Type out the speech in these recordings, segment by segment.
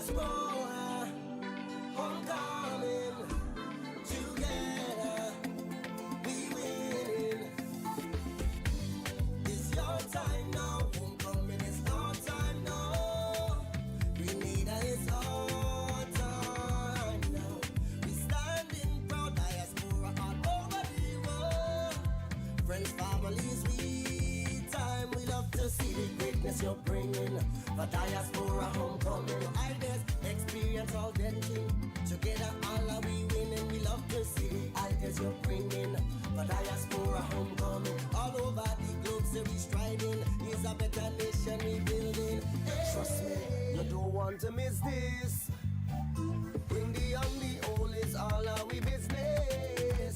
diaspora, homecoming, together, we winning. It's your time now, homecoming is our time now. Grenada is our time now. We standing proud, diaspora all over the world. Friends, families, we time. We love to see the greatness you're bringing. For diaspora homecoming, ideas, experience all that thing. Together all are we winning. We love to see the ideas you're bringing. For diaspora homecoming, all over the globe, so we striding. Is a better nation we building. Hey. Trust me, you don't want to miss this. Bring the young, the old is all our we business.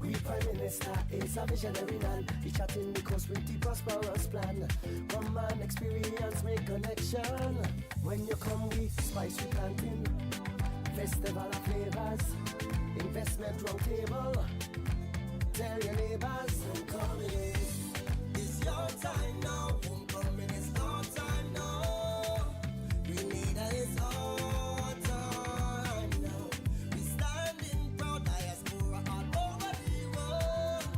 We Prime Minister is a visionary man. He chatting because with the prosperous plan. Come and experience, make connection. When you come, we spice we planting. Festival of flavors, investment round table. Tell your neighbors, homecoming is your time now. Homecoming is our time now. Grenada is our time now. We standing proud, diaspora all over the world.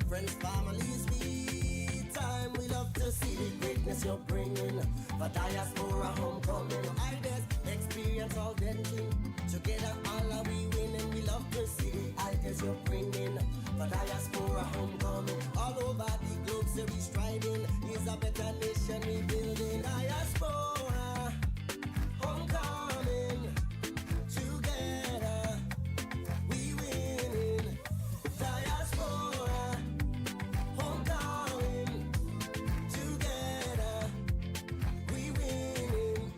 Friends, families, we time. We love to see the greatness you're bringing. For diaspora homecoming, ideas, experience all that thing. Together all are we winning. We love to see the ideas you're bringing. For diaspora homecoming, all over the globe, so we striding. Is a better nation we building. Diaspora homecoming, together we winning. Diaspora homecoming, together we winning.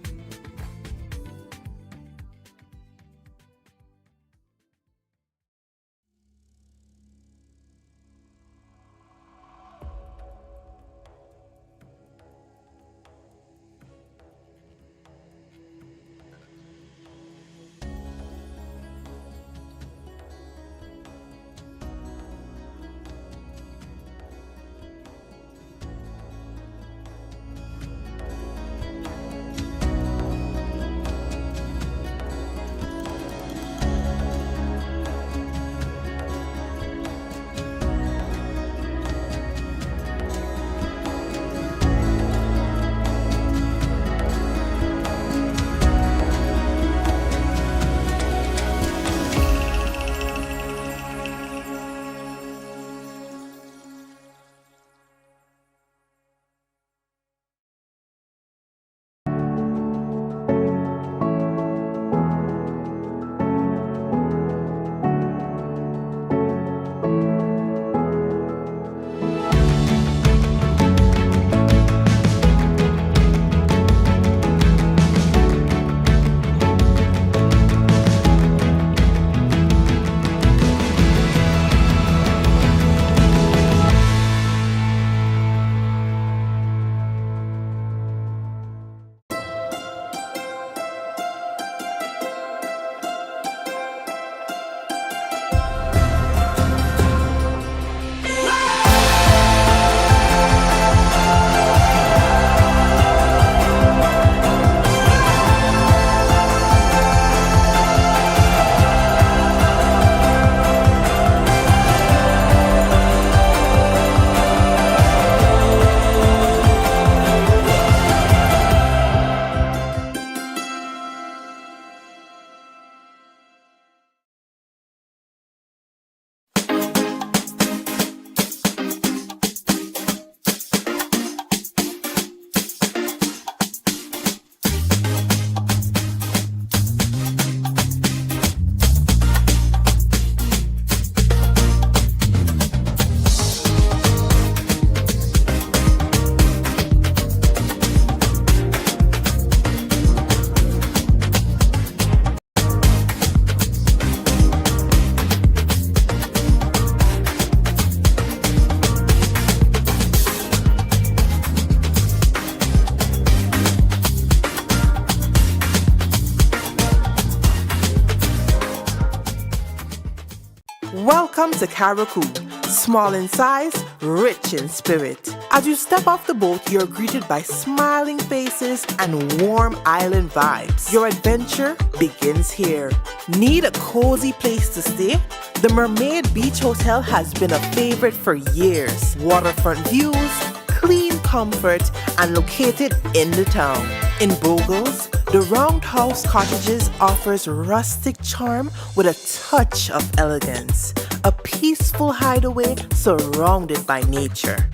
Welcome to Karakou, small in size, rich in spirit. As you step off the boat, you're greeted by smiling faces and warm island vibes. Your adventure begins here. Need a cozy place to stay? The Mermaid Beach Hotel has been a favorite for years. Waterfront views, clean comfort, and located in the town. In Bogles, the Roundhouse Cottages offers rustic charm with a touch of elegance. A peaceful hideaway surrounded by nature.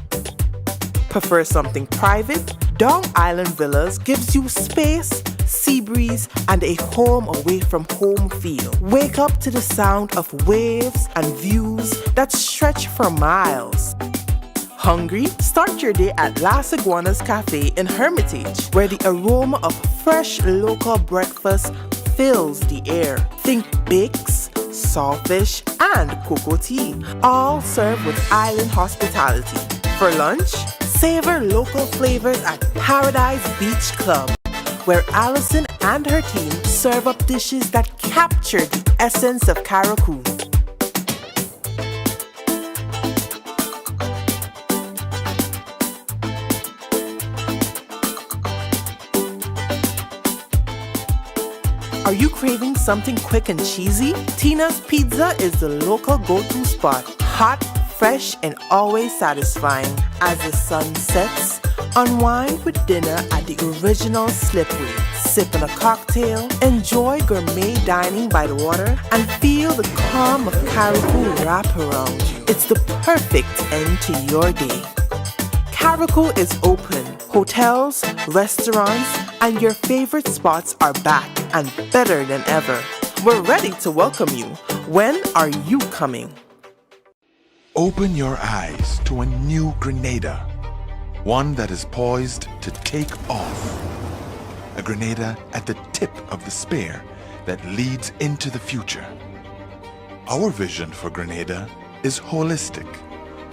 Prefer something private? Dong Island Villas gives you space, sea breeze, and a home away from home feel. Wake up to the sound of waves and views that stretch for miles. Hungry? Start your day at Las Iguanas Cafe in Hermitage, where the aroma of fresh local breakfast fills the air. Think bakes, sawfish, and cocoa tea, all served with island hospitality. For lunch, savor local flavors at Paradise Beach Club, where Allison and her team serve up dishes that capture the essence of Caracou. Are you craving something quick and cheesy? Tina's Pizza is the local go-to spot. Hot, fresh, and always satisfying. As the sun sets, unwind with dinner at the original Slipway. Sip on a cocktail, enjoy gourmet dining by the water, and feel the calm of Caracou wrap around you. It's the perfect end to your day. Caracou is open. Hotels, restaurants, and your favorite spots are back and better than ever. We're ready to welcome you. When are you coming? Open your eyes to a new Grenada, one that is poised to take off. A Grenada at the tip of the spear that leads into the future. Our vision for Grenada is holistic,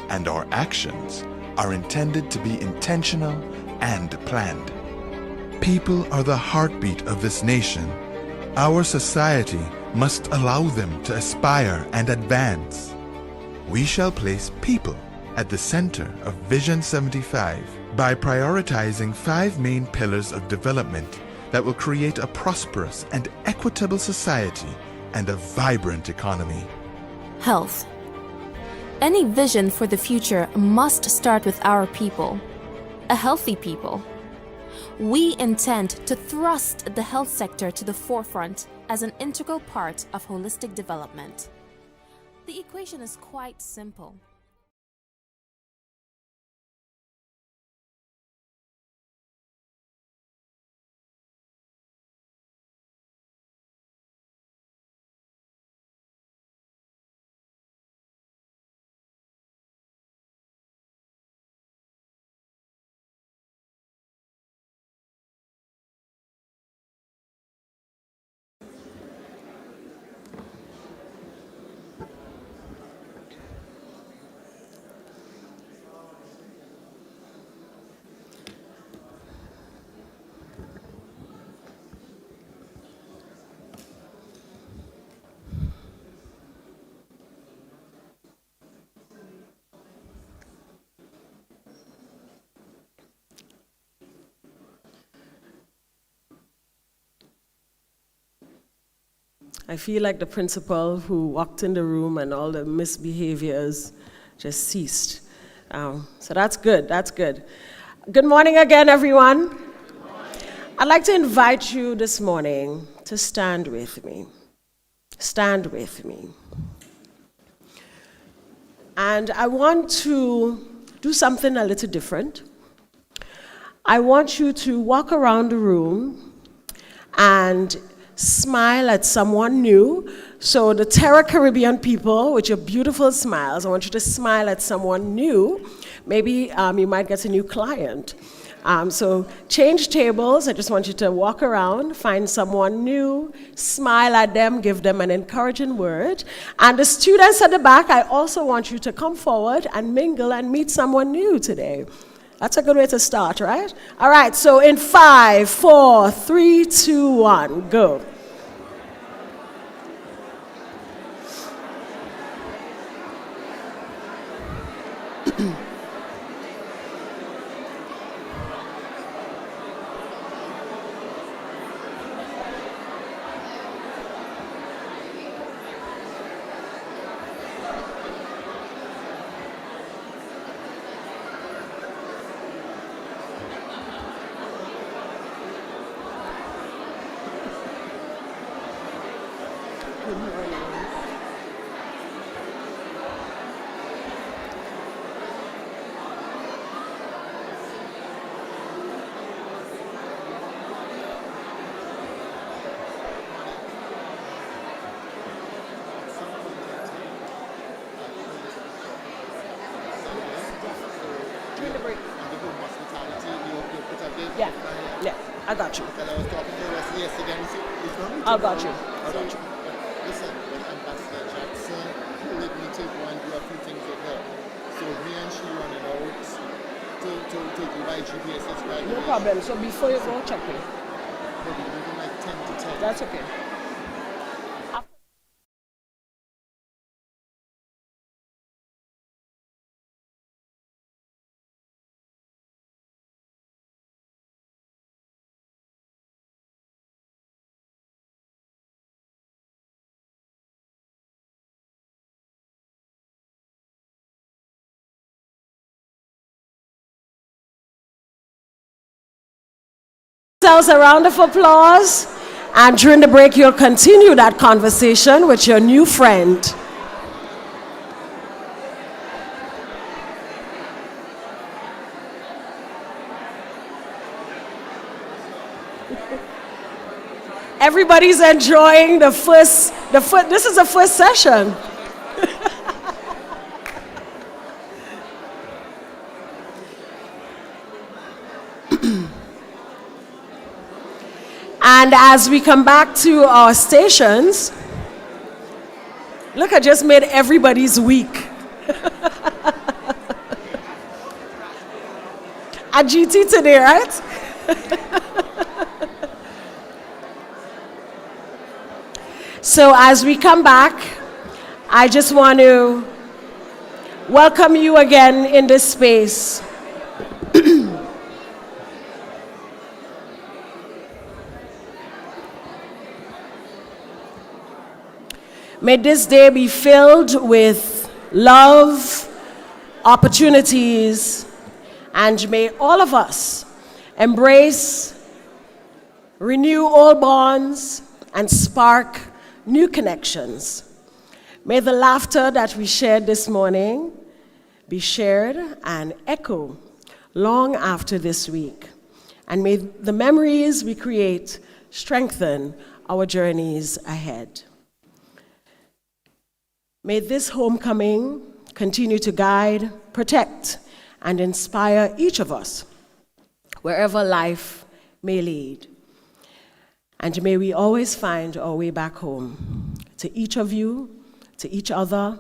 and our actions are intended to be intentional and planned. People are the heartbeat of this nation. Our society must allow them to aspire and advance. We shall place people at the center of Vision 75 by prioritizing 5 main pillars of development that will create a prosperous and equitable society and a vibrant economy. Health. Any vision for the future must start with our people, a healthy people. We intend to thrust the health sector to the forefront as an integral part of holistic development. The equation is quite simple. I feel like the principal who walked in the room and all the misbehaviors just ceased. So that's good, that's good. Good morning again, everyone. Good morning. I'd like to invite you this morning to stand with me. Stand with me. And I want to do something a little different. I want you to walk around the room and smile at someone new. So the Terra Caribbean people, with your beautiful smiles, I want you to smile at someone new. Maybe you might get a new client. So change tables. I just want you to walk around, find someone new, smile at them, give them an encouraging word. And the students at the back, I also want you to come forward and mingle and meet someone new today. That's a good way to start, right? All right, so in 5, 4, 3, 2, 1, go. Yeah, yeah, I got you. Because I was talking to Wesley yesterday and he said, it's not I got you. I got you. But listen, when Ambassador Jackson told me to go and do a few things with her, so me and she running out to go by GPS. No problem. So before you go, check me. But we're leaving like 10 to 10. That's okay. Yourselves a round of applause. And during the break, you'll continue that conversation with your new friend. Everybody's enjoying this is the first session. And as we come back to our stations, look, I just made everybody's week. At GT today, right? So as we come back, I just want to welcome you again in this space. May this day be filled with love, opportunities, and may all of us embrace, renew old bonds, and spark new connections. May the laughter that we shared this morning be shared and echo long after this week. And may the memories we create strengthen our journeys ahead. May this homecoming continue to guide, protect, and inspire each of us, wherever life may lead. And may we always find our way back home, to each of you, to each other,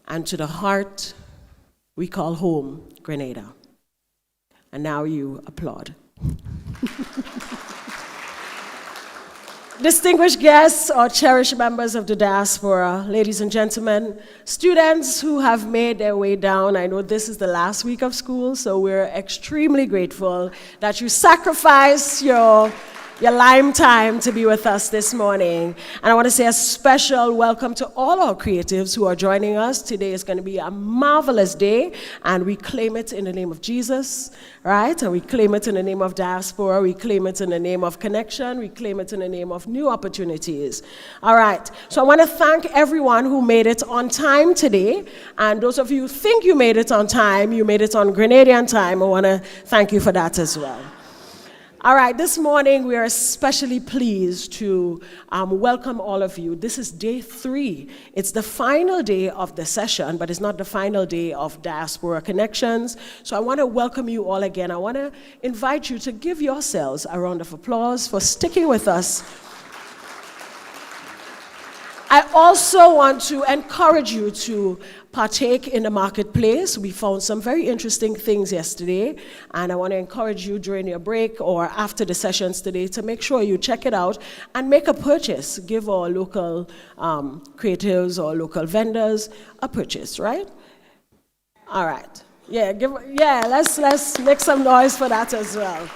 and to the heart we call home, Grenada. And now you applaud. Distinguished guests or cherished members of the diaspora, ladies and gentlemen, students who have made their way down, I know this is the last week of school, so we're extremely grateful that you sacrifice your lime time to be with us this morning. And I want to say a special welcome to all our creatives who are joining us. Today is going to be a marvelous day, and we claim it in the name of Jesus, right? And we claim it in the name of diaspora. We claim it in the name of connection. We claim it in the name of new opportunities. All right. So I want to thank everyone who made it on time today. And those of you who think you made it on time, you made it on Grenadian time. I want to thank you for that as well. All right, this morning we are especially pleased to welcome all of you. This is day 3. It's the final day of the session, but it's not the final day of Diaspora Connections. So I want to welcome you all again. I want to invite you to give yourselves a round of applause for sticking with us. I also want to encourage you to partake in the marketplace. We found some very interesting things yesterday, and I want to encourage you during your break or after the sessions today to make sure you check it out and make a purchase. Give our local creatives or local vendors a purchase, right? All right. Let's make some noise for that as well.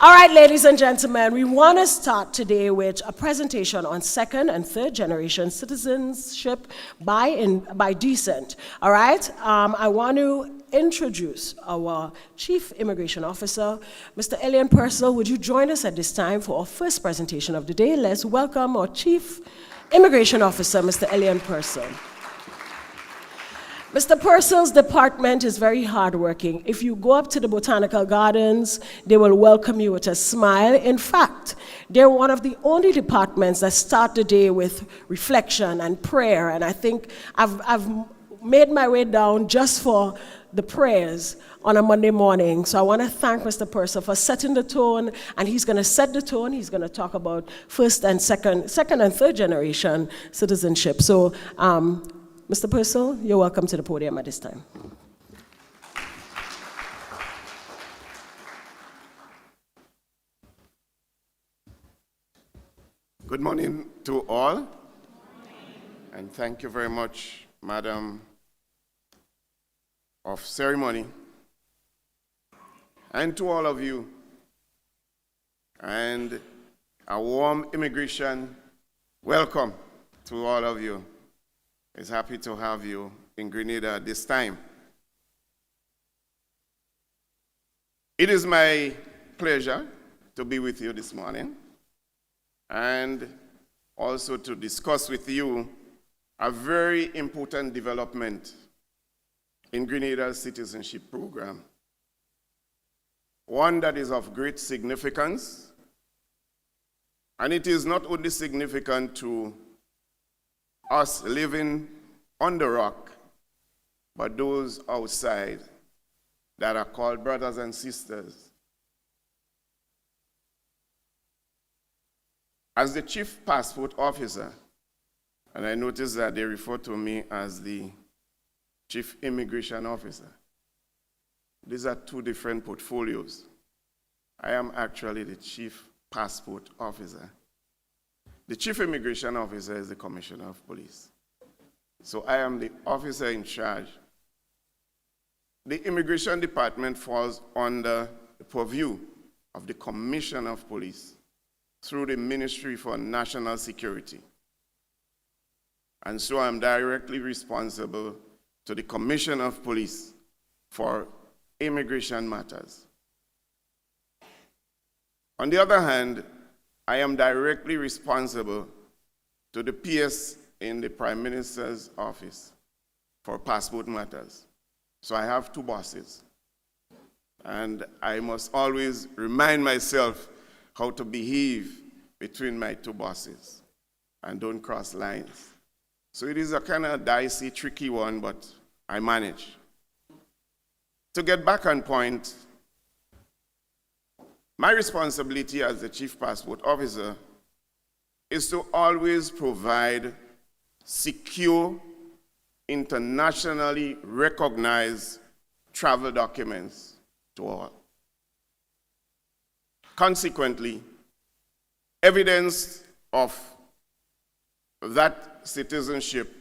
All right, ladies and gentlemen, we want to start today with a presentation on second and third generation citizenship by descent. All right, I want to introduce our Chief Immigration Officer, Mr. Elian Purcell. Would you join us at this time for our first presentation of the day? Let's welcome our Chief Immigration Officer, Mr. Elian Purcell. Mr. Purcell's department is very hardworking. If you go up to the Botanical Gardens, they will welcome you with a smile. In fact, they're one of the only departments that start the day with reflection and prayer, and I think I've made my way down just for the prayers on a Monday morning. So I want to thank Mr. Purcell for setting the tone, and he's going to set the tone. He's going to talk about first and second and third generation citizenship. So, Mr. Purcell, you're welcome to the podium at this time. Good morning to all, and thank you very much, Madam of Ceremony, and to all of you, and a warm immigration welcome to all of you. It's happy to have you in Grenada at this time. It is my pleasure to be with you this morning and also to discuss with you a very important development in Grenada's citizenship program. One that is of great significance, and it is not only significant to us living on the rock, but those outside that are called brothers and sisters. As the Chief Passport Officer, and I notice that they refer to me as the Chief Immigration Officer. These are two different portfolios. I am actually the Chief Passport Officer. The Chief Immigration Officer is the Commissioner of Police. So I am the officer in charge. The Immigration Department falls under the purview of the Commissioner of Police through the Ministry for National Security. And so I'm directly responsible to the Commissioner of Police for immigration matters. On the other hand, I am directly responsible to the PS in the Prime Minister's office for passport matters. So I have two bosses. And I must always remind myself how to behave between my two bosses and don't cross lines. So it is a kind of dicey, tricky one, but I manage. To get back on point, my responsibility as the Chief Passport Officer is to always provide secure, internationally recognized travel documents to all. Consequently, evidence of that citizenship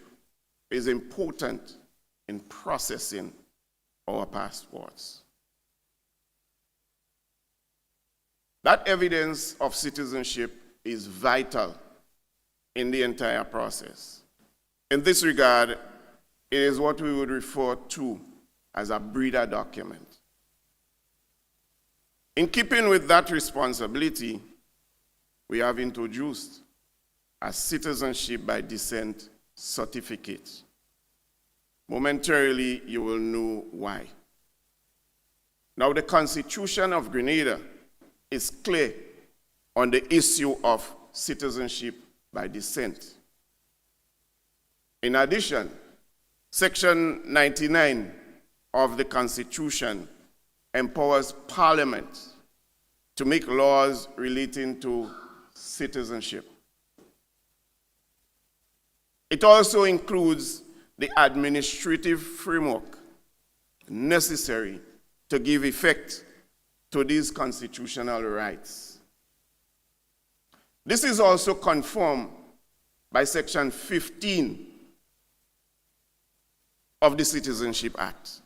is important in processing our passports. That evidence of citizenship is vital in the entire process. In this regard, it is what we would refer to as a breeder document. In keeping with that responsibility, we have introduced a citizenship by descent certificate. Momentarily, you will know why. Now, the Constitution of Grenada is clear on the issue of citizenship by descent. In addition, Section 99 of the Constitution empowers Parliament to make laws relating to citizenship. It also includes the administrative framework necessary to give effect to these constitutional rights. This is also confirmed by Section 15 of the Citizenship Act.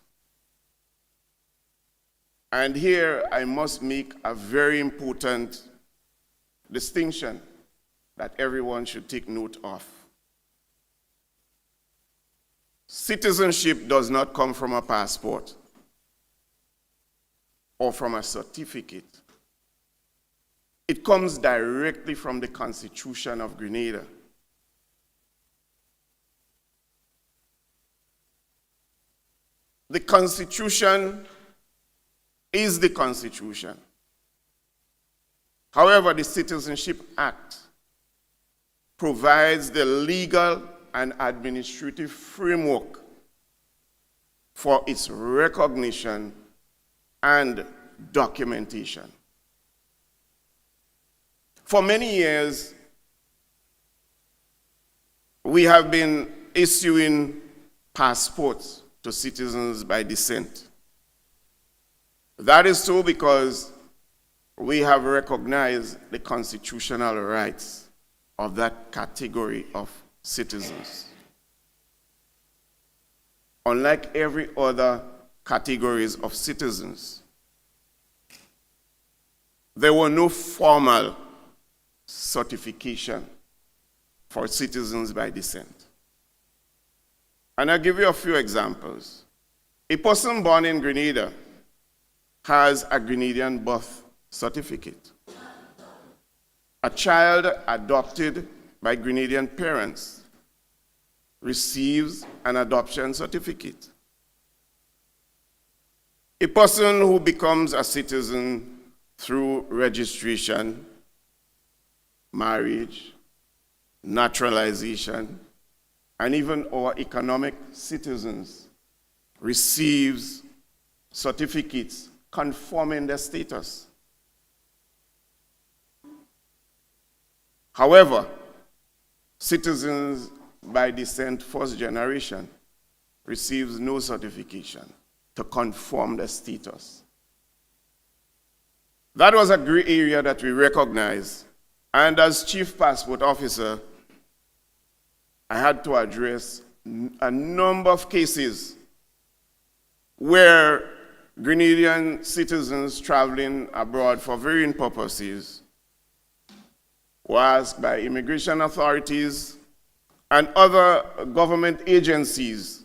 And here I must make a very important distinction that everyone should take note of. Citizenship does not come from a passport or from a certificate. It comes directly from the Constitution of Grenada. the Constitution is the Constitution. However, the Citizenship Act provides the legal and administrative framework for its recognition and documentation. For many years, we have been issuing passports to citizens by descent. That is so because we have recognized the constitutional rights of that category of citizens. Unlike every other categories of citizens, there were no formal certification for citizens by descent. And I'll give you a few examples. A person born in Grenada has a Grenadian birth certificate. A child adopted by Grenadian parents receives an adoption certificate. A person who becomes a citizen through registration, marriage, naturalization, and even our economic citizens receives certificates confirming their status. However, citizens by descent first generation receives no certification to confirm their status. That was a gray area that we recognized, and as Chief Passport Officer, I had to address a number of cases where Grenadian citizens traveling abroad for varying purposes were asked by immigration authorities and other government agencies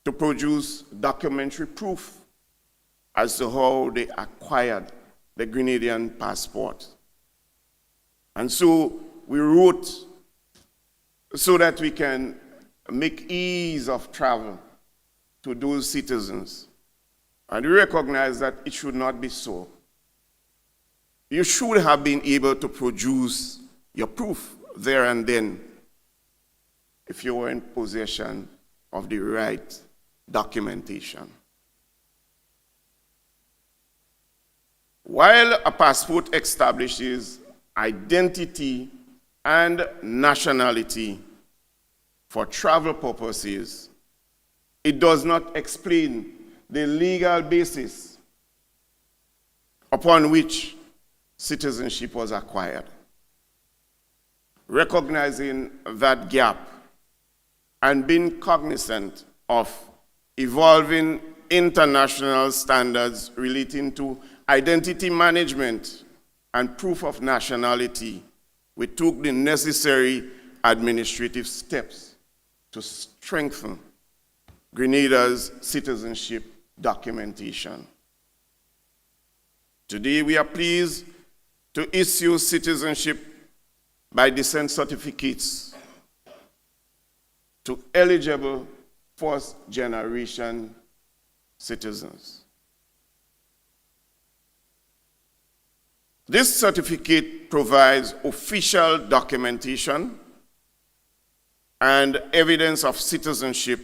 to produce documentary proof as to how they acquired the Grenadian passport. And so we wrote so that we can make ease of travel to those citizens. And we recognize that it should not be so. You should have been able to produce your proof there and then if you were in possession of the right documentation. While a passport establishes identity and nationality for travel purposes, it does not explain the legal basis upon which citizenship was acquired. Recognizing that gap and being cognizant of evolving international standards relating to identity management and proof of nationality, we took the necessary administrative steps to strengthen Grenada's citizenship documentation. Today, we are pleased to issue citizenship by descent certificates to eligible first-generation citizens. This certificate provides official documentation and evidence of citizenship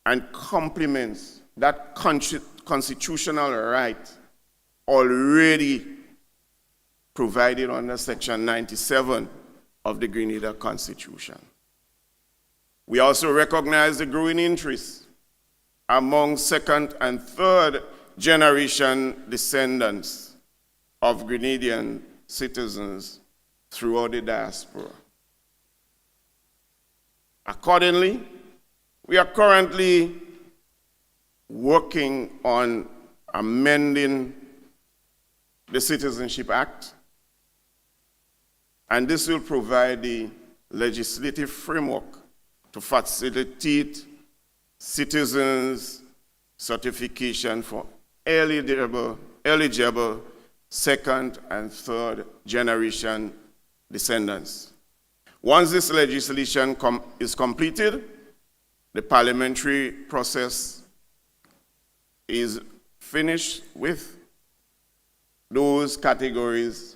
and complements that constitutional right already provided under Section 97 of the Grenada Constitution. We also recognize the growing interest among second and third generation descendants of Grenadian citizens throughout the diaspora. Accordingly, we are currently working on amending the Citizenship Act, and this will provide the legislative framework to facilitate citizens' certification for eligible second and third generation descendants. Once this legislation is completed, the parliamentary process is finished with those categories,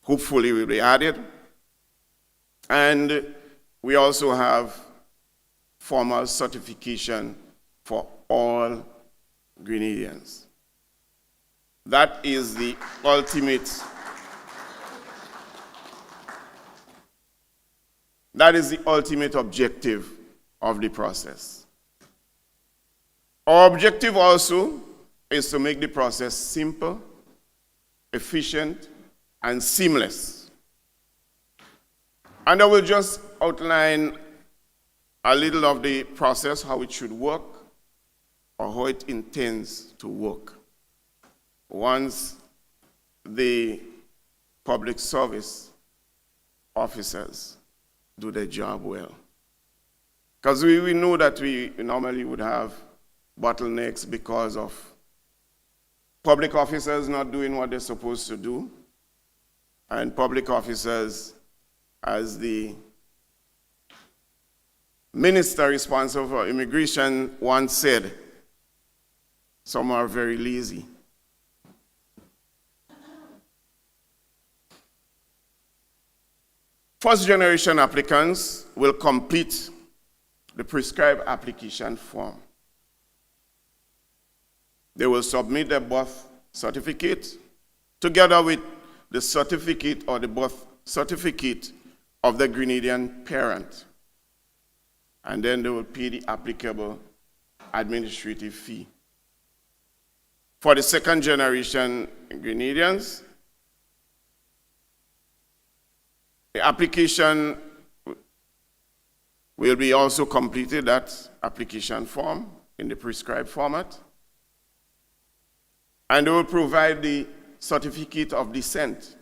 hopefully will be added. And we also have formal certification for all Grenadians. That is the ultimate objective of the process. Our objective also is to make the process simple, efficient, and seamless. And I will just outline a little of the process, how it should work, or how it intends to work once the public service officers do their job well. Because we know that we normally would have bottlenecks because of public officers not doing what they're supposed to do, and public officers, as the minister responsible for immigration once said, some are very lazy. First-generation applicants will complete the prescribed application form. They will submit their birth certificate together with the certificate or the birth certificate of the Grenadian parent. And then they will pay the applicable administrative fee. For the second-generation Grenadians, the application will be also completed, that application form, in the prescribed format. And they will provide the certificate of descent.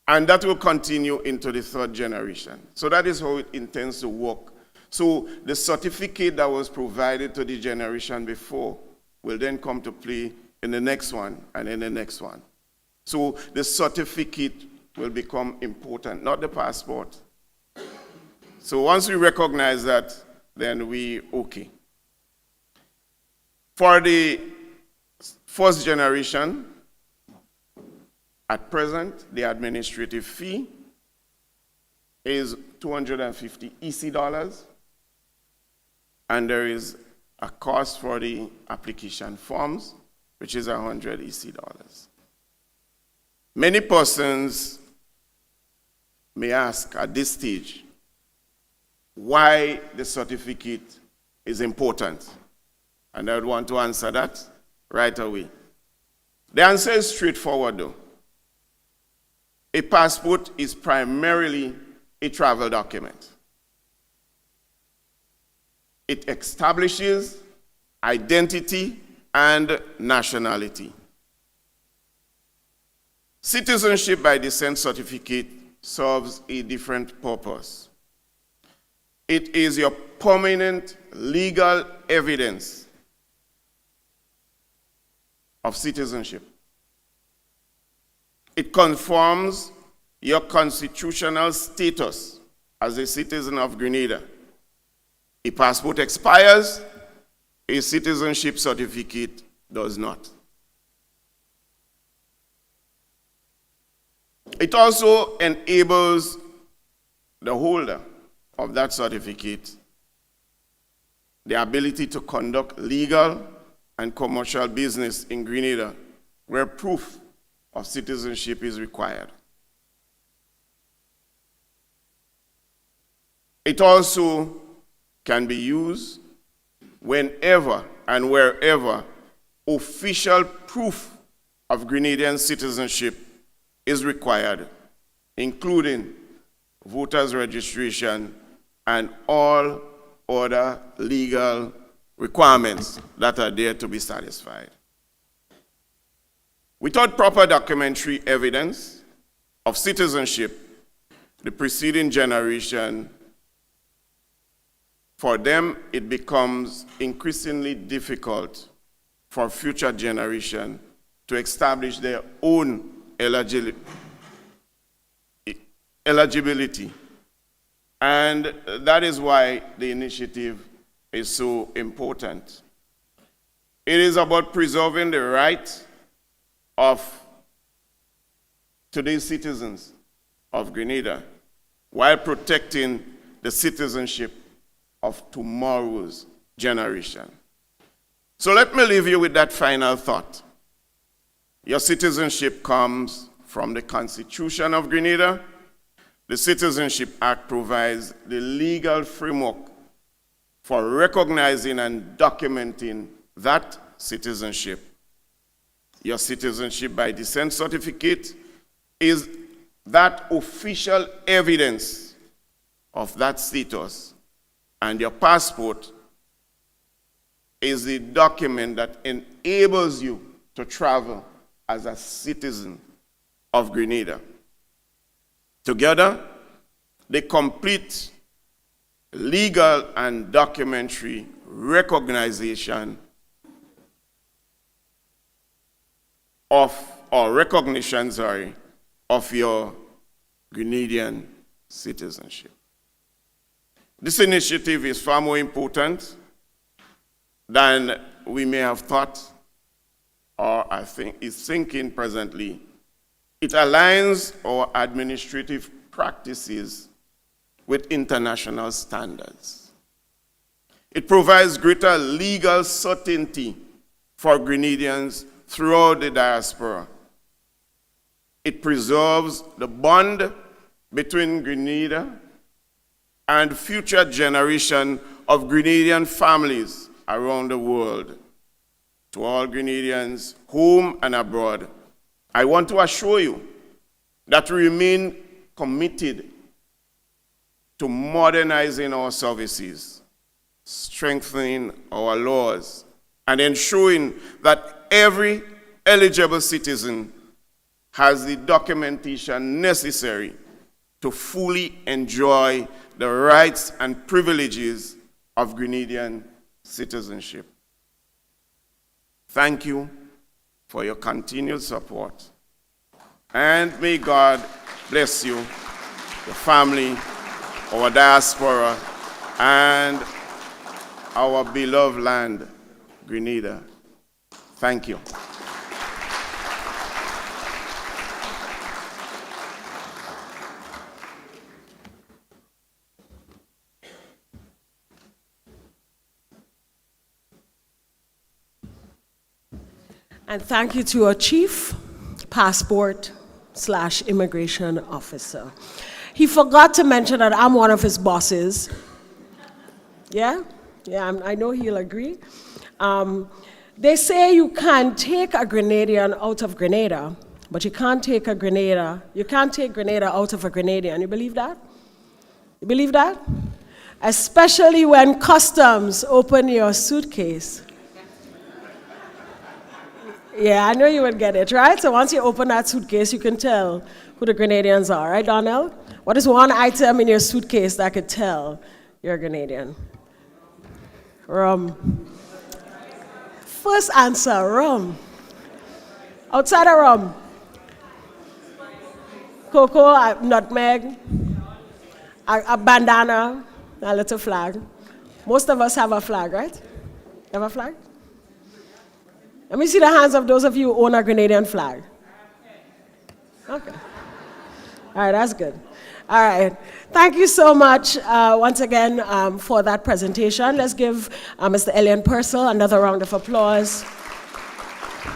And that will continue into the third generation. So that is how it intends to work. So the certificate that was provided to the generation before will then come to play in the next one and in the next one. So the certificate will become important, not the passport. So once we recognize that, then we okay. For the first generation, at present, the administrative fee is $250 EC dollars, and there is a cost for the application forms, which is $100 EC dollars. Many persons may ask at this stage why the certificate is important, and I would want to answer that right away. The answer is straightforward, though. A passport is primarily a travel document. It establishes identity and nationality. Citizenship by descent certificate serves a different purpose. It is your permanent legal evidence of citizenship. It confirms your constitutional status as a citizen of Grenada. A passport expires, a citizenship certificate does not. It also enables the holder of that certificate the ability to conduct legal and commercial business in Grenada where proof of citizenship is required. It also can be used whenever and wherever official proof of Grenadian citizenship is required, including voters' registration and all other legal requirements that are there to be satisfied. Without proper documentary evidence of citizenship, the preceding generation, for them, it becomes increasingly difficult for future generation to establish their own eligibility. And that is why the initiative is so important. It is about preserving the right of today's citizens of Grenada while protecting the citizenship of tomorrow's generation. So let me leave you with that final thought. Your citizenship comes from the Constitution of Grenada. The Citizenship Act provides the legal framework for recognizing and documenting that citizenship. Your citizenship by descent certificate is that official evidence of that status, and your passport is the document that enables you to travel as a citizen of Grenada. Together, they complete legal and documentary recognition of your Grenadian citizenship. This initiative is far more important than we may have thought, or I think is thinking presently. It aligns our administrative practices with international standards. It provides greater legal certainty for Grenadians throughout the diaspora. It preserves the bond between Grenada and future generation of Grenadian families around the world. To all Grenadians, home and abroad, I want to assure you that we remain committed to modernizing our services, strengthening our laws, and ensuring that every eligible citizen has the documentation necessary to fully enjoy the rights and privileges of Grenadian citizenship. Thank you for your continued support. And may God bless you, your family, our diaspora, and our beloved land, Grenada. Thank you. And thank you to our chief passport/immigration officer. He forgot to mention that I'm one of his bosses. Yeah, I know he'll agree. They say you can take a Grenadian out of Grenada, but you can't take Grenada out of a Grenadian. You believe that? You believe that? Especially when customs open your suitcase. Yeah, I know you would get it, right? So once you open that suitcase, you can tell who the Grenadians are, right, Donnell? What is one item in your suitcase that could tell you're a Grenadian? Rum. First answer, rum. Outside of rum. Cocoa, nutmeg, a bandana, a little flag. Most of us have a flag, right? You have a flag? Let me see the hands of those of you who own a Grenadian flag. Okay. All right, that's good. All right. Thank you so much once again for that presentation. Let's give Mr. Elian Purcell another round of applause.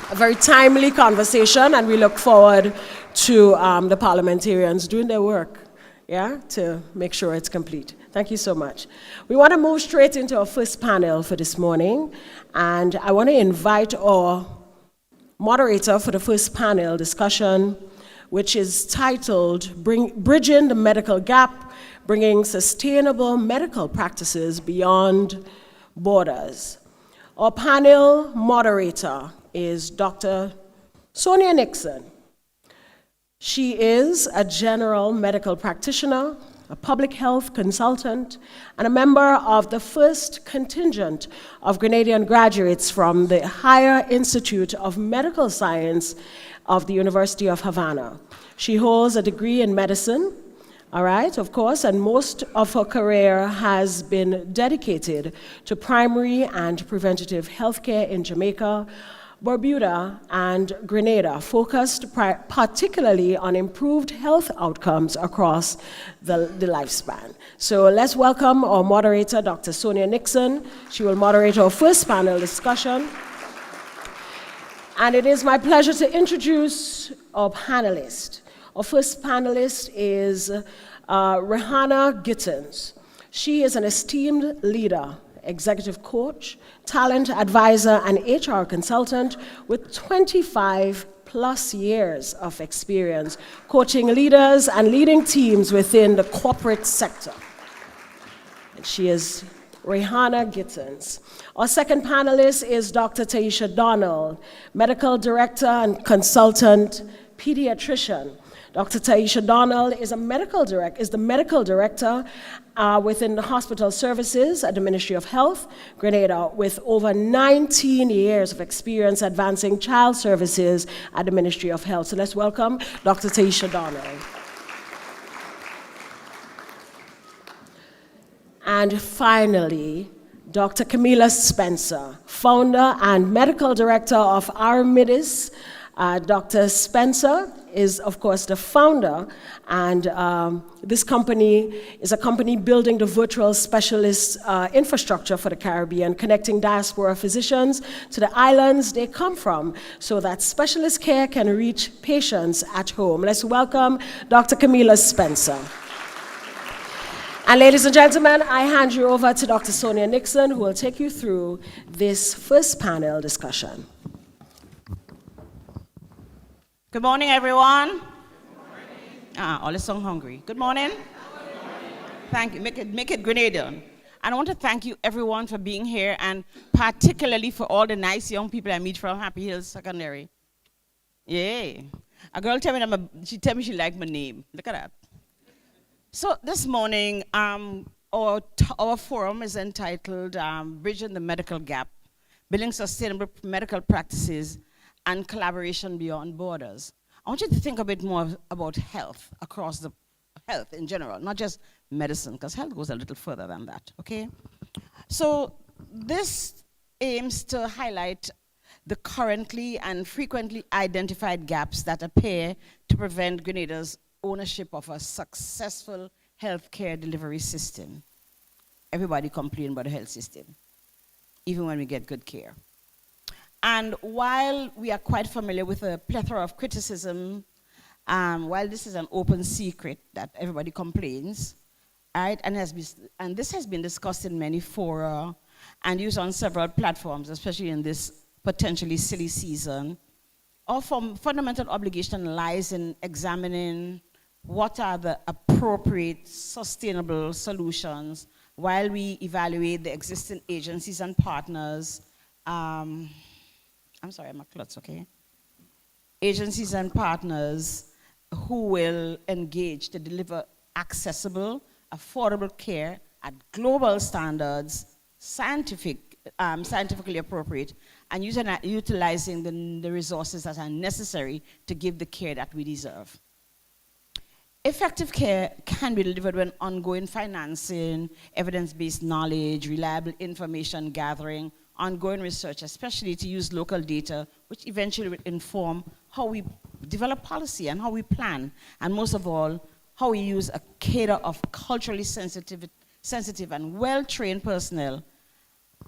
A very timely conversation, and we look forward to the parliamentarians doing their work, to make sure it's complete. Thank you so much. We want to move straight into our first panel for this morning, and I want to invite our moderator for the first panel discussion, which is titled Bridging the Medical Gap, Bringing Sustainable Medical Practices Beyond Borders. Our panel moderator is Dr. Sonia Nixon. She is a general medical practitioner, a public health consultant, and a member of the first contingent of Grenadian graduates from the Higher Institute of Medical Science of the University of Havana. She holds a degree in medicine, all right, of course, and most of her career has been dedicated to primary and preventative healthcare in Jamaica, Bermuda, and Grenada, focused particularly on improved health outcomes across the lifespan. So let's welcome our moderator, Dr. Sonia Nixon. She will moderate our first panel discussion. And it is my pleasure to introduce our panelist. Our first panelist is Rihanna Gittins. She is an esteemed leader, executive coach, talent advisor, and HR consultant with 25 plus years of experience coaching leaders and leading teams within the corporate sector. And she is Rihanna Gittins. Our second panelist is Dr. Taisha Donald, medical director and consultant pediatrician. Dr. Taisha Donald is the medical director within the Hospital Services at the Ministry of Health, Grenada, with over 19 years of experience advancing child services at the Ministry of Health. So let's welcome Dr. Taisha Donald. And finally, Dr. Camila Spencer, founder and medical director of Armidis. Dr. Spencer is, of course, the founder, and this company is a company building the virtual specialist infrastructure for the Caribbean, connecting diaspora physicians to the islands they come from so that specialist care can reach patients at home. Let's welcome Dr. Camila Spencer. And ladies and gentlemen, I hand you over to Dr. Sonia Nixon, who will take you through this first panel discussion. Good morning, everyone. Good morning. All is so hungry. Good morning. Good morning. Thank you. Make it Grenadian. And I want to thank you, everyone, for being here, and particularly for all the nice young people I meet from Happy Hills Secondary. Yay. A girl told me she told me she liked my name. Look at that. So this morning, our forum is entitled Bridging the Medical Gap, Building Sustainable Medical Practices and Collaboration Beyond Borders. I want you to think a bit more about health across the health in general, not just medicine, because health goes a little further than that, okay? So this aims to highlight the currently and frequently identified gaps that appear to prevent Grenada's ownership of a successful healthcare delivery system. Everybody complains about the health system, even when we get good care. And while we are quite familiar with a plethora of criticism, while this is an open secret that everybody complains, right, and this has been discussed in many fora and used on several platforms, especially in this potentially silly season, our fundamental obligation lies in examining what are the appropriate, sustainable solutions while we evaluate the existing agencies and partners. I'm sorry, I'm a klutz, okay? Agencies and partners who will engage to deliver accessible, affordable care at global standards, scientifically appropriate, and utilizing the resources that are necessary to give the care that we deserve. Effective care can be delivered when ongoing financing, evidence-based knowledge, reliable information gathering, ongoing research, especially to use local data, which eventually will inform how we develop policy and how we plan, and most of all, how we use a cadre of culturally sensitive and well-trained personnel,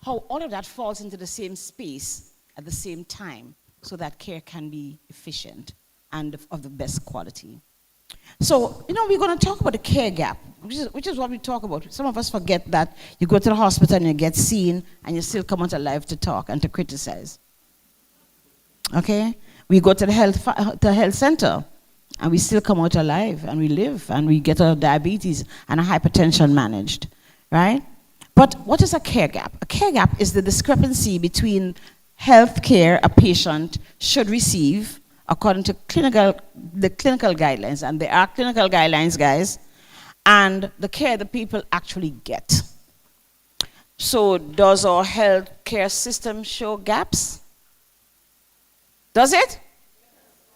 how all of that falls into the same space at the same time so that care can be efficient and of the best quality. So, we're going to talk about the care gap, which is what we talk about. Some of us forget that you go to the hospital and you get seen and you still come out alive to talk and to criticize. Okay? We go to the health center and we still come out alive and we live and we get our diabetes and our hypertension managed, right? But what is a care gap? A care gap is the discrepancy between health care a patient should receive according to the clinical guidelines, and there are clinical guidelines, guys, and the care the people actually get. So does our health care system show gaps? Does it?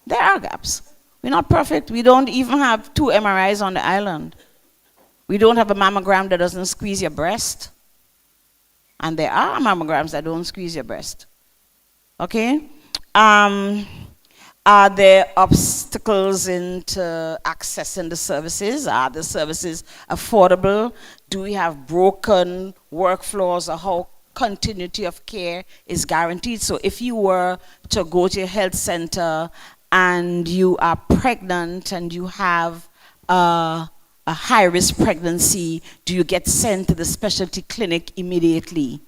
There are gaps. We're not perfect. We don't even have 2 MRIs on the island. We don't have a mammogram that doesn't squeeze your breast. And there are mammograms that don't squeeze your breast. Okay? Are there obstacles into accessing the services? Are the services affordable? Do we have broken workflows, or how continuity of care is guaranteed? So if you were to go to a health center and you are pregnant and you have a high-risk pregnancy, do you get sent to the specialty clinic immediately?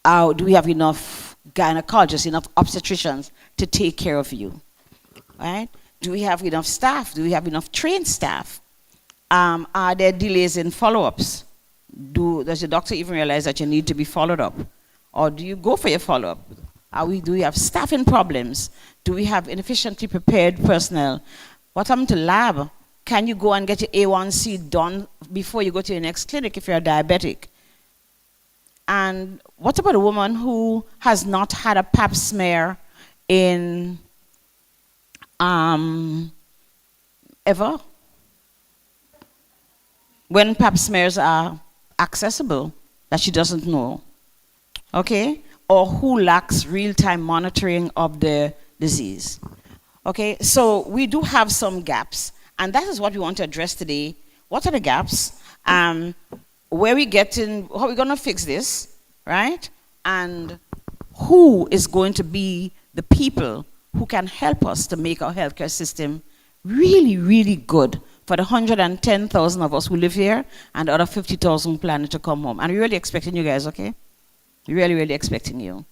Do we have enough gynecologists, enough obstetricians to take care of you? Right? Do we have enough staff? Do we have enough trained staff? Are there delays in follow-ups? Does the doctor even realize that you need to be followed up? Or do you go for your follow-up? Do we have staffing problems? Do we have inefficiently prepared personnel? What happened to lab? Can you go and get your A1C done before you go to your next clinic if you're diabetic? And what about a woman who has not had a pap smear in ever? When pap smears are accessible, that she doesn't know, okay? Or who lacks real-time monitoring of the disease, okay? So we do have some gaps, and that is what we want to address today. What are the gaps? Where we get in, how are we gonna fix this, right? And who is going to be the people who can help us to make our healthcare system really, really good for the 110,000 of us who live here and the other 50,000 planning to come home. And we're really expecting you guys, okay? We're really, really expecting you.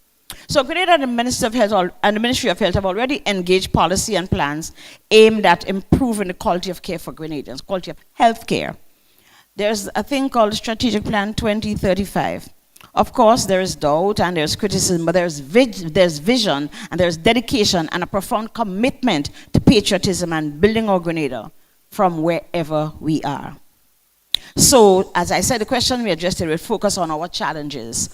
So Grenada and the Ministry of Health and the Ministry of Health have already engaged policy and plans aimed at improving the quality of care for Grenadians, quality of health care. There's a thing called Strategic Plan 2035. Of course, there is doubt and there's criticism, but there's vision and there's dedication and a profound commitment to patriotism and building our Grenada from wherever we are. So, as I said, the question we addressed here will focus on our challenges.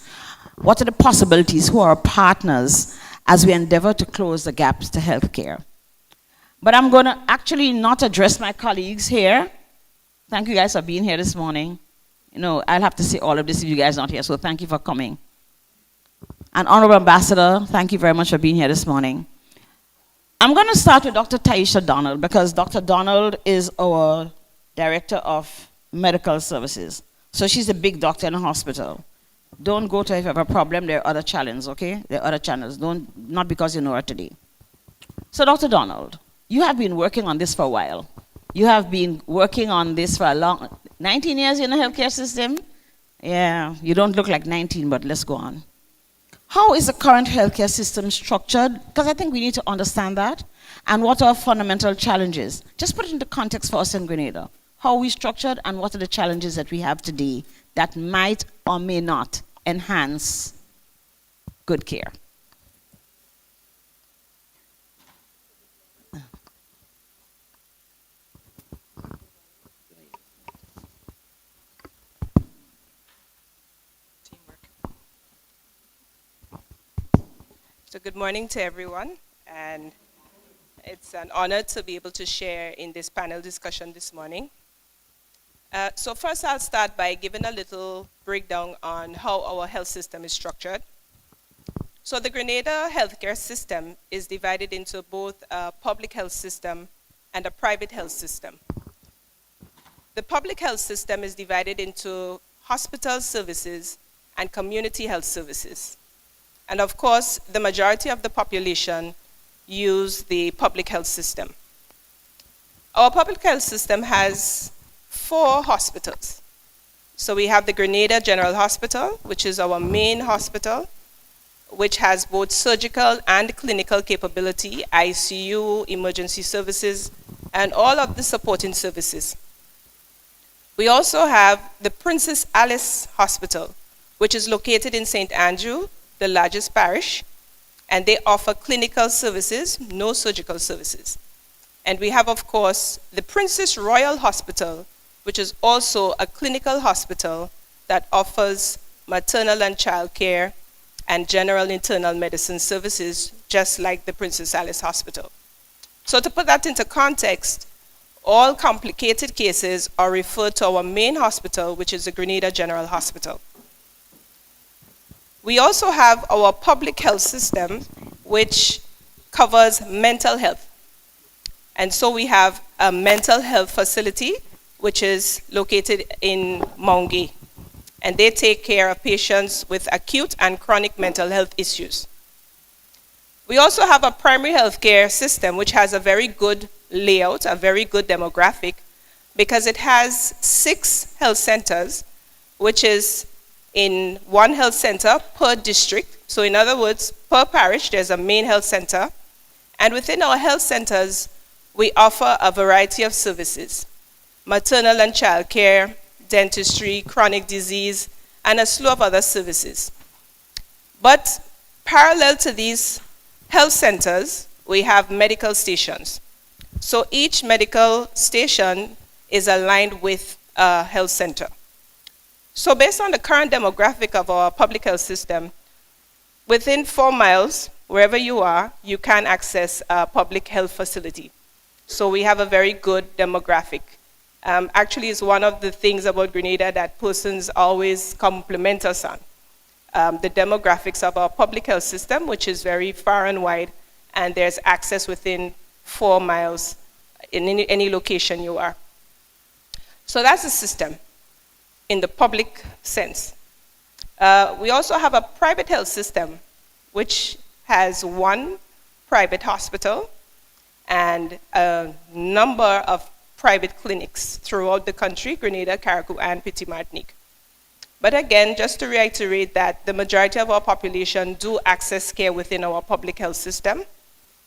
What are the possibilities? Who are our partners as we endeavor to close the gaps to healthcare? But I'm going to actually not address my colleagues here. Thank you guys for being here this morning. You know, I'll have to say all of this if you guys are not here, so thank you for coming. And Honorable Ambassador, thank you very much for being here this morning. I'm going to start with Dr. Taisha Donald, because Dr. Donald is our Director of Medical Services. So she's a big doctor in a hospital. Don't go to her if you have a problem. There are other channels, okay? There are other channels. Not because you know her today. So Dr. Donald, you have been working on this for a while. You have been working on this for a long, 19 years in the healthcare system? Yeah, you don't look like 19, but let's go on. How is the current healthcare system structured? Because I think we need to understand that. And what are fundamental challenges? Just put it into context for us in Grenada. How are we structured and what are the challenges that we have today that might or may not enhance good care? So good morning to everyone, and it's an honor to be able to share in this panel discussion this morning. So first I'll start by giving a little breakdown on how our health system is structured. So the Grenada healthcare system is divided into both a public health system and a private health system. The public health system is divided into hospital services and community health services. And of course, the majority of the population use the public health system. Our public health system has 4 hospitals. So we have the Grenada General Hospital, which is our main hospital, which has both surgical and clinical capability, ICU, emergency services, and all of the supporting services. We also have the Princess Alice Hospital, which is located in St. Andrew, the largest parish, and they offer clinical services, no surgical services. And we have, of course, the Princess Royal Hospital, which is also a clinical hospital that offers maternal and child care and general internal medicine services, just like the Princess Alice Hospital. So to put that into context, all complicated cases are referred to our main hospital, which is the Grenada General Hospital. We also have our public health system, which covers mental health. And so we have a mental health facility, which is located in Maungi. And they take care of patients with acute and chronic mental health issues. We also have a primary healthcare system, which has a very good layout, a very good demographic, because it has 6 health centers, which is in 1 health center per district. So in other words, per parish, there's a main health center. And within our health centers, we offer a variety of services: maternal and child care, dentistry, chronic disease, and a slew of other services. But parallel to these health centers, we have medical stations. So each medical station is aligned with a health center. So based on the current demographic of our public health system, within 4 miles, wherever you are, you can access a public health facility. So we have a very good demographic. Actually, it's one of the things about Grenada that persons always compliment us on. The demographics of our public health system, which is very far and wide, and there's access within 4 miles in any location you are. So that's the system in the public sense. We also have a private health system, which has 1 private hospital and a number of private clinics throughout the country, Grenada, Carriacou, and Petit Martinique. But again, just to reiterate that the majority of our population do access care within our public health system,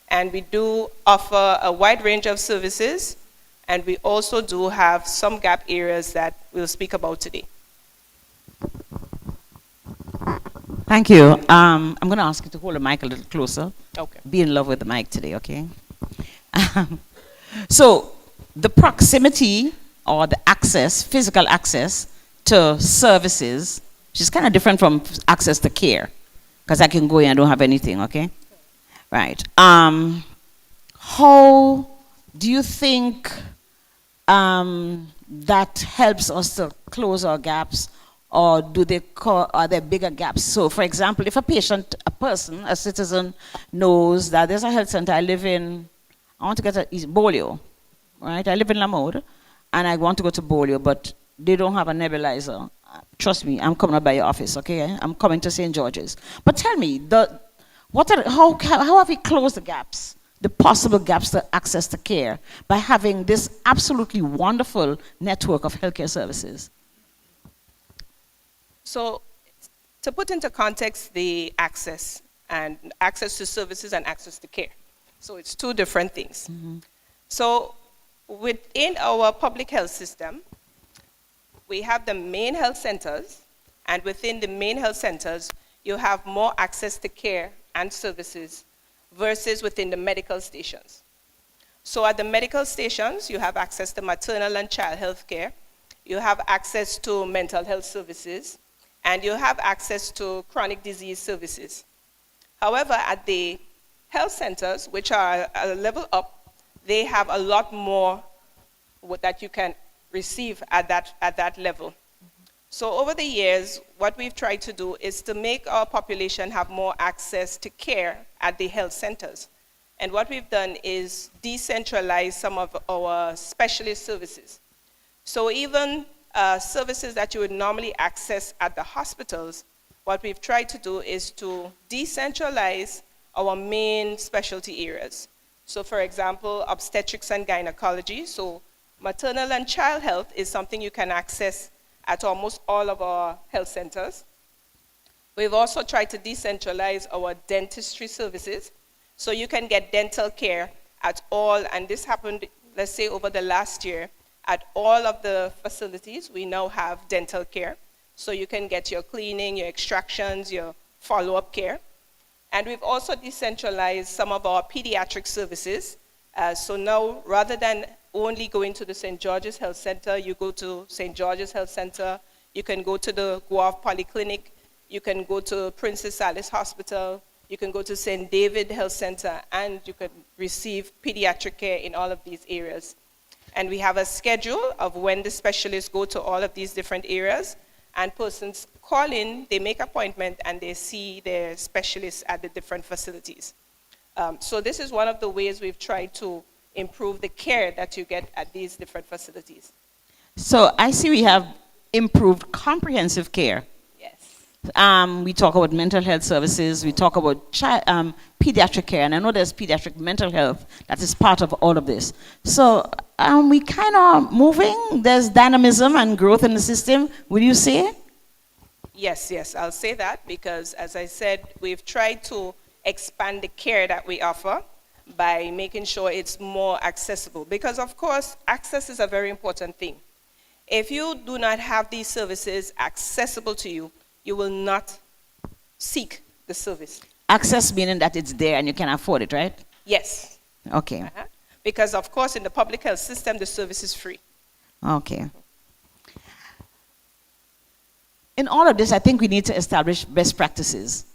and we do offer a wide range of services, and we also do have some gap areas that we'll speak about today. Thank you. I'm going to ask you to hold the mic a little closer. Okay. Be in love with the mic today, okay? So the proximity or the access, physical access to services, which is kind of different from access to care, because I can go in and don't have anything, okay? Right. How do you think that helps us to close our gaps, or are there bigger gaps? So, for example, if a citizen knows that there's a health center, I want to get to Bolio, right? I live in Lamode, and I want to go to Bolio, but they don't have a nebulizer. Trust me, I'm coming up by your office, okay? I'm coming to St. George's. But tell me, how have we closed the gaps, the possible gaps to access to care, by having this absolutely wonderful network of healthcare services? So to put into context the access to services and access to care. So it's 2 different things. Mm-hmm. So within our public health system, we have the main health centers, and within the main health centers, you have more access to care and services versus within the medical stations. So at the medical stations, you have access to maternal and child health care, you have access to mental health services, and you have access to chronic disease services. However, at the health centers, which are a level up, they have a lot more that you can receive at that level. Mm-hmm. So over the years, what we've tried to do is to make our population have more access to care at the health centers. And what we've done is decentralize some of our specialist services. So even services that you would normally access at the hospitals, what we've tried to do is to decentralize our main specialty areas. So for example, obstetrics and gynecology. So maternal and child health is something you can access at almost all of our health centers. We've also tried to decentralize our dentistry services. So you can get dental care at all, and this happened, let's say, over the last year. At all of the facilities, we now have dental care. So you can get your cleaning, your extractions, your follow-up care. And we've also decentralized some of our pediatric services. So now, rather than only going to the St. George's Health Center, you go to St. George's Health Center, you can go to the Guave Polyclinic, you can go to Princess Alice Hospital, You can go to St. David Health Center, and you can receive pediatric care in all of these areas. And we have a schedule of when the specialists go to all of these different areas, and persons call in, they make appointment, and they see their specialists at the different facilities. So this is one of the ways we've tried to improve the care that you get at these different facilities. So I see we have improved comprehensive care. Yes. We talk about mental health services, we talk about pediatric care, and I know there's pediatric mental health that is part of all of this. So we kind of moving, there's dynamism and growth in the system, would you say? Yes, I'll say that because, as I said, we've tried to expand the care that we offer by making sure it's more accessible. Because, of course, access is a very important thing. If you do not have these services accessible to you, you will not seek the service. Access meaning that it's there and you can afford it, right? Yes. Okay. Because, of course, in the public health system, the service is free. Okay. In all of this, I think we need to establish best practices.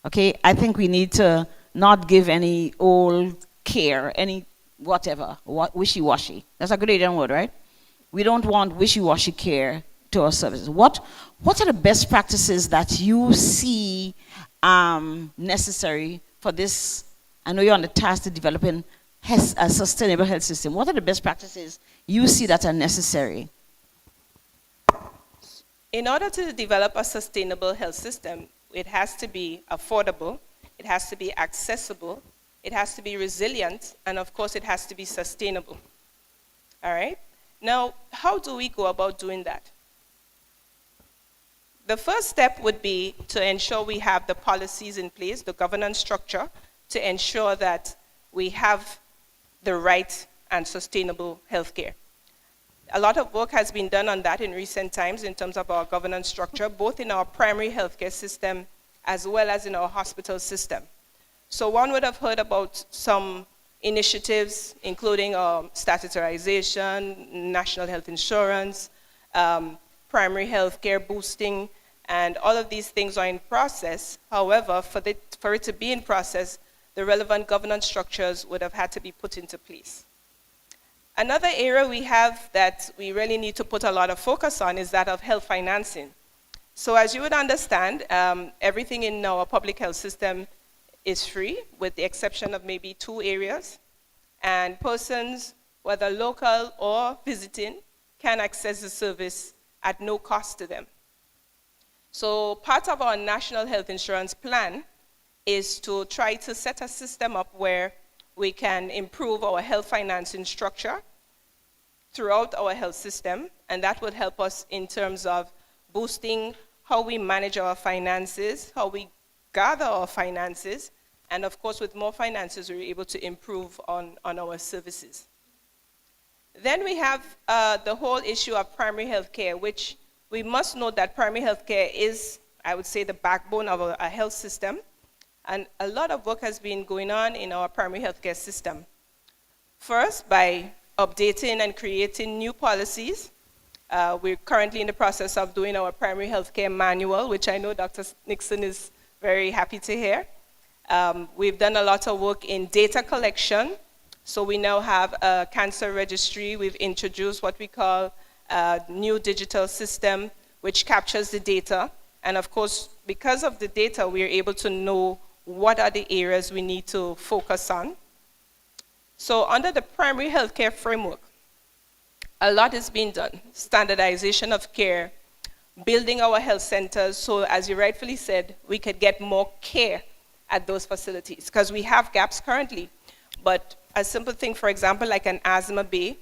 Okay? I think we need to not give any old care, any whatever, wishy-washy. That's a Grenadian word, right? We don't want wishy-washy care to our services. What are the best practices that you see necessary for this? I know you're on the task to developing a sustainable health system. What are the best practices you see that are necessary? In order to develop a sustainable health system, it has to be affordable, it has to be accessible, it has to be resilient, and of course it has to be sustainable. All right? Now, how do we go about doing that? The first step would be to ensure we have the policies in place, the governance structure, to ensure that we have the right and sustainable healthcare. A lot of work has been done on that in recent times in terms of our governance structure, both in our primary healthcare system as well as in our hospital system. So one would have heard about some initiatives, including statutorization, national health insurance, primary healthcare boosting, and all of these things are in process. However, for it to be in process, the relevant governance structures would have had to be put into place. Another area we have that we really need to put a lot of focus on is that of health financing. So as you would understand, everything in our public health system is free, with the exception of maybe 2 areas. And persons, whether local or visiting, can access the service at no cost to them. So part of our national health insurance plan is to try to set a system up where we can improve our health financing structure throughout our health system, and that would help us in terms of boosting how we manage our finances, how we gather our finances, and of course with more finances we're able to improve on our services. Then we have the whole issue of primary health care, which we must note that primary health care is, I would say, the backbone of a health system. And a lot of work has been going on in our primary healthcare system. First, by updating and creating new policies. We're currently in the process of doing our primary healthcare manual, which I know Dr. Nixon is very happy to hear. We've done a lot of work in data collection. So we now have a cancer registry. We've introduced what we call a new digital system, which captures the data. And of course, because of the data, we're able to know what are the areas we need to focus on. So under the primary healthcare framework, a lot is being done. Standardization of care, building our health centers, so as you rightfully said, we could get more care at those facilities, because we have gaps currently. But a simple thing, for example, like an asthma bay,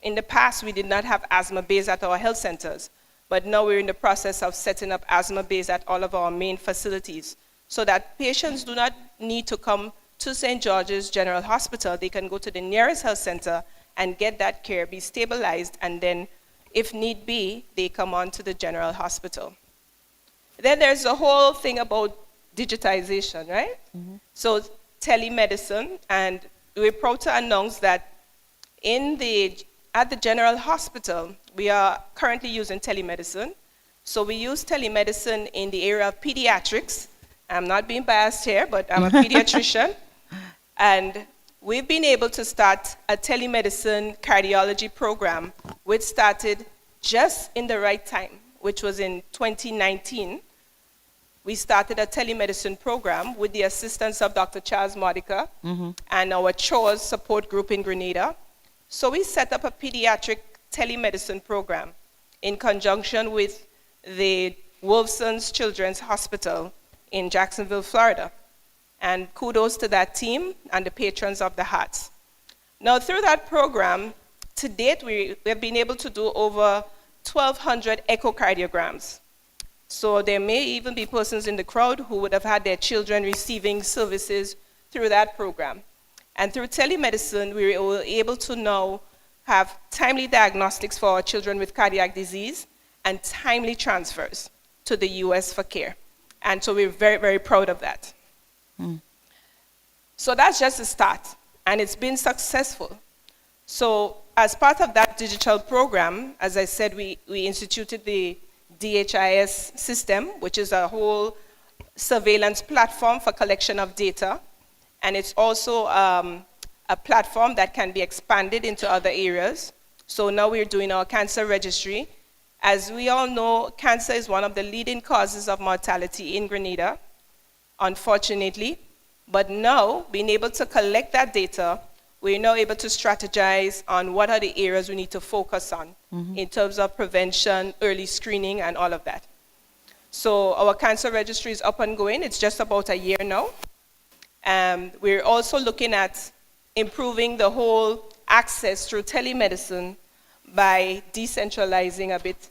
in the past we did not have asthma bays at our health centers, but now we're in the process of setting up asthma bays at all of our main facilities, so that patients do not need to come to St. George's General Hospital. They can go to the nearest health center and get that care, be stabilized, and then, if need be, they come on to the general hospital. Then there's the whole thing about digitization, right? Mm-hmm. So telemedicine, and we're proud to announce that at the general hospital, we are currently using telemedicine. So we use telemedicine in the area of pediatrics, I'm not being biased here, but I'm a pediatrician. And we've been able to start a telemedicine cardiology program, which started just in the right time, which was in 2019. We started a telemedicine program with the assistance of Dr. Charles Modica and our CHORS support group in Grenada. So we set up a pediatric telemedicine program in conjunction with the Wolfson's Children's Hospital in Jacksonville, Florida. And kudos to that team and the patrons of the Hearts. Now, through that program, to date, we have been able to do over 1,200 echocardiograms. So there may even be persons in the crowd who would have had their children receiving services through that program. And through telemedicine, we were able to now have timely diagnostics for our children with cardiac disease and timely transfers to the US for care. And so we're very, very proud of that. So that's just a start, and it's been successful. So as part of that digital program, as I said, we instituted the DHIS system, which is a whole surveillance platform for collection of data. And it's also a platform that can be expanded into other areas. So now we're doing our cancer registry. As we all know, cancer is one of the leading causes of mortality in Grenada, unfortunately. But now, being able to collect that data, we're now able to strategize on what are the areas we need to focus on in terms of prevention, early screening, and all of that. So our cancer registry is up and going. It's just about a year now. We're also looking at improving the whole access through telemedicine by decentralizing a bit.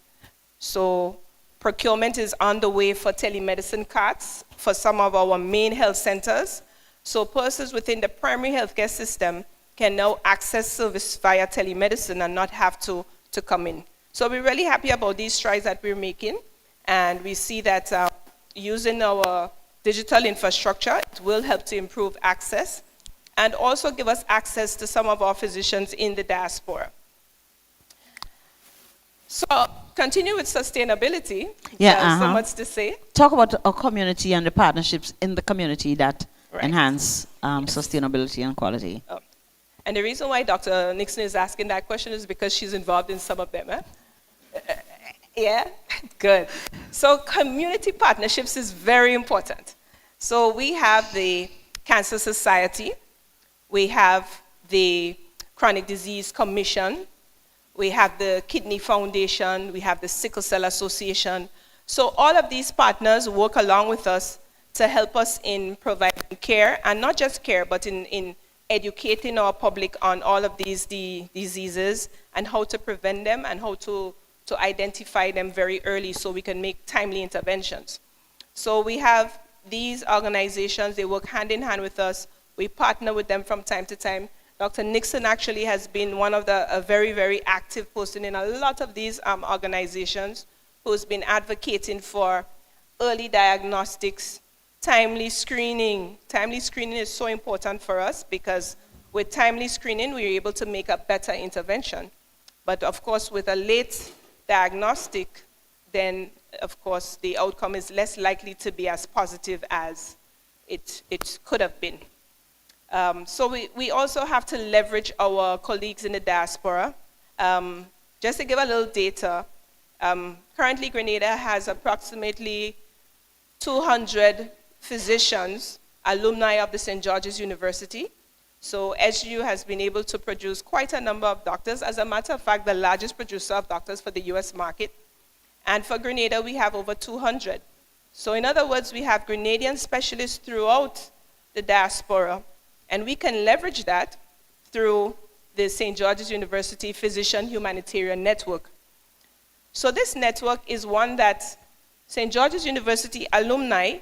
So procurement is on the way for telemedicine cards for some of our main health centers. So persons within the primary healthcare system can now access service via telemedicine and not have to come in. So we're really happy about these strides that we're making. And we see that using our digital infrastructure, it will help to improve access and also give us access to some of our physicians in the diaspora. So continue with sustainability. So much to say. Talk about our community and the partnerships in the community that enhance sustainability and quality. And the reason why Dr. Nixon is asking that question is because she's involved in some of them. Yeah, good. So community partnerships is very important. So we have the Cancer Society, we have the Chronic Disease Commission, we have the Kidney Foundation, we have the Sickle Cell Association. So all of these partners work along with us to help us in providing care, and not just care, but in educating our public on all of these diseases and how to prevent them and how to identify them very early so we can make timely interventions. So we have these organizations, they work hand in hand with us. We partner with them from time to time. Dr. Nixon actually has been one of a very, very active person in a lot of these organizations who's been advocating for early diagnostics, timely screening. Timely screening is so important for us because with timely screening, we're able to make a better intervention. But of course, with a late diagnostic, then of course, the outcome is less likely to be as positive as it could have been. So we also have to leverage our colleagues in the diaspora. Just to give a little data, currently Grenada has approximately 200 physicians, alumni of the St. George's University. So SGU has been able to produce quite a number of doctors. As a matter of fact, the largest producer of doctors for the US market. And for Grenada, we have over 200. So in other words, we have Grenadian specialists throughout the diaspora. And we can leverage that through the St. George's University Physician Humanitarian Network. So this network is one that St. George's University alumni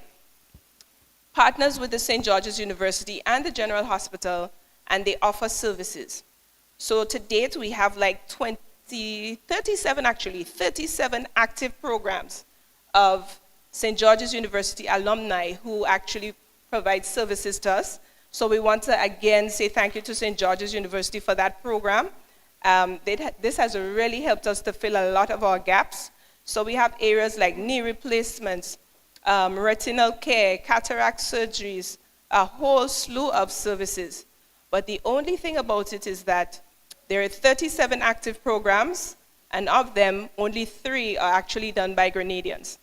partners with the St. George's University and the General Hospital, and they offer services. So to date, we have like 37 active programs of St. George's University alumni who actually provide services to us. So we want to again say thank you to St. George's University for that program. This has really helped us to fill a lot of our gaps. So we have areas like knee replacements, retinal care, cataract surgeries, a whole slew of services. But the only thing about it is that there are 37 active programs, and of them, only 3 are actually done by Grenadians.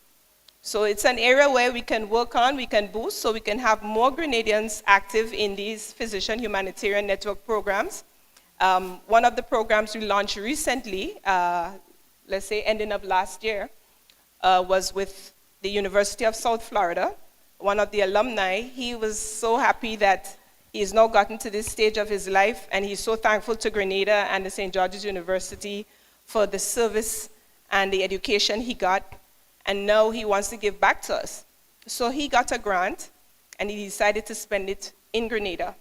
So it's an area where we can work on, we can boost, so we can have more Grenadians active in these physician humanitarian network programs. One of the programs we launched recently, let's say ending of last year, was with the University of South Florida. One of the alumni, he was so happy that he's now gotten to this stage of his life, and he's so thankful to Grenada and the St. George's University for the service and the education he got, and now he wants to give back to us. So he got a grant, and he decided to spend it in Grenada.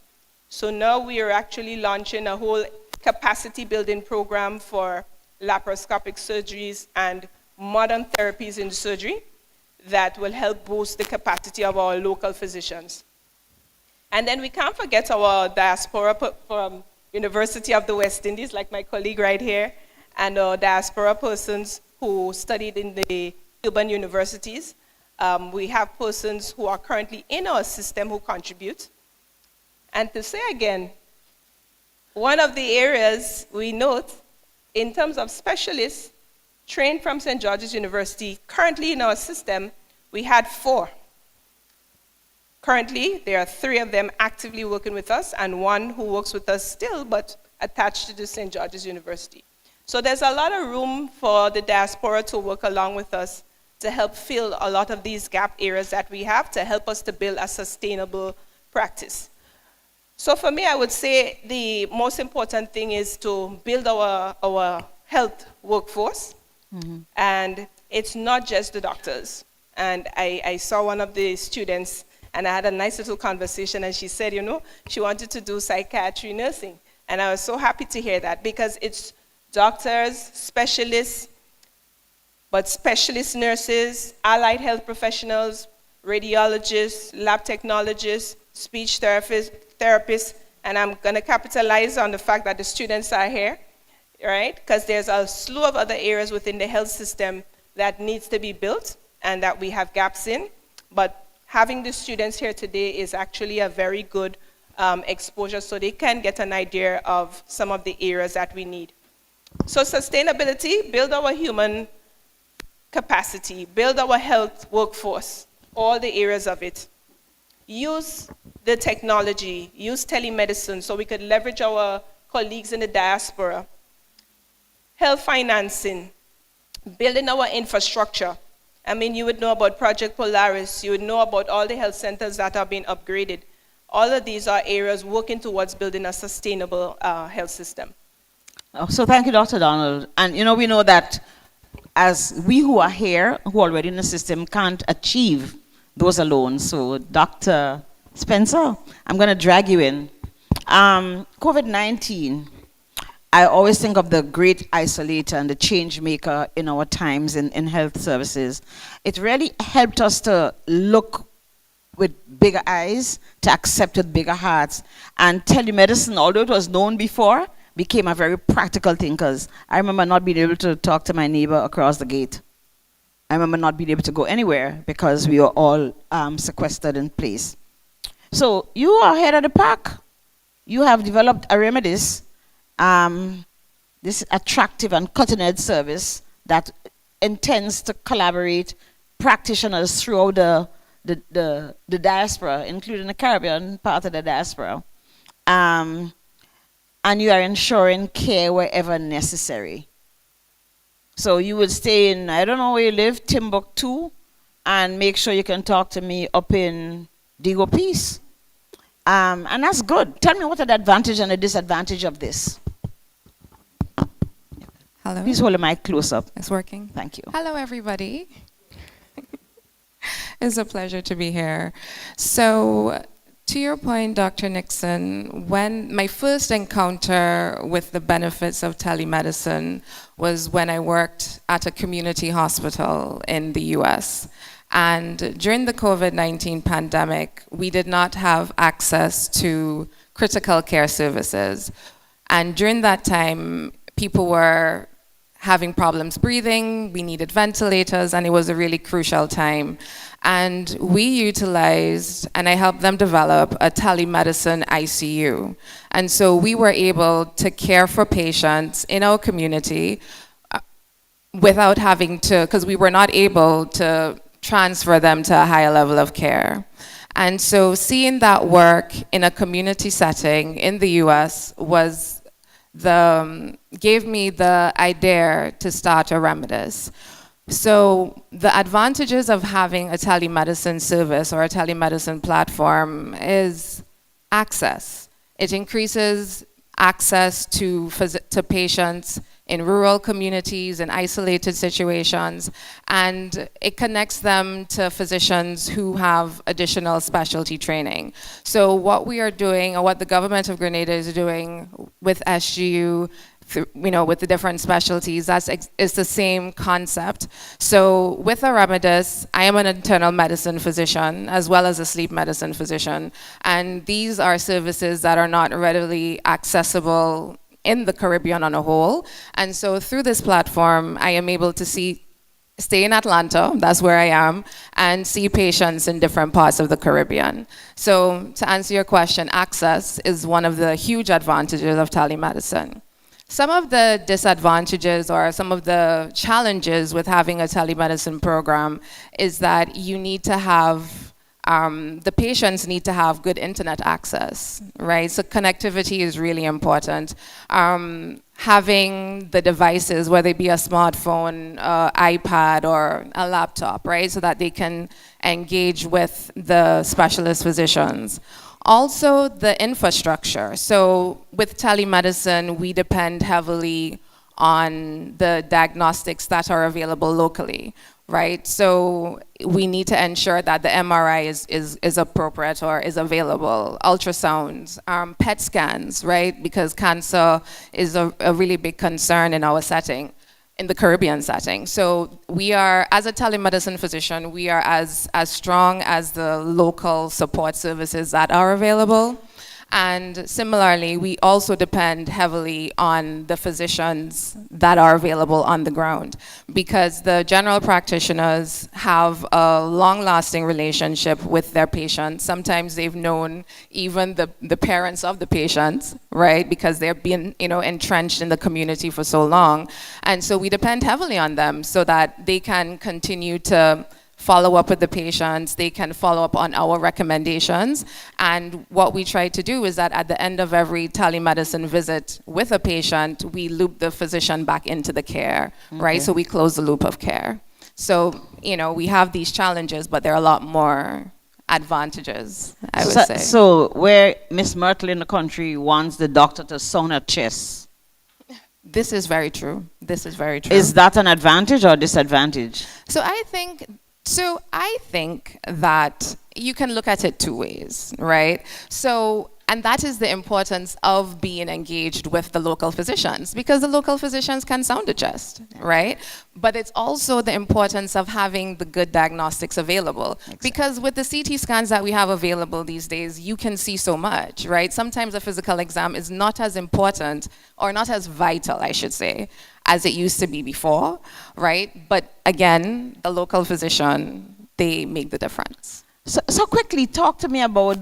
So now we are actually launching a whole capacity building program for laparoscopic surgeries and modern therapies in surgery that will help boost the capacity of our local physicians. And then we can't forget our diaspora from University of the West Indies, like my colleague right here, and our diaspora persons who studied in the Cuban universities. We have persons who are currently in our system who contribute. And to say again, one of the areas we note in terms of specialists trained from St. George's University, currently in our system, we had 4. Currently, there are 3 of them actively working with us, and 1 who works with us still, but attached to the St. George's University. So there's a lot of room for the diaspora to work along with us to help fill a lot of these gap areas that we have, to help us to build a sustainable practice. So for me, I would say the most important thing is to build our health workforce. And it's not just the doctors. And I saw one of the students, and I had a nice little conversation, and she said, you know, she wanted to do psychiatry nursing. And I was so happy to hear that, because it's doctors, specialists, but specialist nurses, allied health professionals, radiologists, lab technologists, speech therapists, and I'm going to capitalize on the fact that the students are here, right? Because there's a slew of other areas within the health system that needs to be built and that we have gaps in. But having the students here today is actually a very good exposure, so they can get an idea of some of the areas that we need. So sustainability, build our human capacity, build our health workforce, all the areas of it. Use the technology, use telemedicine so we could leverage our colleagues in the diaspora. Health financing, building our infrastructure. I mean, you would know about Project Polaris, you would know about all the health centers that are being upgraded. All of these are areas working towards building a sustainable health system. So thank you, Dr. Donald. And you know, we know that as we who are here, who are already in the system, can't achieve those alone. So Dr. Spencer, I'm going to drag you in. COVID-19, I always think of the great isolator and the change maker in our times in health services. It really helped us to look with bigger eyes, to accept with bigger hearts. And telemedicine, although it was known before, became a very practical thing, because I remember not being able to talk to my neighbor across the gate. I remember not being able to go anywhere because we were all sequestered in place. So you are ahead of the pack. You have developed a remedies, this attractive and cutting-edge service that intends to collaborate practitioners throughout the diaspora, including the Caribbean part of the diaspora. And you are ensuring care wherever necessary. So you will stay in, I don't know where you live, Timbuktu, and make sure you can talk to me up in Digo Peace. And that's good. Tell me what are the advantage and the disadvantage of this. Hello. Please hold the mic close up. It's working. Thank you. Hello, everybody. It's a pleasure to be here. So, to your point, Dr. Nixon, when my first encounter with the benefits of telemedicine was when I worked at a community hospital in the US. And during the COVID-19 pandemic, we did not have access to critical care services. And during that time, people were having problems breathing, we needed ventilators, and it was a really crucial time. And we utilized, and I helped them develop, a telemedicine ICU. And so we were able to care for patients in our community without having to, because we were not able to transfer them to a higher level of care. And so seeing that work in a community setting in the US gave me the idea to start a Remedis. So the advantages of having a telemedicine service or a telemedicine platform is access. It increases access to patients in rural communities, in isolated situations, and it connects them to physicians who have additional specialty training. So what we are doing, or what the government of Grenada is doing with SGU, with the different specialties, is the same concept. So with a Remedis, I am an internal medicine physician as well as a sleep medicine physician, and these are services that are not readily accessible in the Caribbean on a whole. And so through this platform, I am able to stay in Atlanta, that's where I am, and see patients in different parts of the Caribbean. So to answer your question, access is one of the huge advantages of telemedicine. Some of the disadvantages or some of the challenges with having a telemedicine program is that you need to have the patients need to have good internet access, right? So connectivity is really important. Having the devices, whether it be a smartphone, iPad, or a laptop, right? So that they can engage with the specialist physicians. Also, the infrastructure. So with telemedicine, we depend heavily on the diagnostics that are available locally, right? So we need to ensure that the MRI is appropriate or is available, ultrasounds, PET scans, right? Because cancer is a really big concern in our setting, in the Caribbean setting. So we are, as a telemedicine physician, we are as strong as the local support services that are available. And similarly, we also depend heavily on the physicians that are available on the ground, because the general practitioners have a long-lasting relationship with their patients. Sometimes they've known even the parents of the patients, right? Because they've been, entrenched in the community for so long. And so we depend heavily on them so that they can continue to follow up with the patients, they can follow up on our recommendations. And what we try to do is that at the end of every telemedicine visit with a patient, we loop the physician back into the care, right? So we close the loop of care. So, we have these challenges, but there are a lot more advantages, I would say. So where Miss Myrtle in the country wants the doctor to sew her chest. This is very true. This is very true. Is that an advantage or disadvantage? So I think that you can look at it two ways, right? So, and that is the importance of being engaged with the local physicians, because the local physicians can sound the chest, right? But it's also the importance of having the good diagnostics available. Exactly. Because with the CT scans that we have available these days, you can see so much, right? Sometimes a physical exam is not as important, or not as vital, I should say, as it used to be before, right? But again, the local physician, they make the difference. So quickly, talk to me about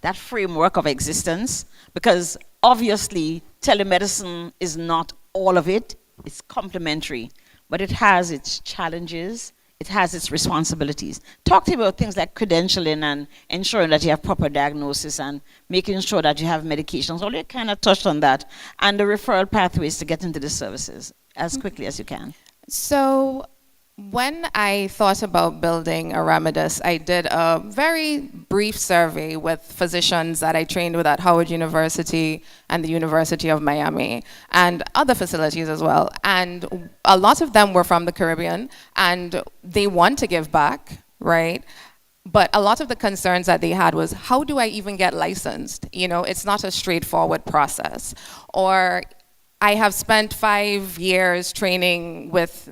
that framework of existence, because obviously telemedicine is not all of it, it's complementary, but it has its challenges, it has its responsibilities. Talk to me about things like credentialing and ensuring that you have proper diagnosis and making sure that you have medications. Well, you kind of touched on that, and the referral pathways to get into the services as quickly as you can. So when I thought about building a Remedis, I did a very brief survey with physicians that I trained with at Howard University and the University of Miami and other facilities as well. And a lot of them were from the Caribbean, and they want to give back, right? But a lot of the concerns that they had was, how do I even get licensed? It's not a straightforward process. Or I have spent 5 years training with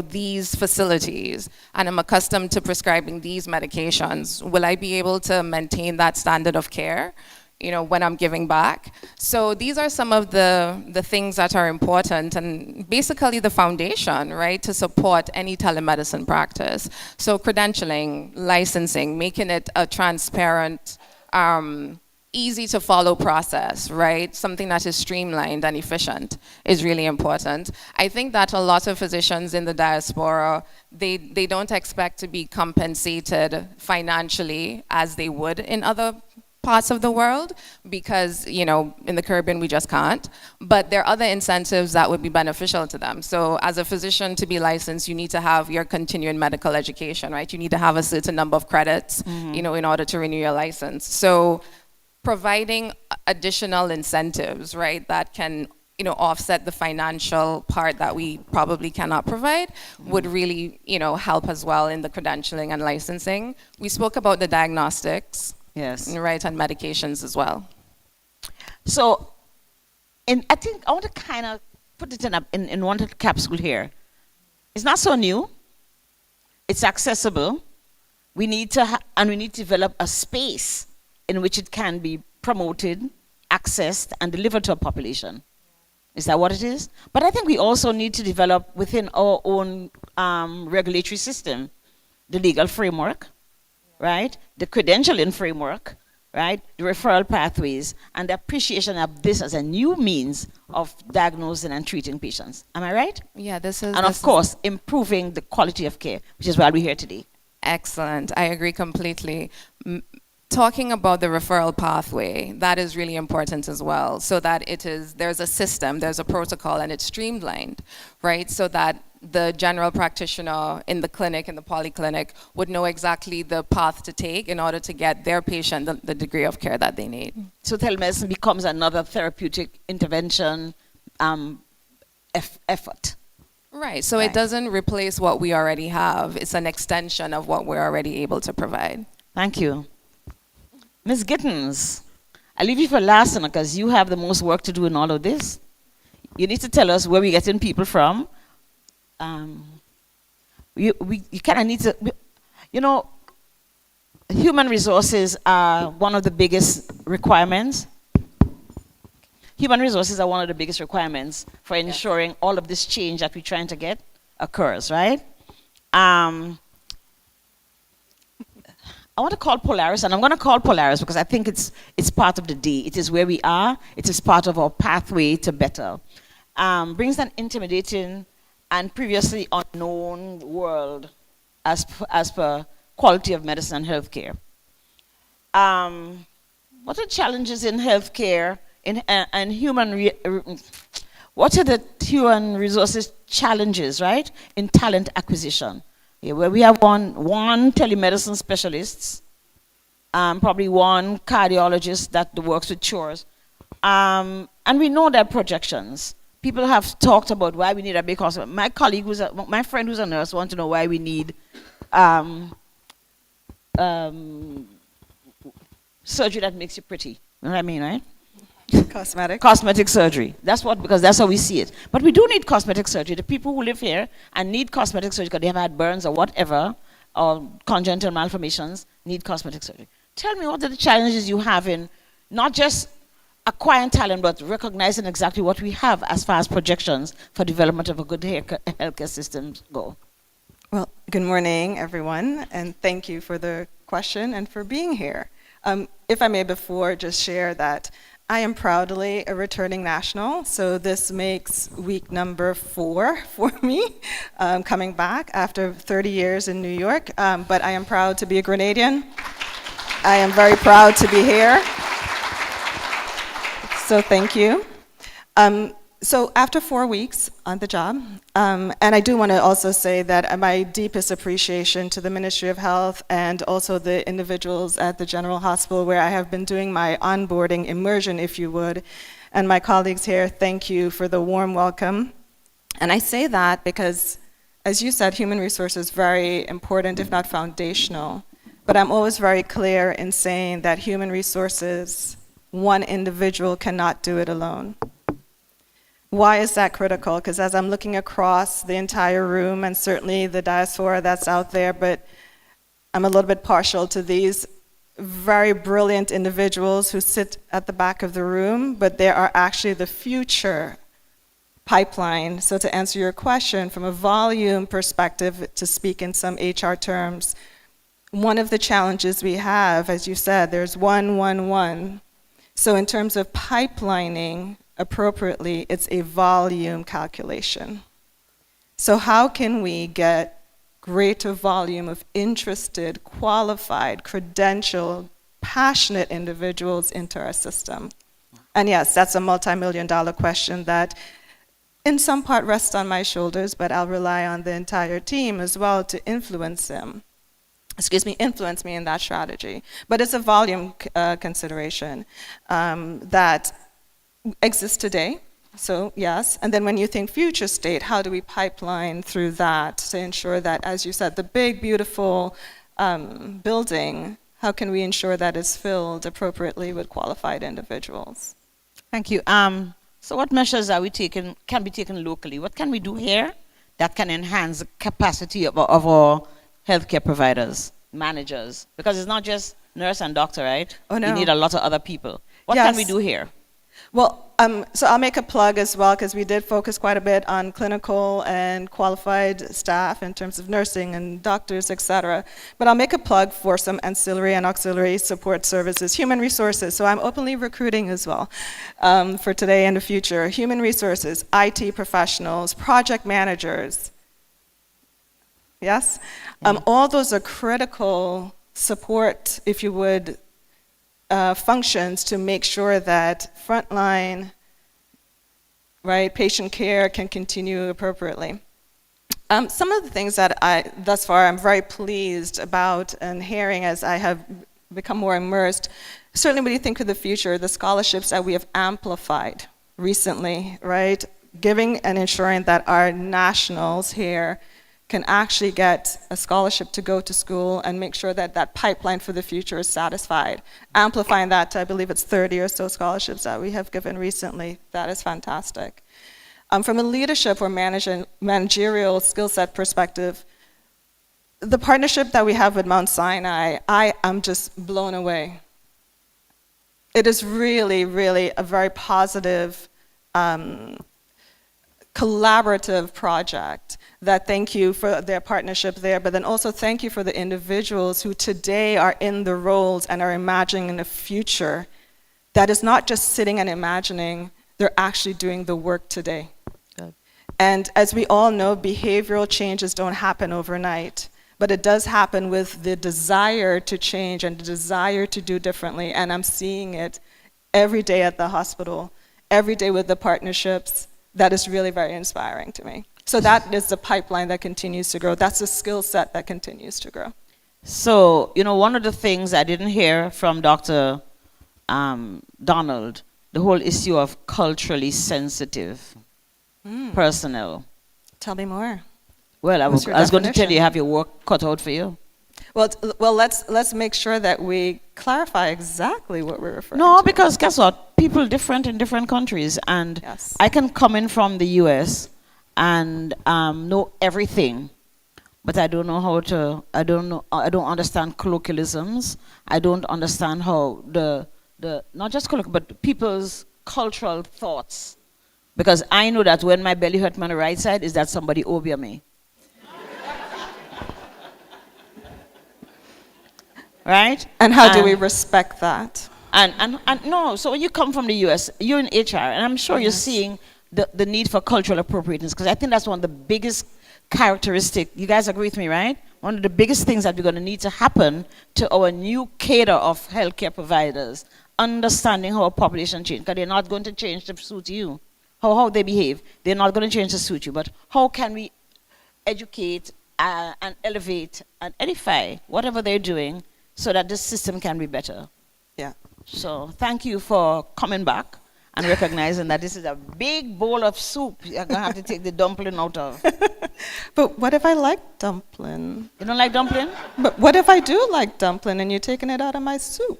these facilities, and I'm accustomed to prescribing these medications. Will I be able to maintain that standard of care? when I'm giving back. So these are some of the things that are important and basically the foundation, right, to support any telemedicine practice. So credentialing, licensing, making it a transparent, easy to follow process, right? Something that is streamlined and efficient is really important. I think that a lot of physicians in the diaspora, they don't expect to be compensated financially as they would in other parts of the world because, in the Caribbean we just can't. But there are other incentives that would be beneficial to them. So as a physician to be licensed, you need to have your continuing medical education, right? You need to have a certain number of credits, in order to renew your license. So providing additional incentives, right, that can offset the financial part that we probably cannot provide would really, help as well in the credentialing and licensing. We spoke about the diagnostics, Yes. right, and medications as well. So, I think I want to kind of put it in one capsule here. It's not so new. It's accessible. We need to develop a space in which it can be promoted, accessed, and delivered to a population. Is that what it is? But I think we also need to develop within our own regulatory system, the legal framework, right? The credentialing framework, right? The referral pathways, and the appreciation of this as a new means of diagnosing and treating patients. Am I right? Yeah, this is... And of course, improving the quality of care, which is why we're here today. Excellent. I agree completely. Talking about the referral pathway, that is really important as well, so that there's a system, there's a protocol, and it's streamlined, right? So that the general practitioner in the clinic, in the polyclinic, would know exactly the path to take in order to get their patient the degree of care that they need. So telemedicine becomes another therapeutic intervention effort. Right, so it doesn't replace what we already have. It's an extension of what we're already able to provide. Thank you. Ms. Gittins, I'll leave you for last because you have the most work to do in all of this. You need to tell us where we're getting people from. You kind of need to, human resources are one of the biggest requirements. Human resources are one of the biggest requirements for ensuring all of this change that we're trying to get occurs, right? I want to call Polaris, and I'm going to call Polaris because I think it's part of the day. It is where we are. It is part of our pathway to better. Brings an intimidating and previously unknown world as per quality of medicine and healthcare. What are challenges in healthcare and what are the human resources challenges, right, in talent acquisition? Where we have one telemedicine specialist, probably one cardiologist that works with chores, and we know their projections. People have talked about why we need a big hospital. My friend who's a nurse wants to know why we need surgery that makes you pretty. You know what I mean, right? Cosmetic surgery. Because that's how we see it. But we do need cosmetic surgery. The people who live here and need cosmetic surgery because they have had burns or whatever, or congenital malformations, need cosmetic surgery. Tell me, what are the challenges you have in not just acquiring talent, but recognizing exactly what we have as far as projections for development of a good healthcare system go? Well, good morning, everyone, and thank you for the question and for being here. If I may before just share that I am proudly a returning national, so this makes week number 4 for me, coming back after 30 years in New York, but I am proud to be a Grenadian. I am very proud to be here, so thank you. So after 4 weeks on the job, and I do want to also say that my deepest appreciation to the Ministry of Health and also the individuals at the General Hospital where I have been doing my onboarding immersion, if you would, and my colleagues here, thank you for the warm welcome. And I say that because, as you said, human resources is very important, if not foundational, but I'm always very clear in saying that human resources, one individual cannot do it alone. Why is that critical? Because as I'm looking across the entire room, and certainly the diaspora that's out there, but I'm a little bit partial to these very brilliant individuals who sit at the back of the room, but they are actually the future pipeline. So to answer your question, from a volume perspective, to speak in some HR terms, one of the challenges we have, as you said, there's 111. So in terms of pipelining appropriately, it's a volume calculation. So how can we get greater volume of interested, qualified, credentialed, passionate individuals into our system? And yes, that's a multi-million-dollar question that in some part rests on my shoulders, but I'll rely on the entire team as well to influence me in that strategy. But it's a volume consideration that exists today. So yes, and then when you think future state, how do we pipeline through that to ensure that, as you said, the big, beautiful building, how can we ensure that it's filled appropriately with qualified individuals? Thank you. So what measures can be taken locally? What can we do here that can enhance the capacity of our healthcare providers, managers? Because it's not just nurse and doctor, right? Oh, no. You need a lot of other people. What Yes. can we do here? Well, so I'll make a plug as well, because we did focus quite a bit on clinical and qualified staff in terms of nursing and doctors, et cetera. But I'll make a plug for some ancillary and auxiliary support services, human resources. So I'm openly recruiting as well for today and the future. Human resources, IT professionals, project managers. Yes? All those are critical support, if you would, functions to make sure that frontline, right, patient care can continue appropriately. Some of the things that thus far, I'm very pleased about and hearing as I have become more immersed, certainly when you think of the future, the scholarships that we have amplified recently, right, giving and ensuring that our nationals here can actually get a scholarship to go to school and make sure that that pipeline for the future is satisfied. Amplifying that to, I believe it's 30 or so scholarships that we have given recently. That is fantastic. From a leadership or managerial skill set perspective, the partnership that we have with Mount Sinai, I am just blown away. It is really, really a very positive, collaborative project that thank you for their partnership there, but then also thank you for the individuals who today are in the roles and are imagining a future that is not just sitting and imagining, they're actually doing the work today. Good. And as we all know, behavioral changes don't happen overnight, but it does happen with the desire to change and the desire to do differently, and I'm seeing it every day at the hospital, every day with the partnerships. That is really very inspiring to me. So that is the pipeline that continues to grow. That's the skill set that continues to grow. So, one of the things I didn't hear from Dr. Donald, the whole issue of culturally sensitive personnel. Tell me more. Well, I was going to tell you, have your work cut out for you. Well, let's make sure that we clarify exactly what we're referring to. No, because guess what? People different in different countries, and yes. I can come in from the U.S. and know everything, but I don't know how to. I don't understand colloquialisms. I don't understand how the not just colloquial, but people's cultural thoughts. Because I know that when my belly hurt on the right side, is that somebody over me. Right? And how do we respect that? And no, so when you come from the US, you're in HR, and I'm sure you're seeing the need for cultural appropriateness, because I think that's one of the biggest characteristics. You guys agree with me, right? One of the biggest things that we're going to need to happen to our new cadre of healthcare providers, understanding how our population changes, because they're not going to change to suit you. How they behave, they're not going to change to suit you, but how can we educate and elevate and edify whatever they're doing so that this system can be better? Yeah. So thank you for coming back and recognizing that this is a big bowl of soup you're going to have to take the dumpling out of. But what if I like dumpling? You don't like dumpling? But what if I do like dumpling and you're taking it out of my soup?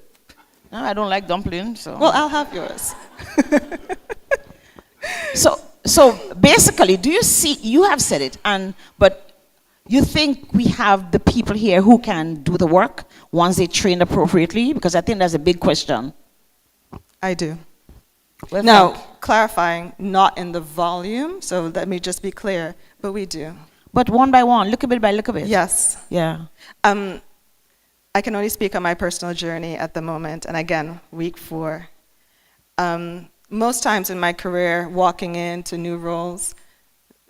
No, I don't like dumpling, so. Well, I'll have yours. So basically, do you see, you have said it, but you think we have the people here who can do the work? once they train appropriately? Because I think that's a big question. I do. Well, Now, clarifying, not in the volume, so let me just be clear, but we do. But one by one, look a bit by look a bit. Yes. Yeah. I can only speak on my personal journey at the moment, and again, week 4. Most times in my career, walking into new roles,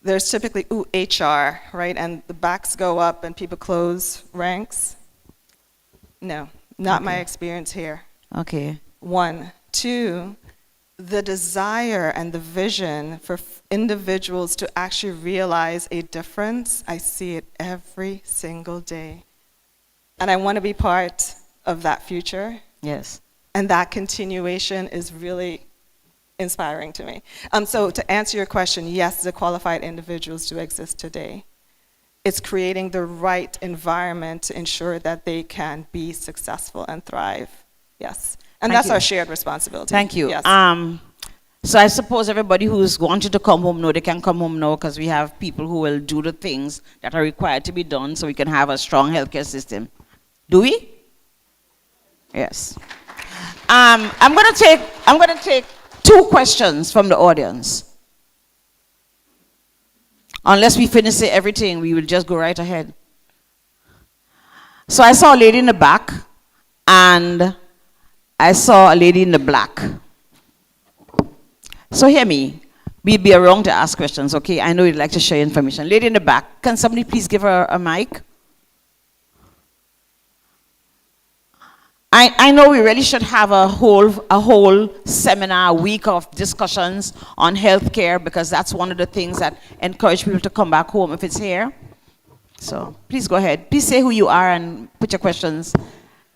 there's typically, HR, right? And the backs go up and people close ranks. No, not my experience here. Okay. 1. 2, the desire and the vision for individuals to actually realize a difference, I see it every single day. And I want to be part of that future. Yes. And that continuation is really inspiring to me. So to answer your question, yes, the qualified individuals do exist today. It's creating the right environment to ensure that they can be successful and thrive. Yes. And Thank that's you. our shared responsibility. Thank you. Yes. So I suppose everybody who's wanted to come home now, they can come home now because we have people who will do the things that are required to be done so we can have a strong healthcare system. Do we? Yes. I'm going to take 2 questions from the audience. Unless we finish everything, we will just go right ahead. So I saw a lady in the back, and I saw a lady in the black. So hear me. We'll be around to ask questions, okay? I know you'd like to share information. Lady in the back, can somebody please give her a mic? I know we really should have a whole seminar, a week of discussions on healthcare, because that's one of the things that encourage people to come back home if it's here. So please go ahead. Please say who you are and put your questions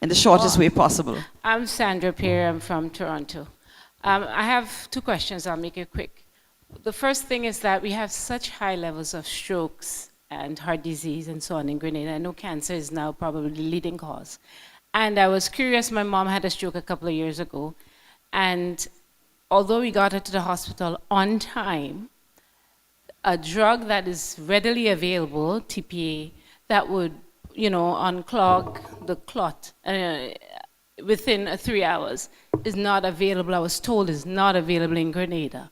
in the shortest way possible. I'm Sandra Perry. I'm from Toronto. I have 2 questions. I'll make it quick. The first thing is that we have such high levels of strokes and heart disease and so on in Grenada. I know cancer is now probably the leading cause. And I was curious, my mom had a stroke a couple of years ago, and although we got her to the hospital on time, a drug that is readily available, TPA, that would, unclog the clot within 3 hours is not available. I was told is not available in Grenada.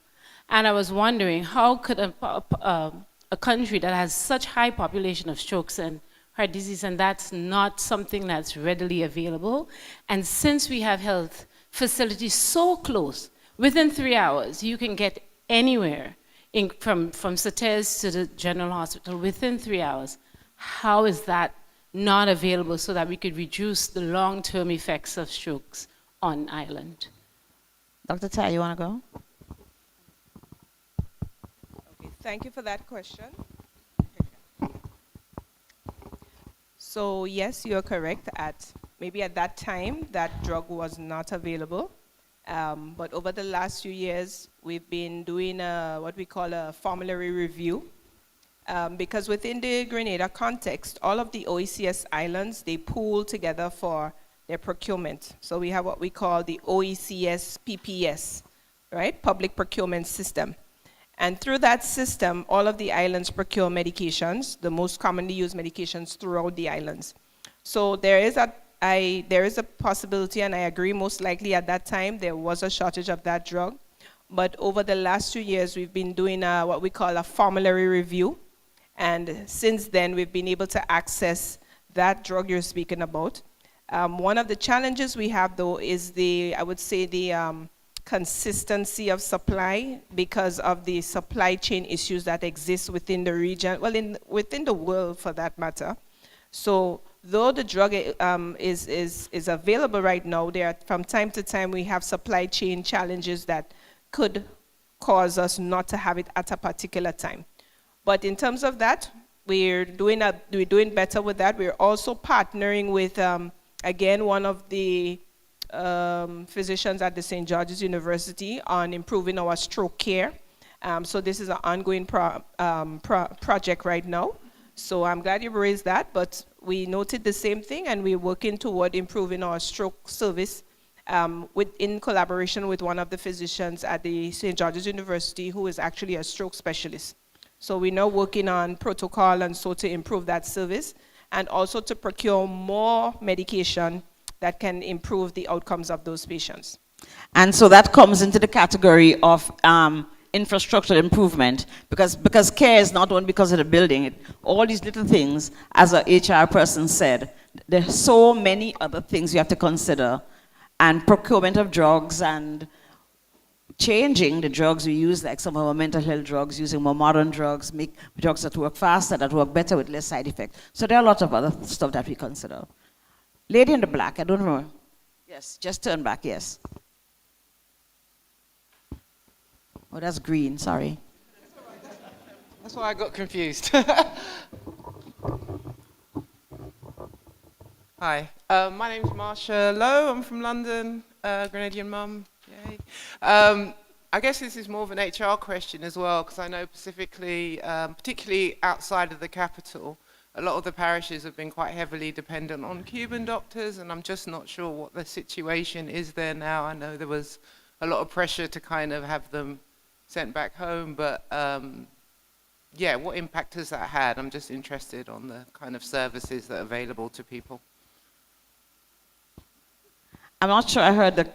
And I was wondering, how could a country that has such high population of strokes and heart disease, and that's not something that's readily available. And since we have health facilities so close, within 3 hours, you can get anywhere, from Sates to the general hospital, within 3 hours. How is that not available so that we could reduce the long-term effects of strokes on island? Dr. Tai, you want to go? Okay, thank you for that question. So yes, you're correct. Maybe at that time, that drug was not available. But over the last few years, we've been doing what we call a formulary review. Because within the Grenada context, all of the OECS islands, they pool together for their procurement. So we have what we call the OECS PPS, right? Public Procurement System. And through that system, all of the islands procure medications, the most commonly used medications throughout the islands. So there is a possibility, and I agree, most likely at that time, there was a shortage of that drug. But over the last 2 years, we've been doing what we call a formulary review. And since then, we've been able to access that drug you're speaking about. One of the challenges we have, though, is the consistency of supply because of the supply chain issues that exist within the region, within the world for that matter. So though the drug is available right now, from time to time we have supply chain challenges that could cause us not to have it at a particular time. But in terms of that, we're doing better with that. We're also partnering with, again, one of the physicians at the St. George's University on improving our stroke care. So this is an ongoing project right now. So I'm glad you raised that, but we noted the same thing, and we're working toward improving our stroke service in collaboration with one of the physicians at the St. George's University who is actually a stroke specialist. So we're now working on protocol and so to improve that service. and also to procure more medication that can improve the outcomes of those patients. And so that comes into the category of infrastructure improvement, because care is not only because of the building, all these little things, as a HR person said, there's so many other things you have to consider, and procurement of drugs and changing the drugs we use, like some of our mental health drugs, using more modern drugs, make drugs that work faster, that work better with less side effects. So there are a lot of other stuff that we consider. Lady in the black, I don't know. Yes, just turn back, yes. Oh, that's green, sorry. That's why I got confused. Hi, my name's Marsha Lowe. I'm from London, Grenadian mum. Yay. I guess this is more of an HR question as well, because I know specifically, particularly outside of the capital, a lot of the parishes have been quite heavily dependent on Cuban doctors, and I'm just not sure what the situation is there now. I know there was a lot of pressure to kind of have them sent back home, but yeah, what impact has that had? I'm just interested on the kind of services that are available to people. I'm not sure I heard the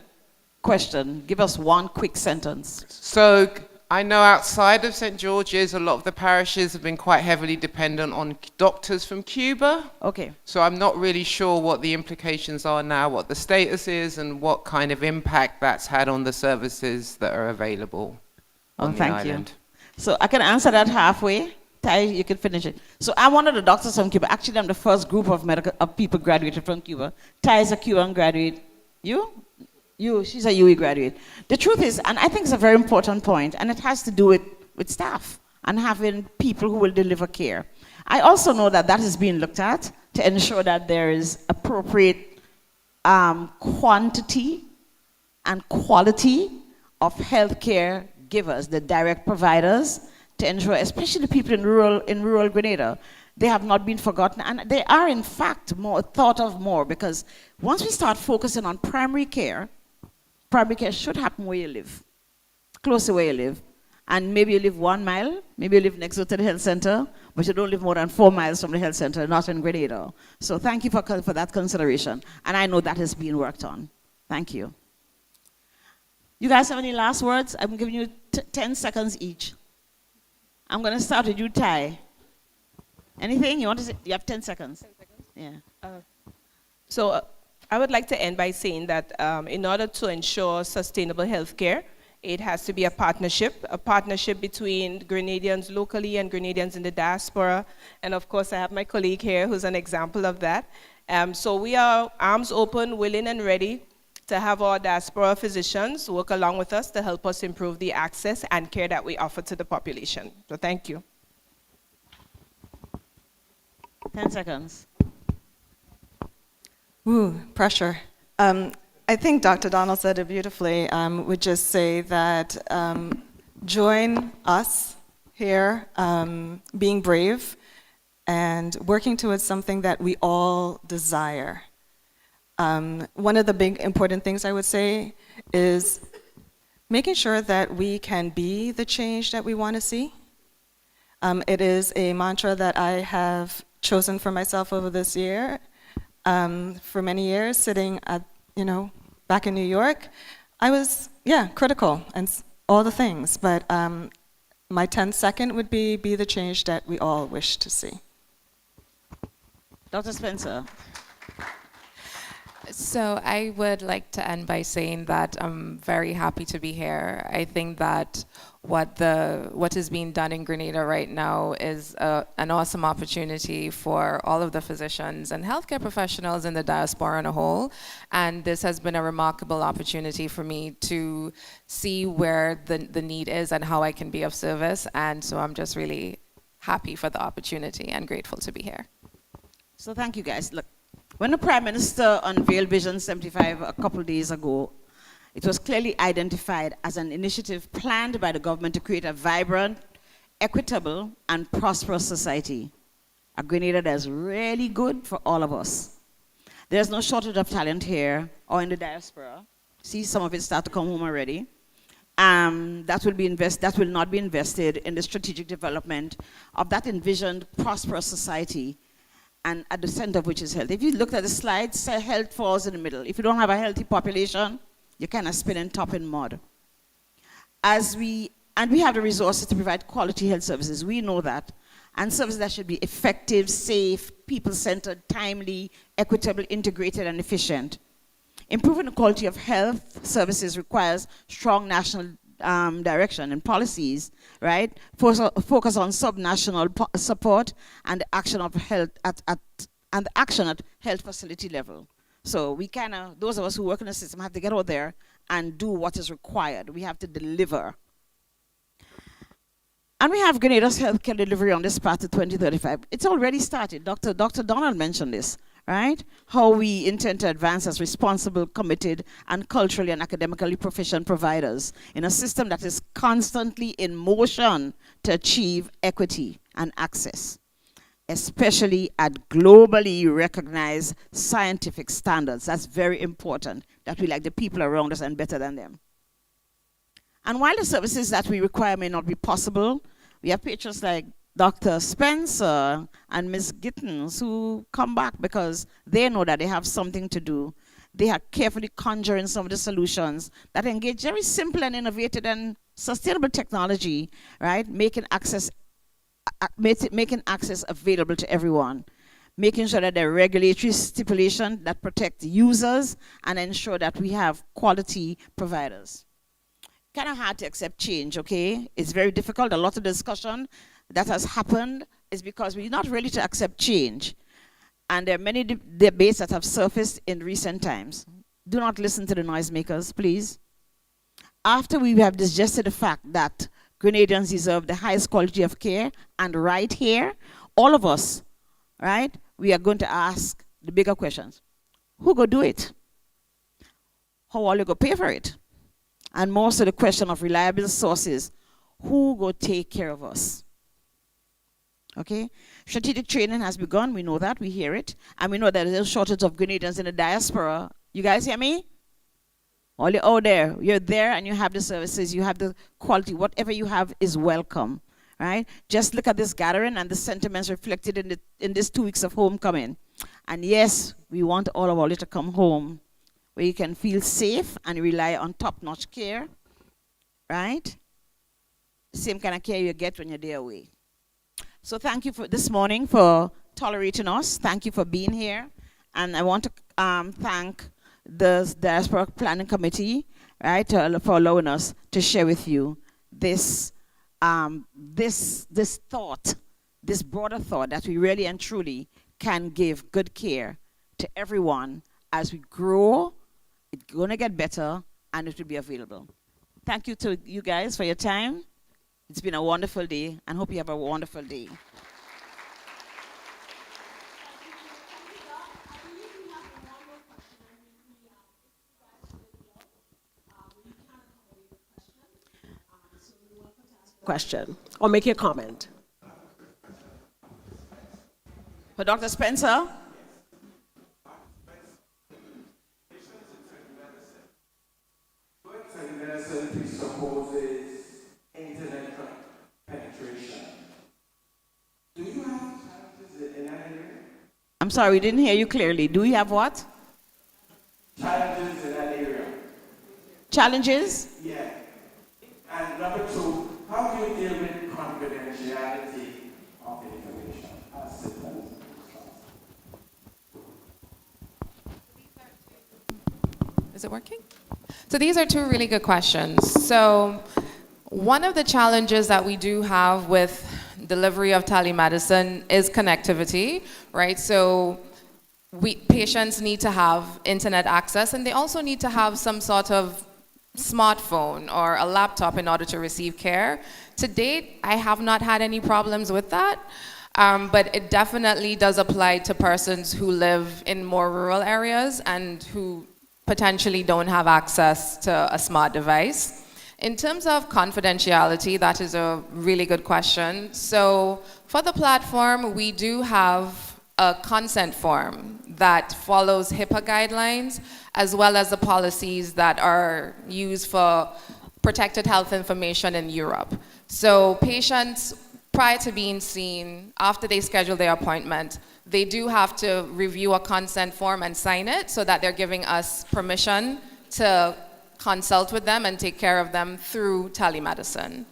question. Give us one quick sentence. So I know outside of St. George's, a lot of the parishes have been quite heavily dependent on doctors from Cuba. Okay. So I'm not really sure what the implications are now, what the status is, and what kind of impact that's had on the services that are available on the island. You. So I can answer that halfway. Ty, you can finish it. So I'm one of the doctors from Cuba. Actually, I'm the first group of people graduated from Cuba. Ty is a Cuban graduate. She's a UE graduate. The truth is, and I think it's a very important point, and it has to do with staff and having people who will deliver care. I also know that that is being looked at to ensure that there is appropriate quantity and quality of healthcare givers, the direct providers, to ensure, especially the people in rural Grenada, they have not been forgotten, and they are in fact more thought of more, because once we start focusing on primary care should happen where you live, close to where you live. And maybe you live 1 mile, maybe you live next door to the health center, but you don't live more than 4 miles from the health center, not in Grenada. So thank you for that consideration. And I know that is being worked on. Thank you. You guys have any last words? I'm giving you 10 seconds each. I'm going to start with you, Ty. Anything you want to say? You have 10 seconds. 10 seconds? Yeah. So I would like to end by saying that in order to ensure sustainable health care, it has to be a partnership between Grenadians locally and Grenadians in the diaspora. And of course, I have my colleague here who's an example of that. So we are arms open, willing and ready to have our diaspora physicians work along with us to help us improve the access and care that we offer to the population. So thank you. 10 seconds. Ooh, pressure. I think Dr. Donald said it beautifully. Would just say that join us here, being brave and working towards something that we all desire. One of the big important things I would say is making sure that we can be the change that we want to see. It is a mantra that I have chosen for myself over this year. For many years, sitting at, back in New York, I was, critical and all the things, but my 10-second would be the change that we all wish to see. Dr. Spencer. So I would like to end by saying that I'm very happy to be here. I think that what is being done in Grenada right now is an awesome opportunity for all of the physicians and healthcare professionals in the diaspora on a whole. And this has been a remarkable opportunity for me to see where the need is and how I can be of service. And so I'm just really happy for the opportunity and grateful to be here. So thank you guys. Look, when the Prime Minister unveiled Vision 75 a couple of days ago, it was clearly identified as an initiative planned by the government to create a vibrant, equitable, and prosperous society. A Grenada that is really good for all of us. There's no shortage of talent here or in the diaspora. See, some of it start to come home already. That will not be invested in the strategic development of that envisioned prosperous society. and at the center of which is health. If you look at the slides, health falls in the middle. If you don't have a healthy population, you're kind of spinning top in mud. We have the resources to provide quality health services. We know that. And services that should be effective, safe, people-centered, timely, equitable, integrated, and efficient. Improving the quality of health services requires strong national direction and policies, right? Focus on subnational support and the action of health at health facility level. So we those of us who work in the system have to get out there and do what is required. We have to deliver. And we have Grenada's healthcare delivery on this path to 2035. It's already started. Dr. Donald mentioned this, right? How we intend to advance as responsible, committed, and culturally and academically proficient providers in a system that is constantly in motion to achieve equity and access, especially at globally recognized scientific standards. That's very important, that we like the people around us and better than them. And while the services that we require may not be possible, we have patrons like Dr. Spencer and Ms. Gittens who come back because they know that they have something to do. They are carefully conjuring some of the solutions that engage very simple and innovative and sustainable technology, right? Making access available to everyone. Making sure that there are regulatory stipulations that protect users and ensure that we have quality providers. Kind of hard to accept change, okay? It's very difficult. A lot of discussion that has happened is because we're not ready to accept change. And there are many debates that have surfaced in recent times. Do not listen to the noisemakers, please. After we have digested the fact that Grenadians deserve the highest quality of care, and right here, all of us, right, we are going to ask the bigger questions. Who go do it? How are you going to pay for it? And more so the question of reliable sources. Who go take care of us? Okay? Strategic training has begun. We know that. We hear it. And we know that there's a shortage of Grenadians in the diaspora. You guys hear me? All you out there. You're there and you have the services. You have the quality. Whatever you have is welcome. Right? Just look at this gathering and the sentiments reflected in this 2 weeks of homecoming. And yes, we want all of you to come home where you can feel safe and rely on top-notch care, right? The same kind of care you get when you're there away. So thank you for this morning for tolerating us. Thank you for being here. And I want to thank the Diaspora Planning Committee, right, for allowing us to share with you this thought, this broader thought that we really and truly can give good care to everyone as we grow. It's going to get better, and it will be available. Thank you to you guys for your time. It's been a wonderful day, and hope you have a wonderful day. Question, or make your comment. For Dr. Spencer? Presupposes internet penetration. Do you have challenges in that area? I'm sorry, we didn't hear you clearly. Do you have what? Challenges in that area. Challenges? Yeah. And number 2, how do you deal with confidentiality of information as citizens? Is it working? So these are 2 really good questions. So one of the challenges that we do have with delivery of telemedicine is connectivity, right? So patients need to have internet access, and they also need to have some sort of smartphone or a laptop in order to receive care. To date, I have not had any problems with that, but it definitely does apply to persons who live in more rural areas and who potentially don't have access to a smart device. In terms of confidentiality, that is a really good question. So for the platform, we do have a consent form that follows HIPAA guidelines, as well as the policies that are used for protected health information in Europe. So patients prior to being seen, after they schedule their appointment, they do have to review a consent form and sign it so that they're giving us permission to consult with them and take care of them through telemedicine.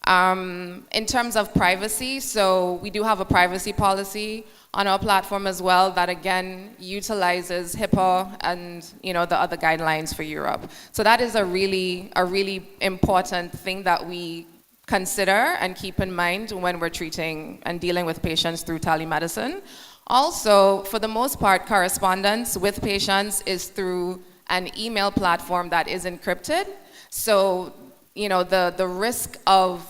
In terms of privacy, so we do have a privacy policy on our platform as well that again utilizes HIPAA and the other guidelines for Europe. So that is a really important thing that we consider and keep in mind when we're treating and dealing with patients through telemedicine. Also, for the most part, correspondence with patients is through an email platform that is encrypted. So, the risk of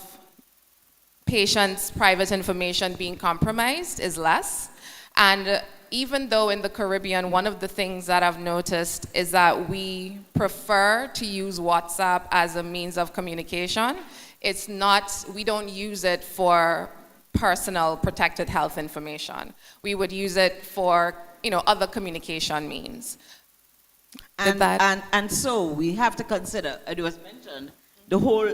patients' private information being compromised is less. And even though in the Caribbean, one of the things that I've noticed is that we prefer to use WhatsApp as a means of communication. We don't use it for personal protected health information. We would use it for, other communication means. And so we have to consider, it was mentioned, the whole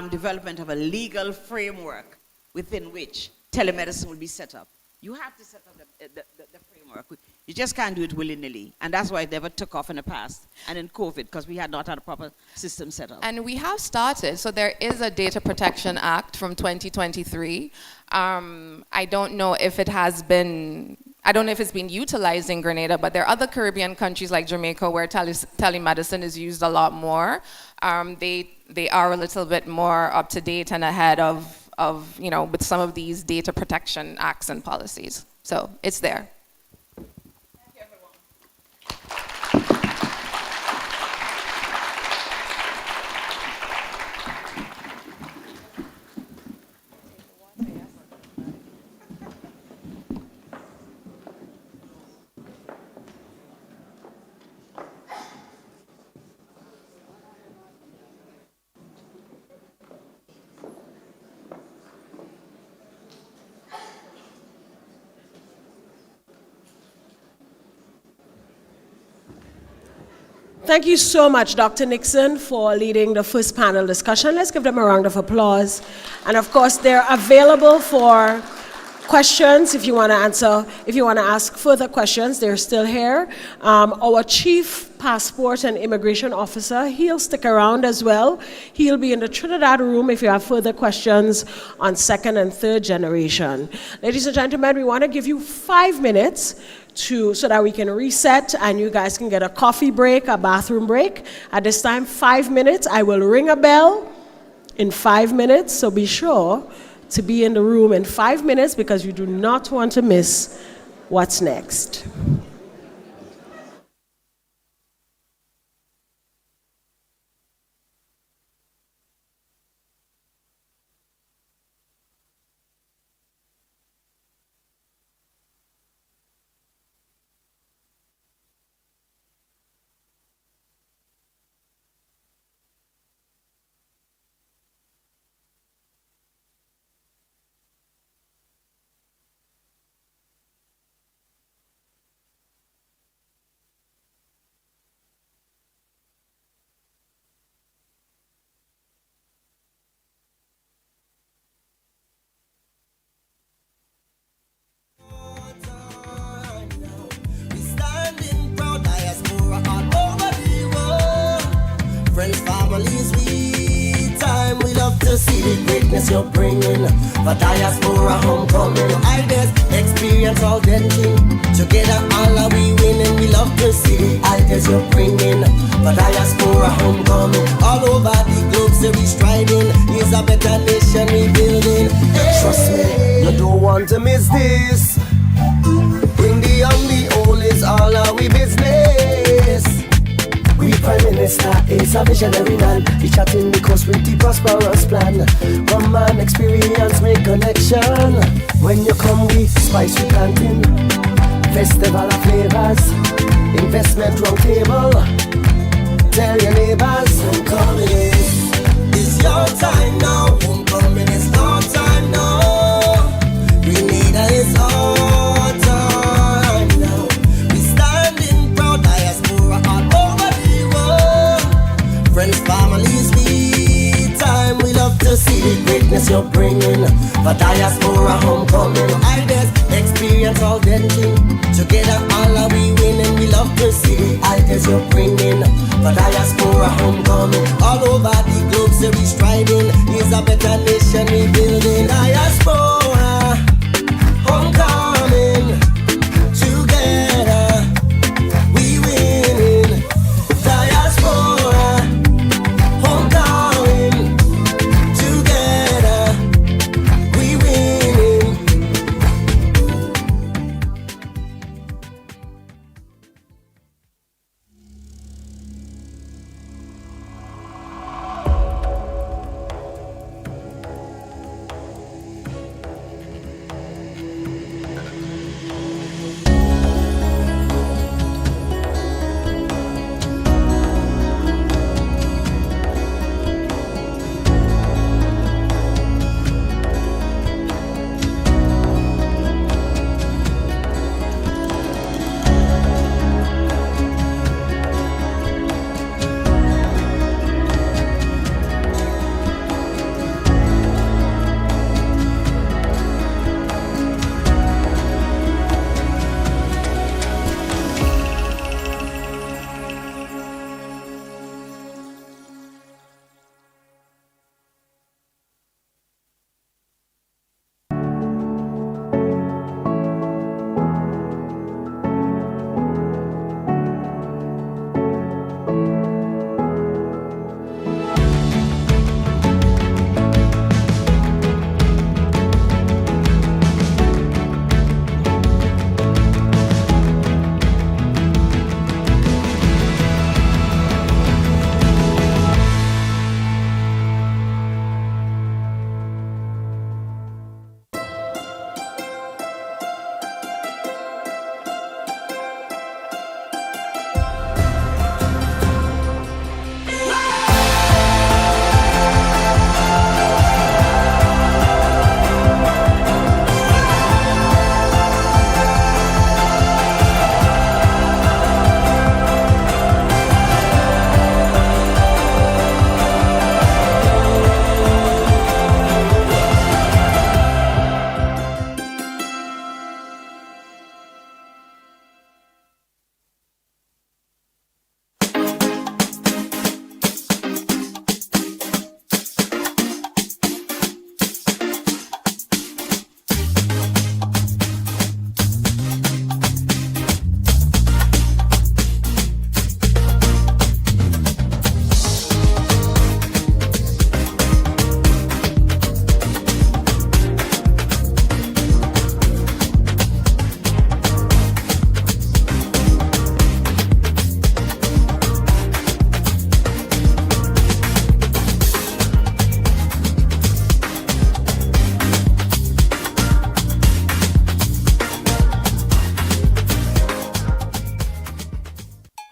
development of a legal framework within which telemedicine will be set up. You have to set up the framework. You just can't do it willy-nilly. And that's why it never took off in the past and in COVID, because we had not had a proper system set up. And we have started. So there is a Data Protection Act from 2023. I don't know if it's been utilized in Grenada, but there are other Caribbean countries like Jamaica where telemedicine is used a lot more. They are a little bit more up to date and ahead of with some of these data protection acts and policies. So it's there. Thank you, everyone. Thank you so much, Dr. Nixon, for leading the first panel discussion. Let's give them a round of applause. And of course, they're available for questions if you want to ask further questions. They're still here. Our Chief Passport and Immigration Officer, he'll stick around as well. He'll be in the Trinidad room if you have further questions on second and third generation. Ladies and gentlemen, we want to give you 5 minutes so that we can reset and you guys can get a coffee break, a bathroom break. At this time, 5 minutes. I will ring a bell in 5 minutes, so be sure to be in the room in 5 minutes because you do not want to miss what's next. Friends, families, we time. We love to see the greatness you're bringing. For diaspora homecoming, ideas, experience, all that thing. Together, all are we winning. We love to see the ideas you're bringing. For diaspora homecoming, all over the globe, so we striving. Is a better nation we building. Hey. Trust me, you don't want to miss this. Bring the young, the old is all our we business. We Prime Minister is a visionary man. He chatting because with the prosperous plan. One man experience make connection. When you come we spice we planting. Festival of flavors. Investment round table. Tell your neighbors homecoming is your time now. Homecoming is our time now. Grenada is our time now. We standing proud, diaspora all over the world. Friends, families, we time. We love to see the greatness you're bringing. For diaspora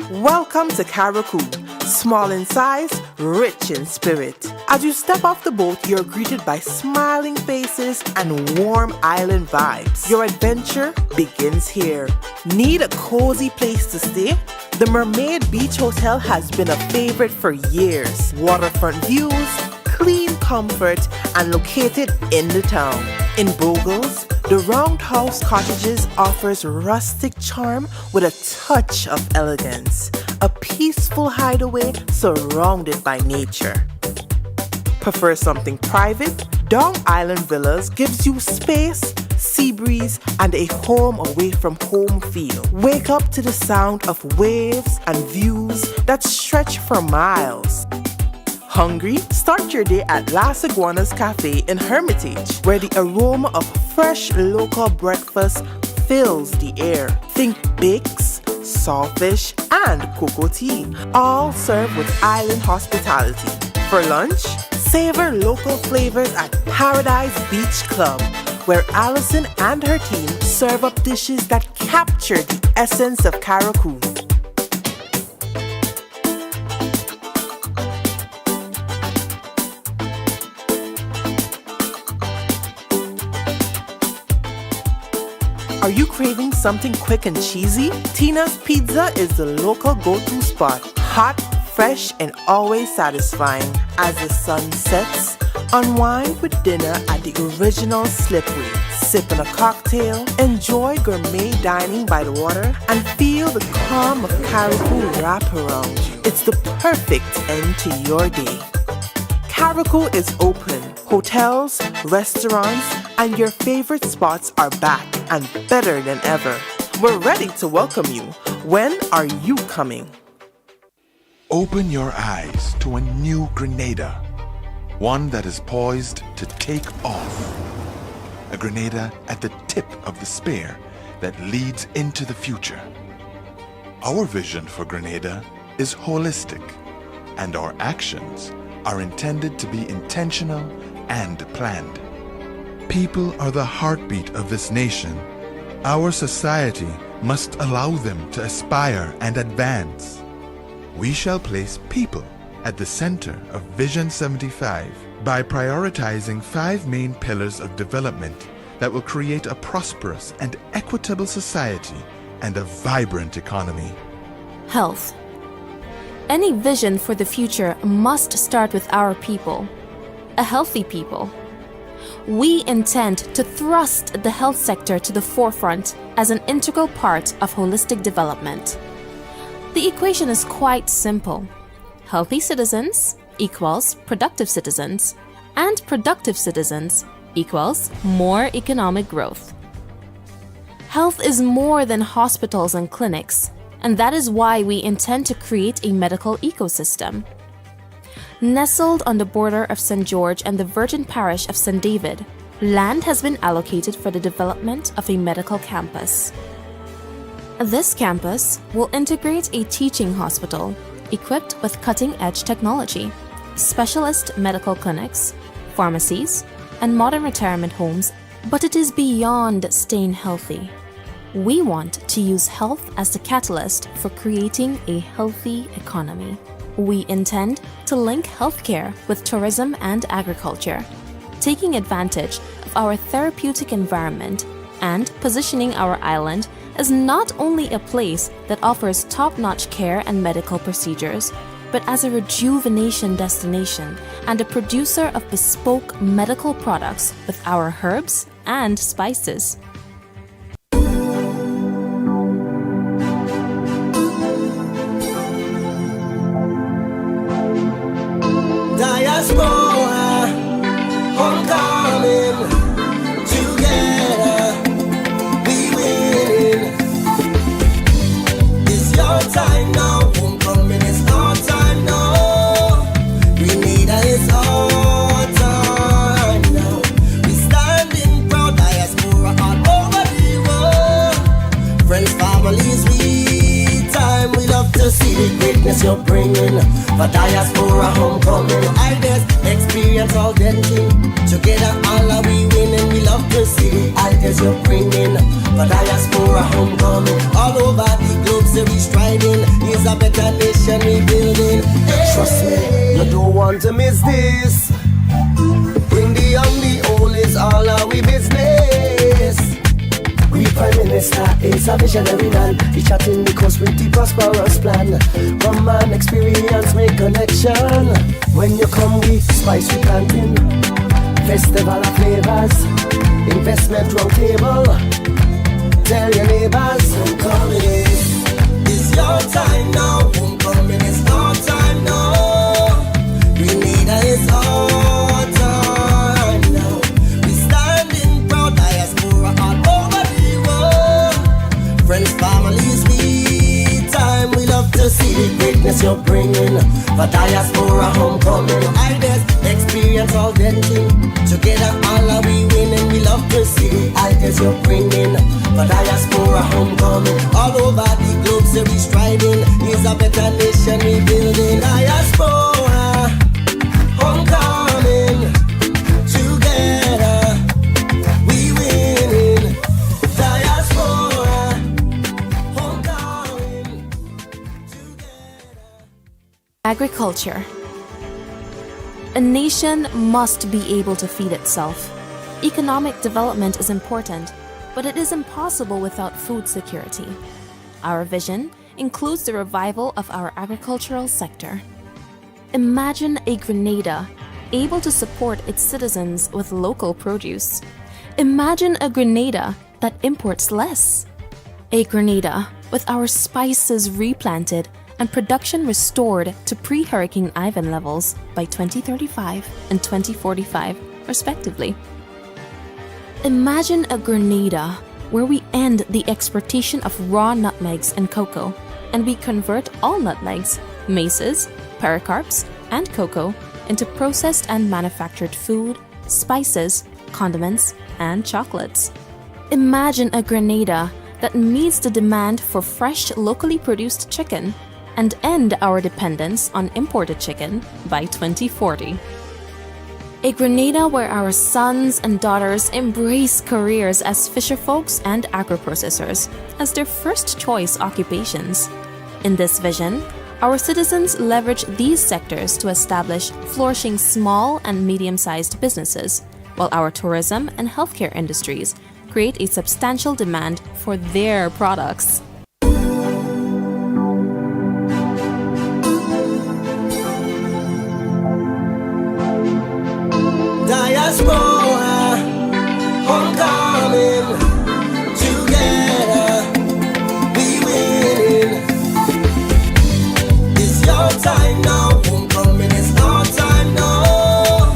Welcome to Caracou, small in size, rich in spirit. As you step off the boat, you're greeted by smiling faces and warm island vibes. Your adventure begins here. Need a cozy place to stay? The Mermaid Beach Hotel has been a favorite for years. Waterfront views, clean comfort, and located in the town. In Bogles, the Roundhouse Cottages offers rustic charm with a touch of elegance. A peaceful hideaway surrounded by nature. Prefer something private? Dong Island Villas gives you space, sea breeze, and a home away from home feel. Wake up to the sound of waves and views that stretch for miles. Hungry? Start your day at Las Iguanas Cafe in Hermitage, where the aroma of fresh local breakfast fills the air. Think bakes, sawfish, and cocoa tea, all served with island hospitality. For lunch, savor local flavors at Paradise Beach Club, where Allison and her team serve up dishes that capture the essence of Caracou. Are you craving something quick and cheesy? Tina's Pizza is the local go-to spot. Hot, fresh, and always satisfying. As the sun sets, unwind with dinner at the original Slipway. Sip on a cocktail, enjoy gourmet dining by the water, and feel the calm of Caracou wrap around you. It's the perfect end to your day. Caracou is open. Hotels, restaurants, and your favorite spots are back and better than ever. We're ready to welcome you. When are you coming? Open your eyes to a new Grenada, one that is poised to take off. A Grenada at the tip of the spear that leads into the future. Our vision for Grenada is holistic, and our actions are intended to be intentional and planned. People are the heartbeat of this nation. Our society must allow them to aspire and advance. We shall place people at the center of Vision 75 by prioritizing 5 main pillars of development that will create a prosperous and equitable society and a vibrant economy. Health. Any vision for the future must start with our people, a healthy people. We intend to thrust the health sector to the forefront as an integral part of holistic development. The equation is quite simple. Healthy citizens equals productive citizens, and productive citizens equals more economic growth. Health is more than hospitals and clinics, and that is why we intend to create a medical ecosystem. Nestled on the border of St. George and the Virgin Parish of St. David, land has been allocated for the development of a medical campus. This campus will integrate a teaching hospital equipped with cutting-edge technology, specialist medical clinics, pharmacies, and modern retirement homes, but it is beyond staying healthy. We want to use health as the catalyst for creating a healthy economy. We intend to link healthcare with tourism and agriculture, taking advantage of our therapeutic environment and positioning our island as not only a place that offers top-notch care and medical procedures, but as a rejuvenation destination and a producer of bespoke medical products with our herbs and spices. Diaspora, homecoming, together, we winning. It's your time now, homecoming is our time now. Grenada is our time now. We standing proud, diaspora all over the world. Friends, families, we time. We love to see the greatness you're bringing. For diaspora homecoming, ideas, experience all them thing. Together all are we winning. We love to see the ideas you're bringing. For diaspora homecoming, all over the globe. say we striving. Is a better nation we building. Trust me, you don't want to miss this. Bring the young, the old is all our we business. We Prime Minister is a visionary man. He chatting because with the prosperous plan. Come man, experience, make connection. When you come, we spice we planting. Festival of flavors, investment round table. Tell your neighbors, homecoming is your time now. Homecoming is our time now. Grenada is our time now. We standing proud, diaspora all over the world. Friends, families, we time. We love to see the greatness you're bringing. For diaspora homecoming, ideas, experience, all that thing. Together all are we winning. We love to see the ideas you're bringing. For diaspora homecoming, all over the globe, so we striving. Is a better nation we building. Diaspora homecoming, together we winning. Diaspora homecoming, together. Agriculture. A nation must be able to feed itself. Economic development is important, but it is impossible without food security. Our vision includes the revival of our agricultural sector. Imagine a Grenada able to support its citizens with local produce. Imagine a Grenada that imports less. A Grenada with our spices replanted and production restored to pre-Hurricane Ivan levels by 2035 and 2045, respectively. Imagine a Grenada where we end the exportation of raw nutmegs and cocoa, and we convert all nutmegs, maces, pericarps, and cocoa into processed and manufactured food, spices, condiments, and chocolates. Imagine a Grenada that meets the demand for fresh, locally produced chicken and end our dependence on imported chicken by 2040. A Grenada where our sons and daughters embrace careers as fisherfolks and agro-processors as their first choice occupations. In this vision, our citizens leverage these sectors to establish flourishing small and medium-sized businesses, while our tourism and healthcare industries create a substantial demand for their products. Diaspora homecoming, together we winning. It's your time now. Homecoming is our time now.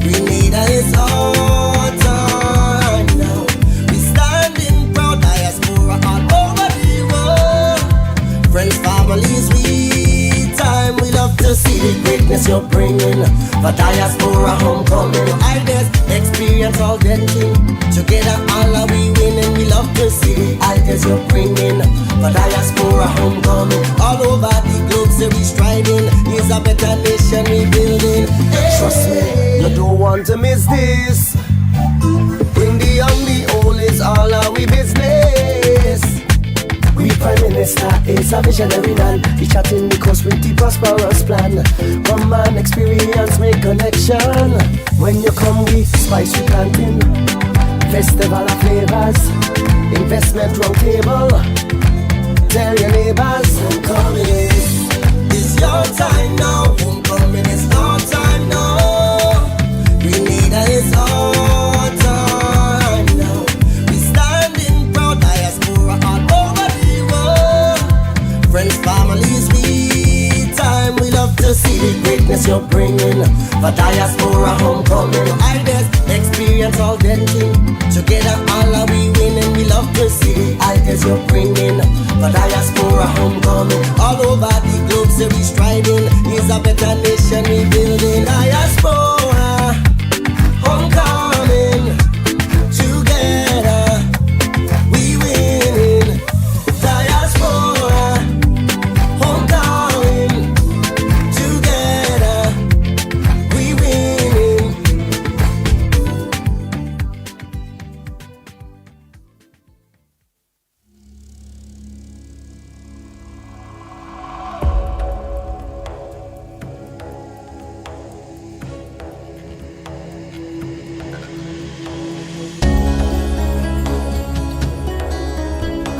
Grenada is our time now. We standing proud, diaspora all over the world. Friends, families, we time. We love to see the greatness you're bringing. For diaspora homecoming, ideas, experience, all that thing. Together all are we winning. We love to see the ideas you're bringing. For diaspora homecoming, all over the globe, so we striving. Is a better nation we building. Trust me, you don't want to miss this. Bring the young, the old is all our we business. We Prime Minister is a visionary man. He chatting because with the prosperous plan. Come man, experience, make connection. When you come, we spice we planting. Festival of flavors, investment round table. Tell your neighbors, homecoming is your time now. Homecoming is our time now. Grenada is our time now. We standing proud, diaspora all over the world. Friends, families, we time. We love to see the greatness you're bringing. For diaspora homecoming, ideas, experience, all that thing. Together all are we winning. We love to see the ideas you're bringing. For diaspora homecoming, all over the globe, so we striving. Is a better nation we building. Diaspora homecoming, together we winning. Diaspora homecoming, together we winning.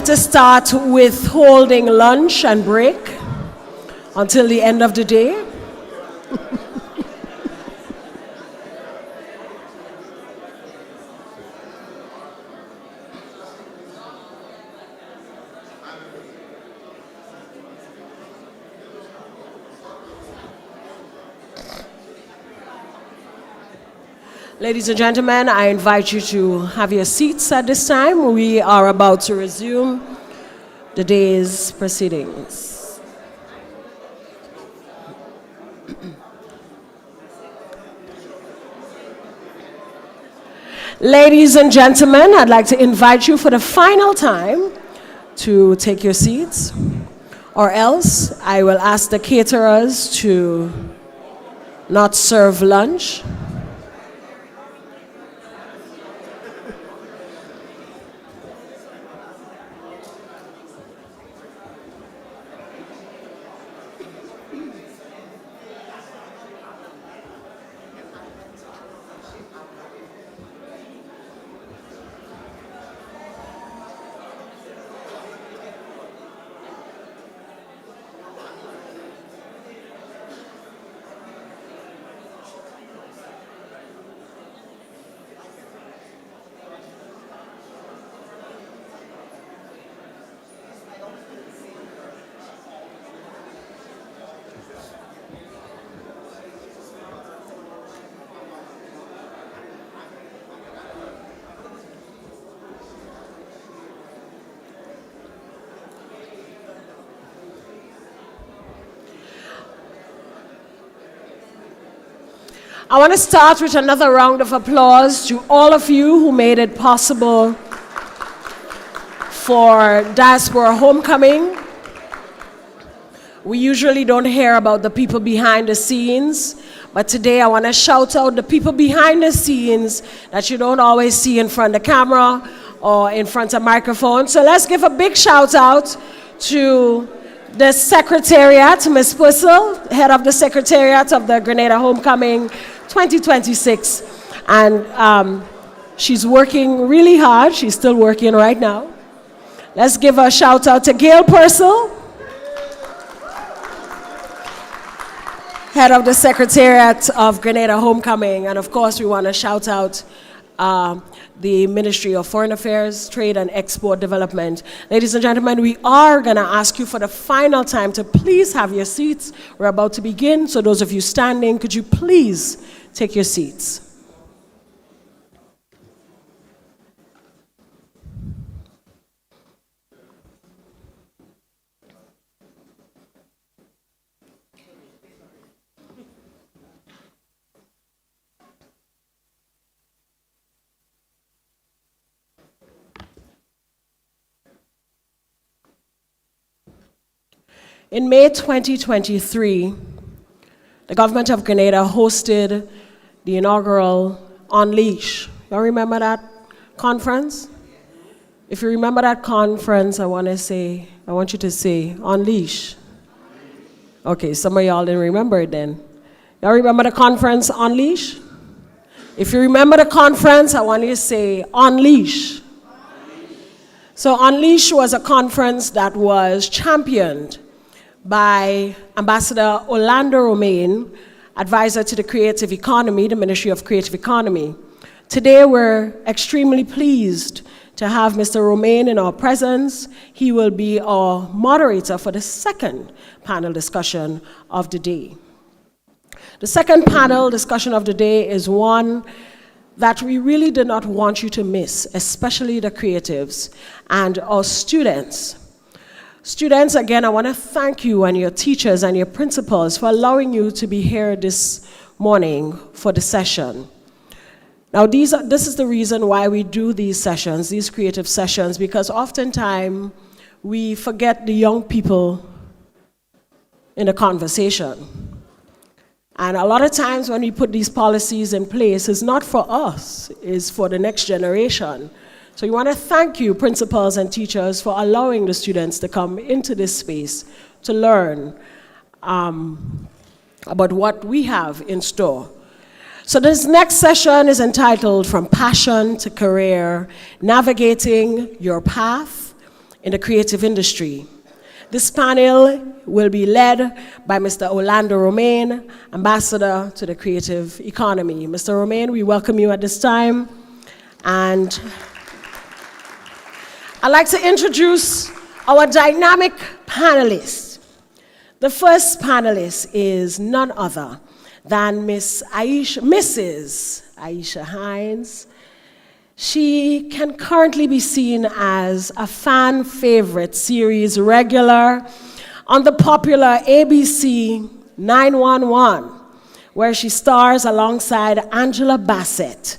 hope to start with holding lunch and break until the end of the day. Ladies and gentlemen, I invite you to have your seats at this time. We are about to resume the day's proceedings. Ladies and gentlemen, I'd like to invite you for the final time to take your seats, or else I will ask the caterers to not serve lunch. I want to start with another round of applause to all of you who made it possible for Diaspora Homecoming. We usually don't hear about the people behind the scenes, but today I want to shout out the people behind the scenes that you don't always see in front of the camera or in front of microphone. So let's give a big shout out to the Secretariat, Ms. Pussel, head of the Secretariat of the Grenada Homecoming 2026. And she's working really hard. She's still working right now. Let's give a shout out to Gail Purcell, head of the Secretariat of Grenada Homecoming. And of course, we want to shout out the Ministry of Foreign Affairs, Trade and Export Development. Ladies and gentlemen, we are going to ask you for the final time to please have your seats. We're about to begin, so those of you standing, could you please take your seats? In May 2023, the government of Grenada hosted the inaugural Unleash. Y'all remember that conference? If you remember that conference, I want you to say, Unleash. Okay, some of y'all didn't remember it then. Y'all remember the conference, Unleash? If you remember the conference, I want you to say, Unleash. So Unleash was a conference that was championed by Ambassador Orlando Romaine, advisor to the Creative Economy, the Ministry of Creative Economy. Today, we're extremely pleased to have Mr. Romaine in our presence. He will be our moderator for the second panel discussion of the day. The second panel discussion of the day is one that we really did not want you to miss, especially the creatives and our students. Students, again, I want to thank you and your teachers and your principals for allowing you to be here this morning for the session. Now, this is the reason why we do these sessions, these creative sessions, because oftentimes we forget the young people in the conversation. And a lot of times when we put these policies in place, it's not for us, it's for the next generation. So we want to thank you, principals and teachers, for allowing the students to come into this space to learn about what we have in store. So this next session is entitled From Passion to Career, Navigating Your Path in the creative industry. This panel will be led by Mr. Orlando Romain, Ambassador to the Creative Economy. Mr. Romain, we welcome you at this time. And I'd like to introduce our dynamic panelists. The first panelist is none other than Mrs. Aisha Hines. She can currently be seen as a fan favorite series regular on the popular ABC 911, where she stars alongside Angela Bassett.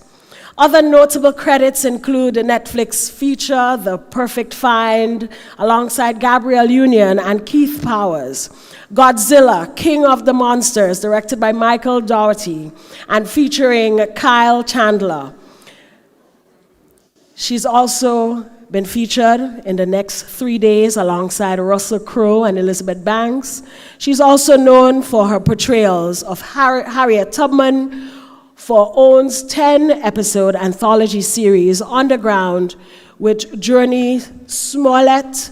Other notable credits include the Netflix feature The Perfect Find, alongside Gabrielle Union and Keith Powers. Godzilla, King of the Monsters, directed by Michael Dougherty, and featuring Kyle Chandler. She's also been featured in The Next 3 Days alongside Russell Crowe and Elizabeth Banks. She's also known for her portrayals of Harriet Tubman for OWN's 10-episode anthology series Underground with Journey Smollett,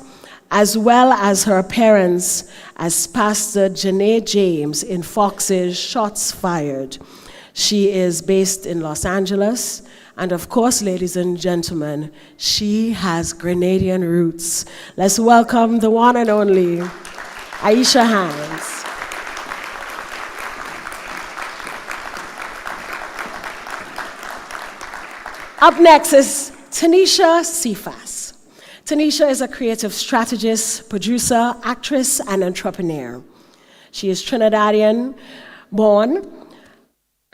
as well as her appearance as Pastor Janae James in Fox's Shots Fired. She is based in Los Angeles. And of course, ladies and gentlemen, she has Grenadian roots. Let's welcome the one and only Aisha Hines. Up next is Tanisha Cephas. Tanisha is a creative strategist, producer, actress, and entrepreneur. She is Trinidadian born,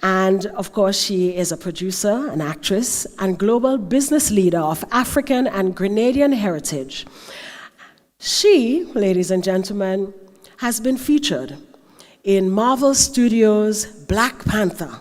and of course, she is a producer, an actress, and global business leader of African and Grenadian heritage. She, ladies and gentlemen, has been featured in Marvel Studios' Black Panther,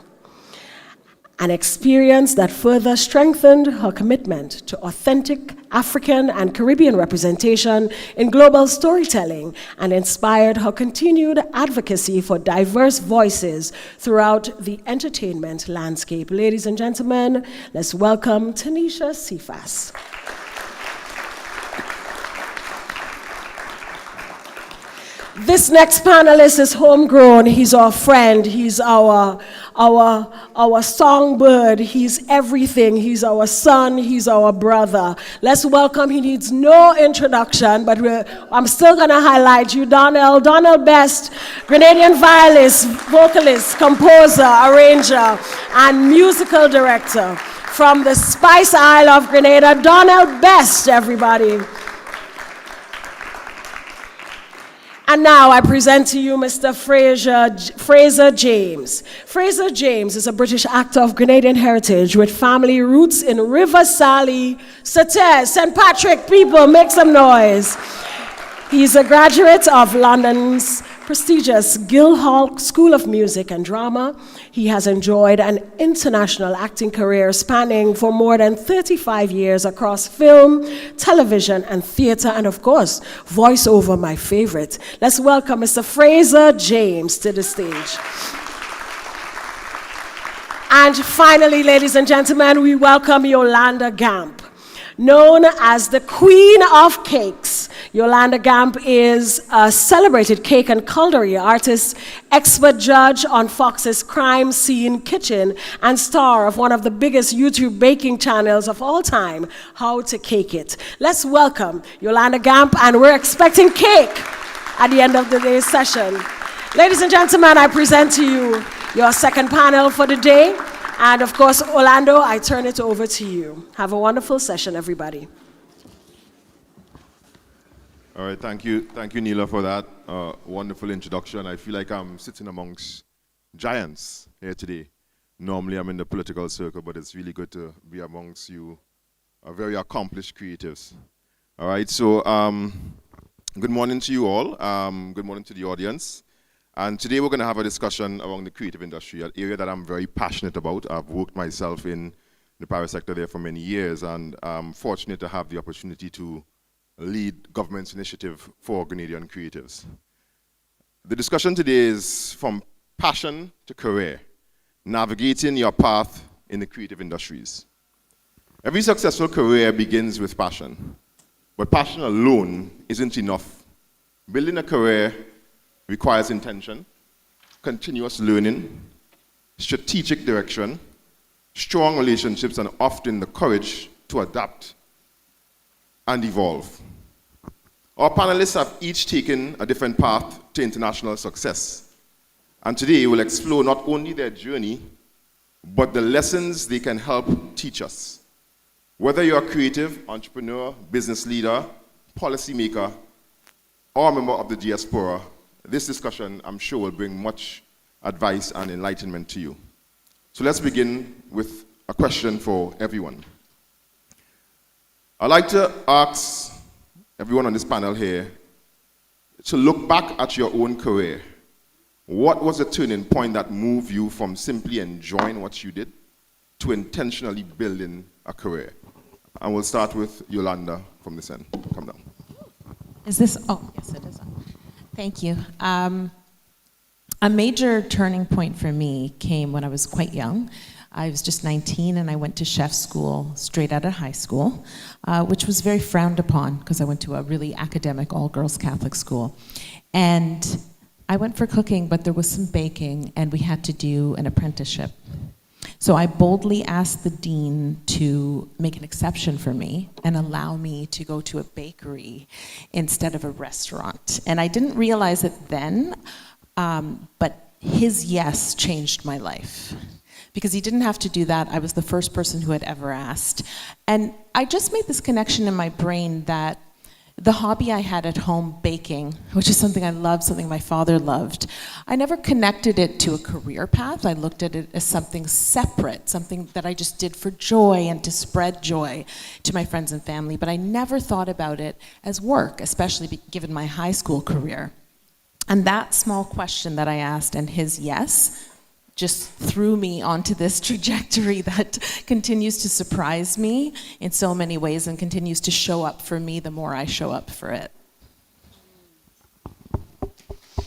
an experience that further strengthened her commitment to authentic African and Caribbean representation in global storytelling and inspired her continued advocacy for diverse voices throughout the entertainment landscape. Ladies and gentlemen, let's welcome Tanisha Cephas. This next panelist is homegrown. He's our friend. He's our songbird. He's everything. He's our son. He's our brother. Let's welcome. He needs no introduction, but I'm still going to highlight you, Donnell Best, Grenadian violist, vocalist, composer, arranger, and musical director from the Spice Isle of Grenada. Donnell Best, everybody. And now I present to you Mr. Fraser James. Fraser James is a British actor of Grenadian heritage with family roots in River Sally, Sauterne, St. Patrick. People, make some noise. He's a graduate of London's prestigious Guildhall School of Music and Drama. He has enjoyed an international acting career spanning for more than 35 years across film, television, and theater, and of course, voiceover, my favorite. Let's welcome Mr. Fraser James to the stage. And finally, ladies and gentlemen, we welcome Yolanda Gamp. Known as the Queen of Cakes, Yolanda Gamp is a celebrated cake and culinary artist, expert judge on Fox's Crime Scene Kitchen, and star of one of the biggest YouTube baking channels of all time, How to Cake It. Let's welcome Yolanda Gamp, and we're expecting cake at the end of today's session. Ladies and gentlemen, I present to you your second panel for the day. And of course, Orlando, I turn it over to you. Have a wonderful session, everybody. All right, thank you, Neela, for that wonderful introduction. I feel like I'm sitting amongst giants here today. Normally, I'm in the political circle, but it's really good to be amongst you, very accomplished creatives. All right, so good morning to you all. Good morning to the audience. And today we're going to have a discussion around the creative industry, an area that I'm very passionate about. I've worked myself in the private sector there for many years, and I'm fortunate to have the opportunity to lead government's initiative for Grenadian creatives. The discussion today is from passion to career, navigating your path in the creative industries. Every successful career begins with passion. But passion alone isn't enough. Building a career requires intention, continuous learning, strategic direction, strong relationships, and often the courage to adapt and evolve. Our panelists have each taken a different path to international success. And today we'll explore not only their journey, but the lessons they can help teach us. Whether you're a creative, entrepreneur, business leader, policymaker, or a member of the diaspora, this discussion, I'm sure, will bring much advice and enlightenment to you. So let's begin with a question for everyone. I'd like to ask everyone on this panel here to look back at your own career. What was the turning point that moved you from simply enjoying what you did to intentionally building a career? And we'll start with Yolanda from this end. Come down. Is this, oh, yes it is. Thank you. A major turning point for me came when I was quite young. I was just 19 and I went to chef school straight out of high school, which was very frowned upon because I went to a really academic all-girls Catholic school. And I went for cooking, but there was some baking and we had to do an apprenticeship. So I boldly asked the dean to make an exception for me and allow me to go to a bakery instead of a restaurant. And I didn't realize it then, but his yes changed my life. Because he didn't have to do that. I was the first person who had ever asked. And I just made this connection in my brain that the hobby I had at home, baking, which is something I loved, something my father loved, I never connected it to a career path. I looked at it as something separate, something that I just did for joy and to spread joy to my friends and family. But I never thought about it as work, especially given my high school career. And that small question that I asked and his yes just threw me onto this trajectory that continues to surprise me in so many ways and continues to show up for me the more I show up for it.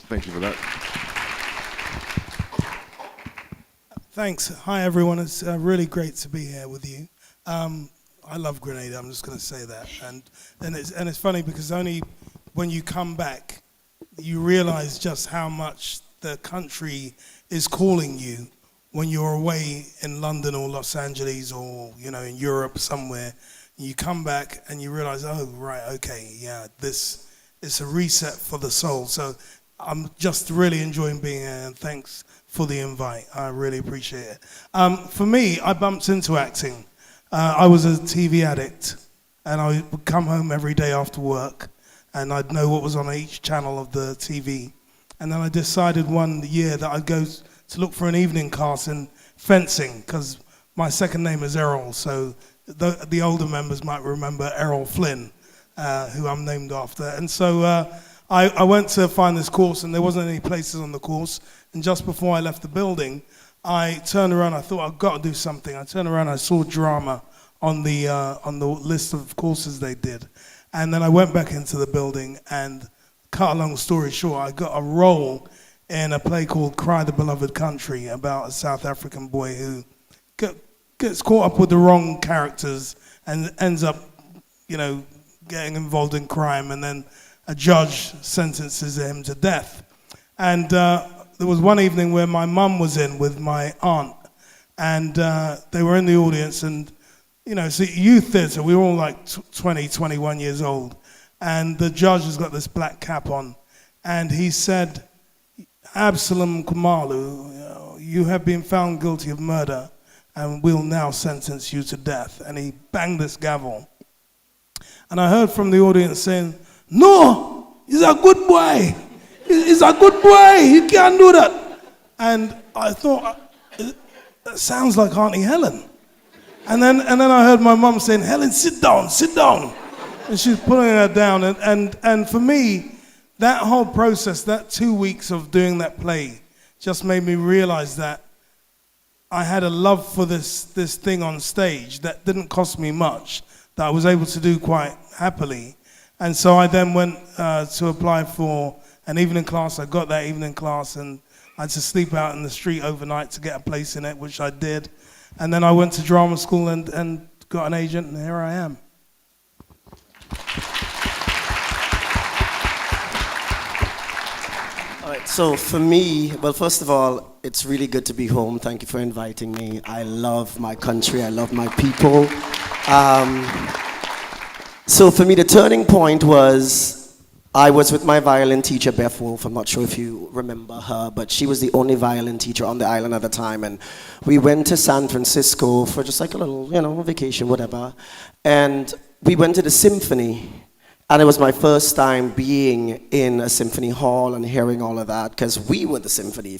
Thank you for that. Thanks. Hi, everyone. It's really great to be here with you. I love Grenada. I'm just going to say that. And it's funny because only when you come back, you realize just how much the country is calling you when you're away in London or Los Angeles or, you know, in Europe somewhere. You come back and you realize, oh, right, okay, yeah, this is a reset for the soul. So I'm just really enjoying being here, and thanks for the invite. I really appreciate it. For me, I bumped into acting. I was a TV addict, and I would come home every day after work, and I'd know what was on each channel of the TV. And then I decided one year that I'd go to look for an evening class in fencing, because my second name is Errol, so the older members might remember Errol Flynn, who I'm named after. And so I went to find this course, and there wasn't any places on the course. And just before I left the building, I turned around, I thought, I've got to do something. I turned around, I saw drama on the list of courses they did. And then I went back into the building, and cut a long story short, I got a role in a play called Cry the Beloved Country about a South African boy who gets caught up with the wrong characters and ends up, you know, getting involved in crime, and then a judge sentences him to death. And there was one evening where my mum was in with my aunt, and they were in the audience, and, you know, see, youth theatre, we were all like 20, 21 years old. And the judge has got this black cap on, and he said, Absalom Kumalu, you have been found guilty of murder, and we'll now sentence you to death. And he banged this gavel. And I heard from the audience saying, no, he's a good boy. He's a good boy. He can't do that. And I thought, that sounds like Auntie Helen. And then I heard my mum saying, Helen, sit down, sit down. And she's pulling her down, and for me, that whole process, that 2 weeks of doing that play, just made me realize that I had a love for this thing on stage that didn't cost me much, that I was able to do quite happily. And so I then went to apply for an evening class. I got that evening class, and I had to sleep out in the street overnight to get a place in it, which I did. And then I went to drama school and got an agent, and here I am. right, so for me, well, first of all, it's really good to be home. Thank you for inviting me. I love my country, I love my people. So for me, the turning point was I was with my violin teacher, Beth Wolf. I'm not sure if you remember her, but she was the only violin teacher on the island at the time. And we went to San Francisco for just like a little, vacation, whatever. And we went to the symphony. And it was my first time being in a symphony hall and hearing all of that, because we were the symphony.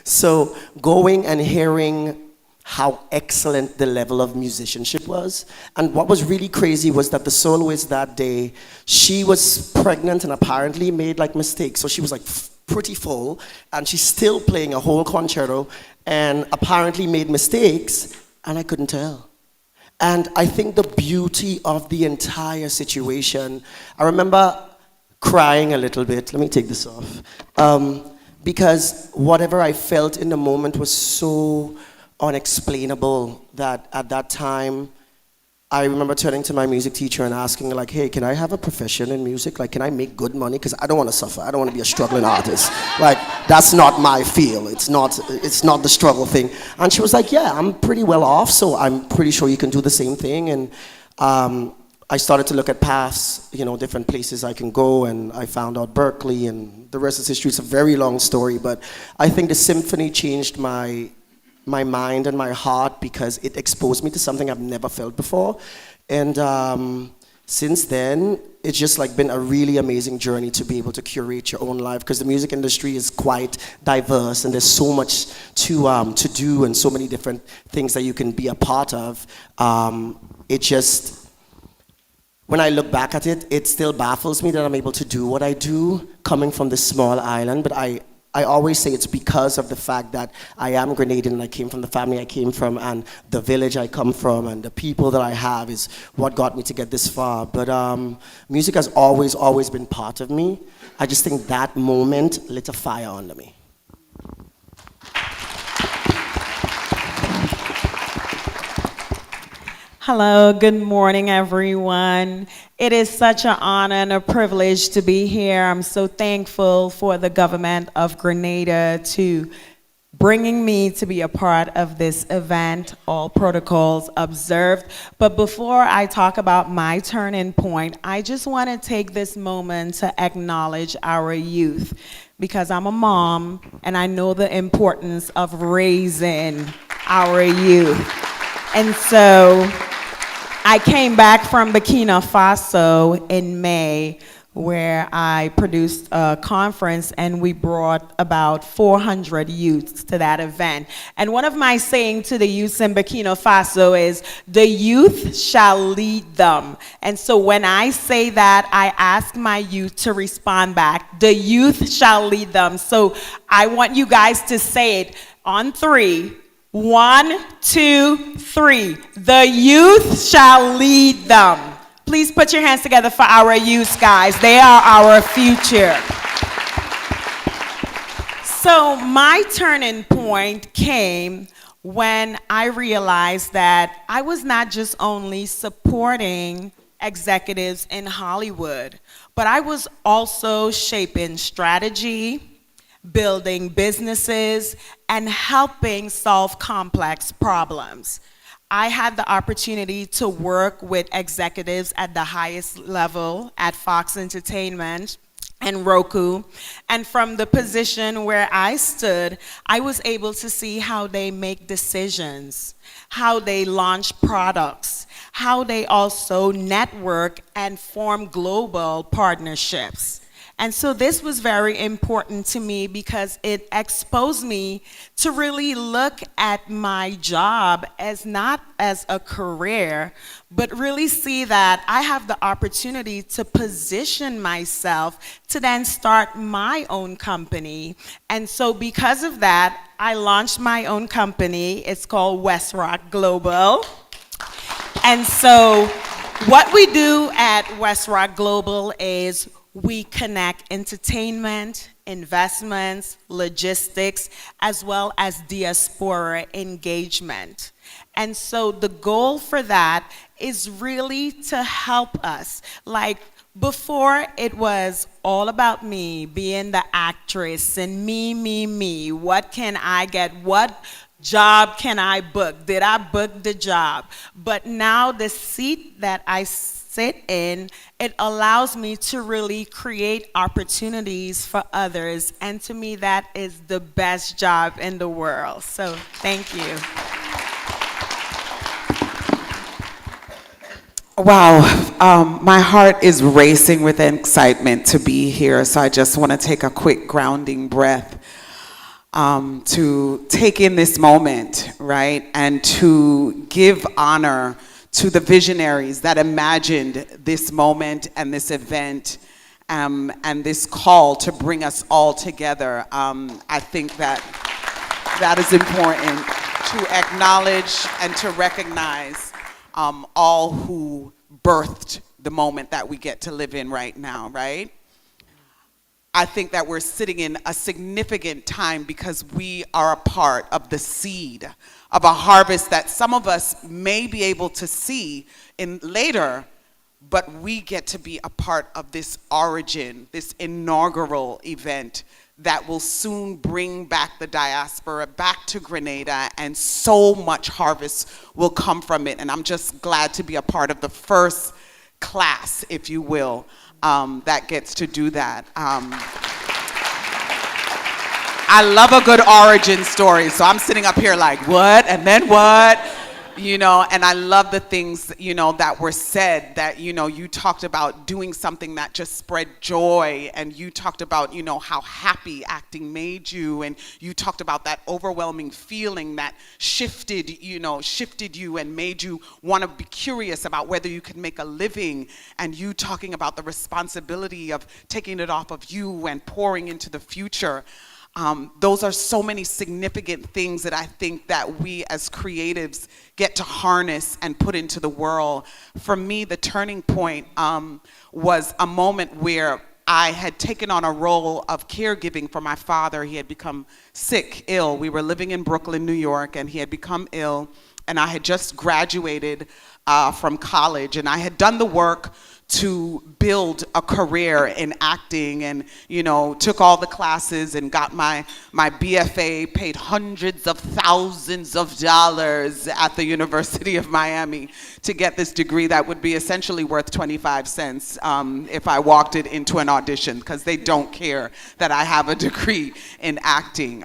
So going and hearing how excellent the level of musicianship was. And what was really crazy was that the soloist that day, she was pregnant and apparently made like mistakes. So she was like pretty full, and she's still playing a whole concerto and apparently made mistakes, and I couldn't tell. And I think the beauty of the entire situation, I remember crying a little bit. Let me take this off. Because whatever I felt in the moment was so unexplainable that at that time, I remember turning to my music teacher and asking like, hey, can I have a profession in music? Like, can I make good money? Because I don't want to suffer. I don't want to be a struggling artist. Like, that's not my field. It's not the struggle thing. And she was like, yeah, I'm pretty well off, so I'm pretty sure you can do the same thing. And I started to look at paths, different places I can go, and I found out Berkeley, and the rest is history. It's a very long story, but I think the symphony changed my mind and my heart because it exposed me to something I've never felt before. And since then, it's just like been a really amazing journey to be able to curate your own life, because the music industry is quite diverse and there's so much to do and so many different things that you can be a part of. When I look back at it, it still baffles me that I'm able to do what I do coming from this small island, but I always say it's because of the fact that I am Grenadian and I came from the family I came from and the village I come from and the people that I have is what got me to get this far. But music has always been part of me. I just think that moment lit a fire under me. Hello, good morning, everyone. It is such an honor and a privilege to be here. I'm so thankful for the government of Grenada to bringing me to be a part of this event, all protocols observed. But before I talk about my turning point, I just want to take this moment to acknowledge our youth, because I'm a mom and I know the importance of raising our youth. And so I came back from Burkina Faso in May, where I produced a conference and we brought about 400 youths to that event. And one of my saying to the youths in Burkina Faso is, the youth shall lead them. And so when I say that, I ask my youth to respond back, the youth shall lead them. So I want you guys to say it on 3. 1, 2, 3. The youth shall lead them. Please put your hands together for our youth, guys. They are our future. So my turning point came when I realized that I was not just only supporting executives in Hollywood, but I was also shaping strategy, building businesses, and helping solve complex problems. I had the opportunity to work with executives at the highest level at Fox Entertainment and Roku. And from the position where I stood, I was able to see how they make decisions, how they launch products, how they also network and form global partnerships. And so this was very important to me because it exposed me to really look at my job as not as a career, but really see that I have the opportunity to position myself to then start my own company. And so because of that, I launched my own company. It's called West Rock Global. And so what we do at West Rock Global is we connect entertainment, investments, logistics, as well as diaspora engagement. And so the goal for that is really to help us. Like, before, it was all about me, being the actress, and me. What can I get? What job can I book? Did I book the job? But now the seat that I sit in, it allows me to really create opportunities for others. And to me, that is the best job in the world. So thank you. Wow, my heart is racing with excitement to be here, so I just want to take a quick grounding breath to take in this moment, right, and to give honor to the visionaries that imagined this moment and this event and this call to bring us all together. I think that is important to acknowledge and to recognize all who birthed the moment that we get to live in right now, right? I think that we're sitting in a significant time because we are a part of the seed of a harvest that some of us may be able to see in later, but we get to be a part of this origin, this inaugural event that will soon bring back the diaspora back to Grenada, and so much harvest will come from it. And I'm just glad to be a part of the first class, if you will, that gets to do that. I love a good origin story, so I'm sitting up here like, what, and then what? You know, and I love the things, you know, that were said, that, you know, you talked about doing something that just spread joy, and you talked about, you know, how happy acting made you, and you talked about that overwhelming feeling that shifted you and made you want to be curious about whether you could make a living, and you talking about the responsibility of taking it off of you and pouring into the future. Those are so many significant things that I think that we as creatives get to harness and put into the world. For me, the turning point was a moment where I had taken on a role of caregiving for my father. He had become ill. We were living in Brooklyn, New York, and he had become ill. And I had just graduated from college, and I had done the work to build a career in acting, and, you know, took all the classes and got my BFA, paid hundreds of thousands of dollars at the University of Miami to get this degree that would be essentially worth 25 cents if I walked it into an audition, because they don't care that I have a degree in acting.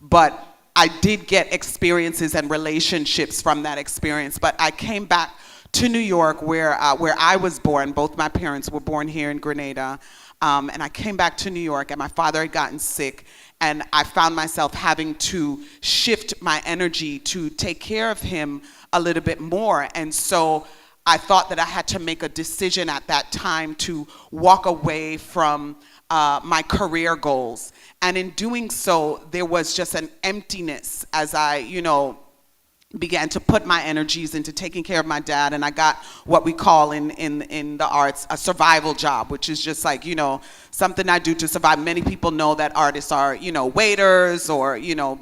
But I did get experiences and relationships from that experience. But I came back to New York, where I was born. Both my parents were born here in Grenada. And I came back to New York, and my father had gotten sick, and I found myself having to shift my energy to take care of him a little bit more. And so I thought that I had to make a decision at that time to walk away from my career goals. And in doing so, there was just an emptiness as I, you know, began to put my energies into taking care of my dad. And I got what we call in the arts a survival job, which is just like, you know, something I do to survive. Many people know that artists are, you know, waiters or, you know,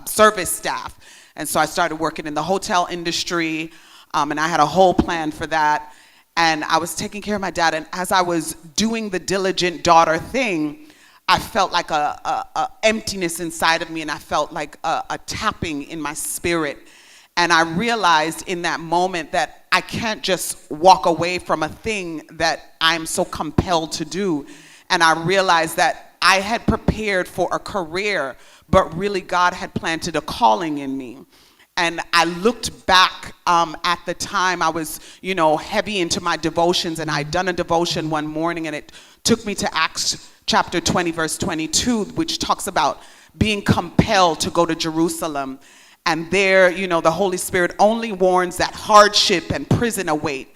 service staff. And so I started working in the hotel industry, and I had a whole plan for that. And I was taking care of my dad, and as I was doing the diligent daughter thing, I felt like a emptiness inside of me, and I felt like a tapping in my spirit. And I realized in that moment that I can't just walk away from a thing that I'm so compelled to do. And I realized that I had prepared for a career, but really God had planted a calling in me. And I looked back at the time I was, you know, heavy into my devotions, and I'd done a devotion one morning, and it took me to Acts chapter 20, verse 22, which talks about being compelled to go to Jerusalem. And there, you know, the Holy Spirit only warns that hardship and prison await.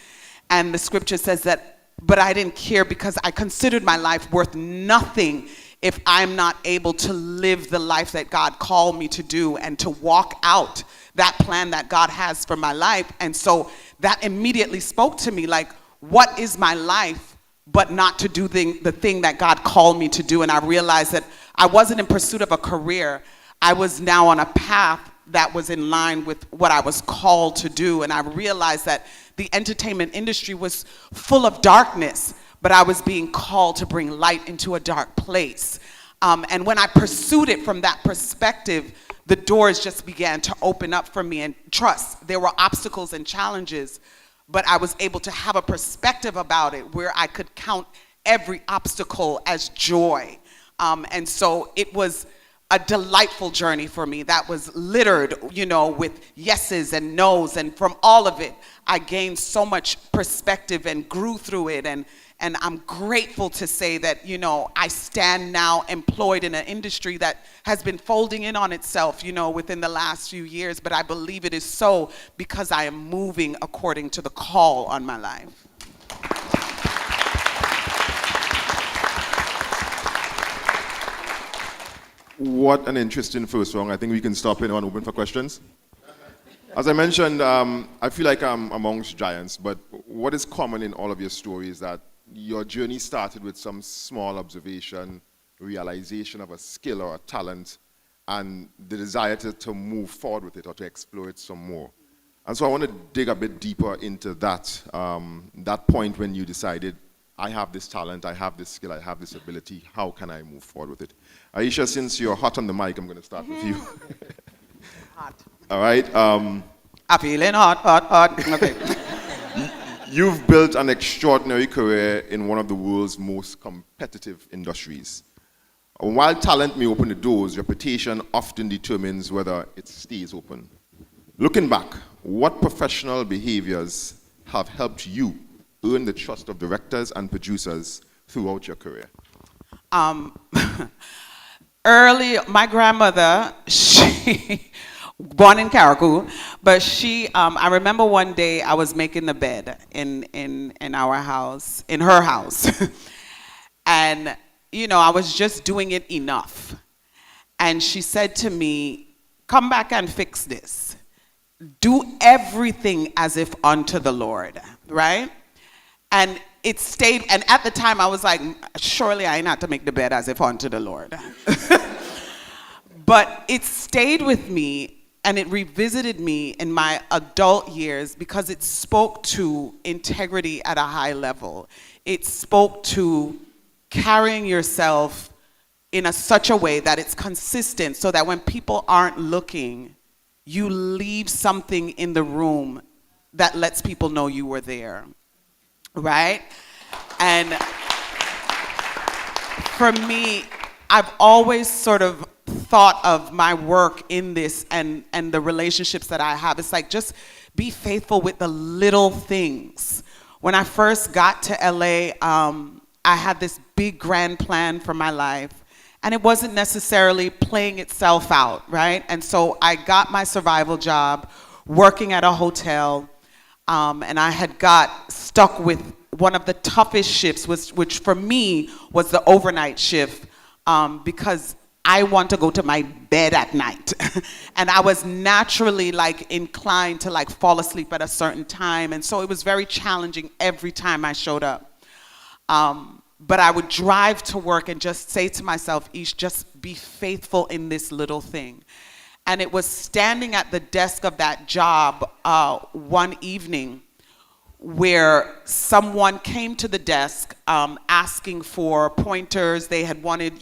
And the scripture says that, but I didn't care, because I considered my life worth nothing if I'm not able to live the life that God called me to do and to walk out that plan that God has for my life. And so that immediately spoke to me, like, what is my life but not to do the thing that God called me to do. And I realized that I wasn't in pursuit of a career. I was now on a path that was in line with what I was called to do. And I realized that the entertainment industry was full of darkness, but I was being called to bring light into a dark place. And when I pursued it from that perspective, the doors just began to open up for me. And trust, there were obstacles and challenges, but I was able to have a perspective about it where I could count every obstacle as joy. And so it was a delightful journey for me that was littered, with yeses and nos. And from all of it, I gained so much perspective and grew through it. And I'm grateful to say that, I stand now employed in an industry that has been folding in on itself, within the last few years. But I believe it is so because I am moving according to the call on my life. What an interesting first round. I think we can stop here and open for questions. As I mentioned, I feel like I'm amongst giants, but what is common in all of your stories is that your journey started with some small observation, realization of a skill or a talent, and the desire to move forward with it or to explore it some more. And so I want to dig a bit deeper into that, that point when you decided, I have this talent, I have this skill, I have this ability, how can I move forward with it? Aisha, since you're hot on the mic, I'm going to start with you. Hot. All right. I'm feeling hot. Okay. You've built an extraordinary career in one of the world's most competitive industries. While talent may open the doors, reputation often determines whether it stays open. Looking back, what professional behaviors have helped you earn the trust of directors and producers throughout your career? Early, my grandmother, she, born in Caracou, but she, I remember one day I was making the bed in our house, in her house. And, I was just doing it enough. And she said to me, come back and fix this. Do everything as if unto the Lord, right? And it stayed, and at the time I was like, surely I ain't have to make the bed as if unto the Lord. But it stayed with me and it revisited me in my adult years because it spoke to integrity at a high level. It spoke to carrying yourself in such a way that it's consistent so that when people aren't looking, you leave something in the room that lets people know you were there. Right? And for me, I've always sort of thought of my work in this and the relationships that I have. It's like, just be faithful with the little things. When I first got to LA, I had this big grand plan for my life, and it wasn't necessarily playing itself out, right? And so I got my survival job working at a hotel. And I had got stuck with one of the toughest shifts, which for me was the overnight shift, because I want to go to my bed at night. And I was naturally inclined to fall asleep at a certain time. And so it was very challenging every time I showed up. But I would drive to work and just say to myself, Ish, just be faithful in this little thing. And it was standing at the desk of that job one evening where someone came to the desk asking for pointers. They had wanted,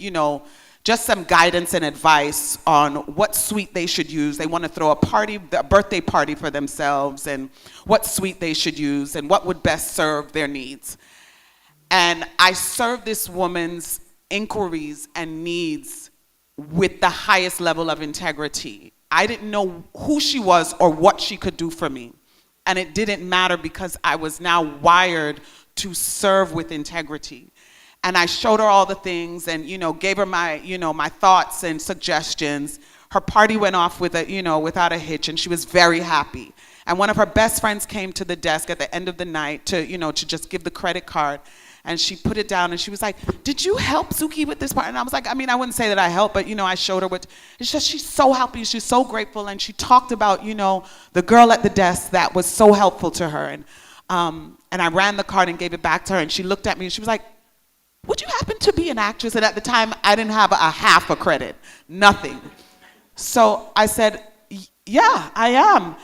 just some guidance and advice on what suite they should use. They want to throw a birthday party for themselves, and what suite they should use and what would best serve their needs. And I served this woman's inquiries and needs with the highest level of integrity. I didn't know who she was or what she could do for me. And it didn't matter because I was now wired to serve with integrity. And I showed her all the things and, gave her my, my thoughts and suggestions. Her party went off with without a hitch, and she was very happy. And one of her best friends came to the desk at the end of the night to just give the credit card. And she put it down and she was like, did you help Suki with this part? And I was like, I wouldn't say that I helped, but I showed her what, it's just, she's so happy, she's so grateful. And she talked about, the girl at the desk that was so helpful to her. And And I ran the card and gave it back to her, and she looked at me and she was like, would you happen to be an actress? And at the time, I didn't have a half a credit, nothing. So I said, yeah, I am.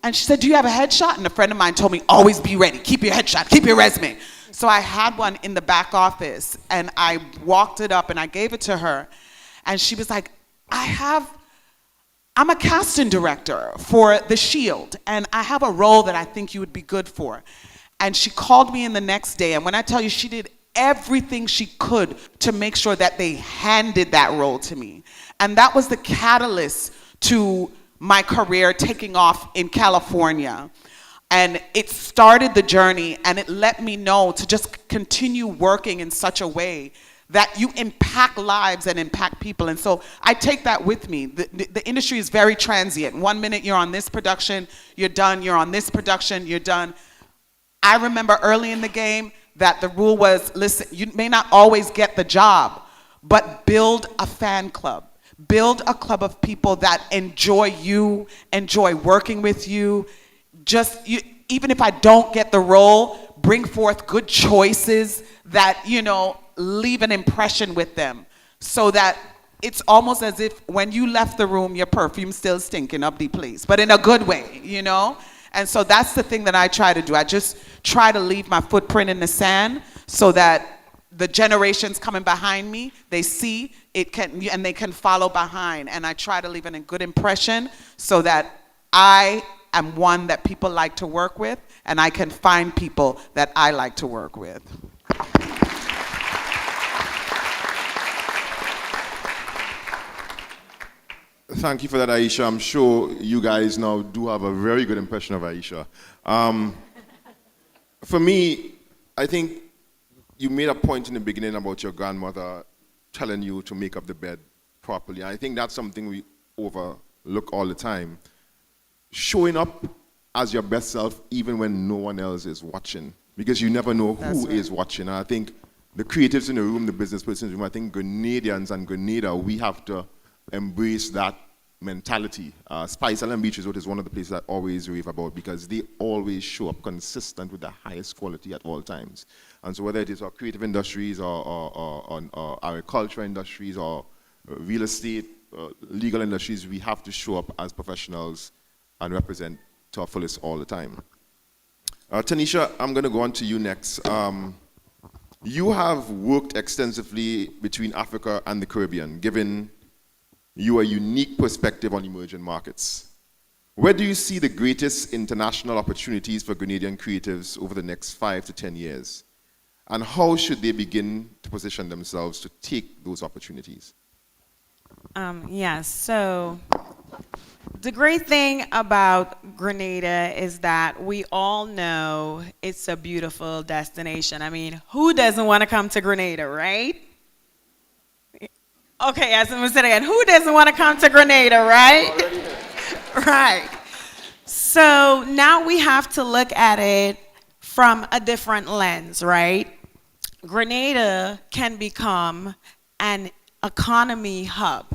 And she said, do you have a headshot? And a friend of mine told me, always be ready, keep your headshot, keep your resume. So I had one in the back office, and I walked it up and I gave it to her. And she was like, I'm a casting director for The Shield, and I have a role that I think you would be good for. And she called me in the next day, and when I tell you, she did everything she could to make sure that they handed that role to me. And that was the catalyst to my career taking off in California. And it started the journey, and it let me know to just continue working in such a way that you impact lives and impact people. And so I take that with me. The industry is very transient. 1 minute you're on this production, you're done. You're on this production, you're done. I remember early in the game that the rule was, listen, you may not always get the job, but build a fan club. Build a club of people that enjoy you, enjoy working with you. Even if I don't get the role, bring forth good choices that, leave an impression with them, so that it's almost as if when you left the room, your perfume still stinking up the place, but in a good way, And so that's the thing that I try to do. I just try to leave my footprint in the sand so that the generations coming behind me, they see it and they can follow behind. And I try to leave a good impression so that I am one that people like to work with, and I can find people that I like to work with. Thank you for that, Aisha. I'm sure you guys now do have a very good impression of Aisha. For me, I think you made a point in the beginning about your grandmother telling you to make up the bed properly. I think that's something we overlook all the time. Showing up as your best self even when no one else is watching, because you never know who is watching. And I think the creatives in the room, the business persons in the room, I think Grenadians and Grenada, we have to embrace that mentality. Spice Island Beach Resort is one of the places I always rave about, because they always show up consistent with the highest quality at all times. And so whether it is our creative industries or agriculture industries or real estate, legal industries, we have to show up as professionals and represent to our fullest all the time. Tanisha, I'm going to go on to you next. You have worked extensively between Africa and the Caribbean, giving you a unique perspective on emerging markets. Where do you see the greatest international opportunities for Grenadian creatives over the next 5 to 10 years? And how should they begin to position themselves to take those opportunities? Yes, so the great thing about Grenada is that we all know it's a beautiful destination. I mean, who doesn't want to come to Grenada, right? Okay, as I'm going to say it again, who doesn't want to come to Grenada, right? Right. So now we have to look at it from a different lens, right? Grenada can become an economy hub.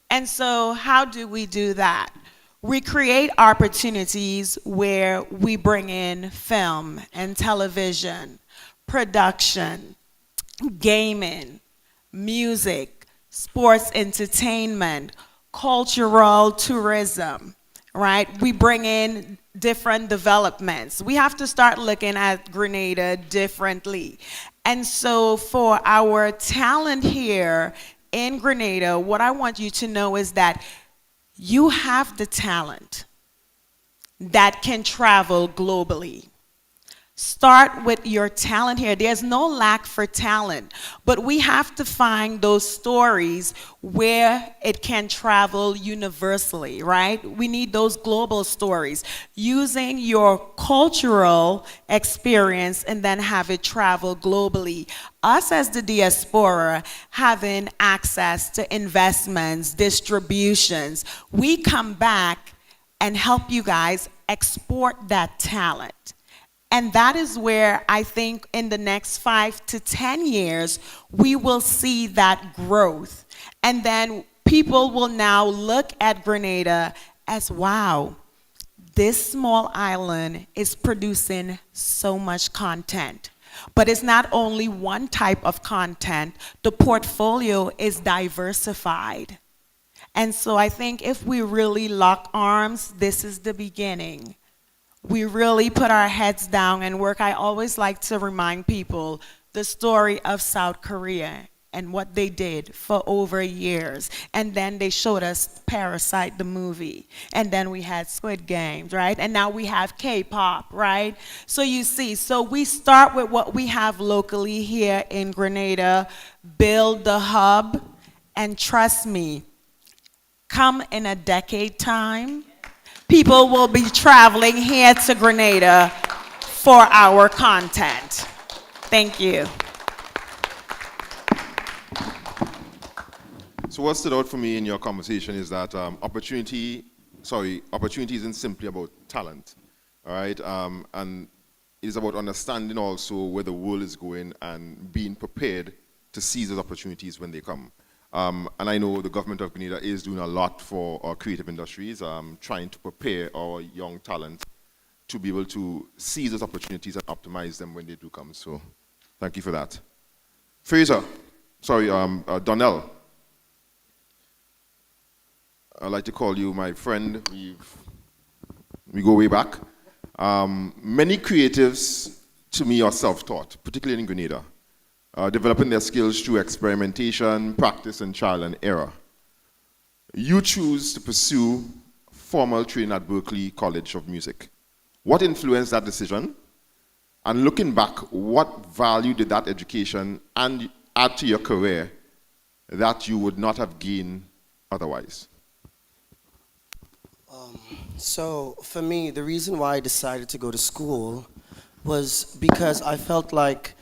And so how do we do that? We create opportunities where we bring in film and television, production, gaming, music, sports entertainment, cultural tourism, right? We bring in different developments. We have to start looking at Grenada differently. And so for our talent here in Grenada, what I want you to know is that you have the talent that can travel globally. Start with your talent here. There's no lack for talent, but we have to find those stories where it can travel universally, right? We need those global stories, using your cultural experience and then have it travel globally. Us as the diaspora, having access to investments, distributions, we come back and help you guys export that talent. And that is where I think in the next 5 to 10 years, we will see that growth. And then people will now look at Grenada as, wow, this small island is producing so much content. But it's not only one type of content, the portfolio is diversified. And so I think if we really lock arms, this is the beginning. We really put our heads down and work. I always like to remind people the story of South Korea and what they did for over years. And then they showed us Parasite, the movie. And then we had Squid Games, right? And now we have K-pop, right? So you see, so we start with what we have locally here in Grenada, build the hub, and trust me, come in a decade time, people will be traveling here to Grenada for our content. Thank you. So what stood out for me in your conversation is that opportunity isn't simply about talent, all right? And it is about understanding also where the world is going and being prepared to seize those opportunities when they come. And I know the government of Grenada is doing a lot for our creative industries, trying to prepare our young talent to be able to seize those opportunities and optimize them when they do come. So thank you for that. Donnell. I'd like to call you my friend. We go way back. Many creatives, to me, are self-taught, particularly in Grenada, developing their skills through experimentation, practice, and trial and error. You choose to pursue formal training at Berklee College of Music. What influenced that decision? And looking back, what value did that education add to your career that you would not have gained otherwise? So for me, the reason why I decided to go to school was because I felt like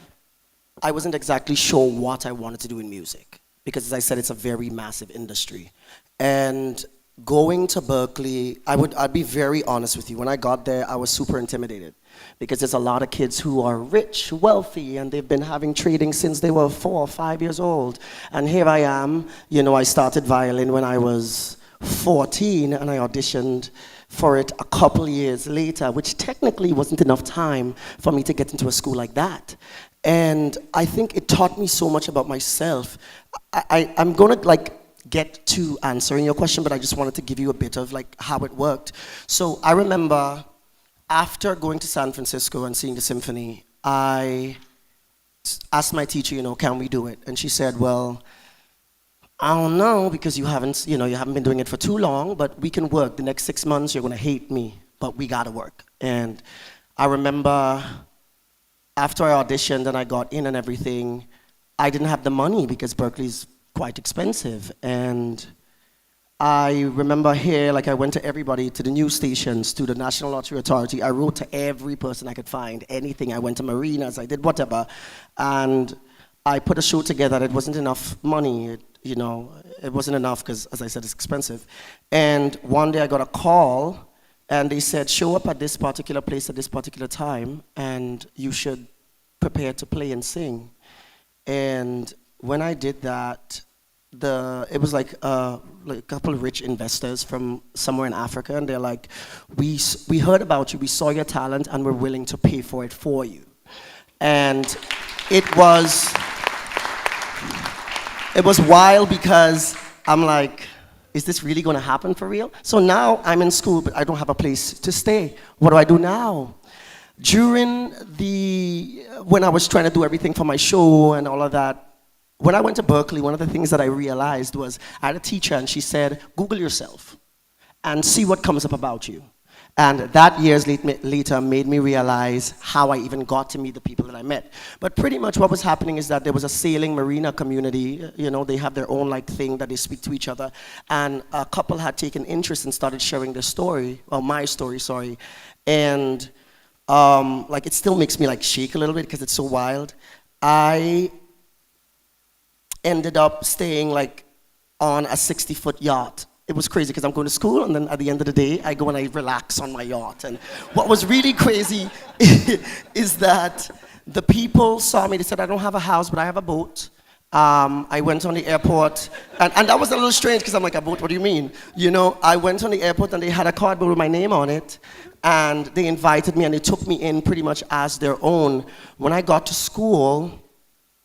I wasn't exactly sure what I wanted to do in music. Because as I said, it's a very massive industry. And going to Berklee, I'd be very honest with you. When I got there, I was super intimidated. Because there's a lot of kids who are rich, wealthy, and they've been having trading since they were 4 or 5 years old. And here I am, I started violin when I was 14, and I auditioned for it a couple years later, which technically wasn't enough time for me to get into a school like that. And I think it taught me so much about myself. I'm gonna get to answering your question, but I just wanted to give you a bit of how it worked. So I remember after going to San Francisco and seeing the symphony, I asked my teacher, can we do it? And she said, well, I don't know, because you haven't been doing it for too long, but we can work. The next 6 months, you're gonna hate me, but we gotta work. And I remember after I auditioned and I got in and everything, I didn't have the money because Berklee's quite expensive. And I remember here, I went to everybody, to the news stations, to the National Lottery Authority. I wrote to every person I could find, anything. I went to marinas, I did whatever. And I put a show together. It wasn't enough money. It wasn't enough because, as I said, it's expensive. And one day I got a call, and they said, show up at this particular place at this particular time, and you should prepare to play and sing. And when I did that, it was like a couple of rich investors from somewhere in Africa, and they're like, we heard about you, we saw your talent, and we're willing to pay for it for you. And it was wild because I'm like, is this really gonna happen for real? So now I'm in school, but I don't have a place to stay. What do I do now? When I was trying to do everything for my show and all of that, when I went to Berklee, one of the things that I realized was, I had a teacher and she said, Google yourself and see what comes up about you. And that years later made me realize how I even got to meet the people that I met. But pretty much what was happening is that there was a sailing marina community, they have their own thing that they speak to each other. And a couple had taken interest and started sharing their story, or my story, sorry. And it still makes me shake a little bit because it's so wild. I ended up staying on a 60-foot yacht. It was crazy because I'm going to school, and then at the end of the day, I go and I relax on my yacht. And what was really crazy is that the people saw me. They said, I don't have a house, but I have a boat. I went on the airport, and that was a little strange because I'm like, a boat, what do you mean? You know, I went on the airport and they had a cardboard with my name on it, and they invited me and they took me in pretty much as their own. When I got to school,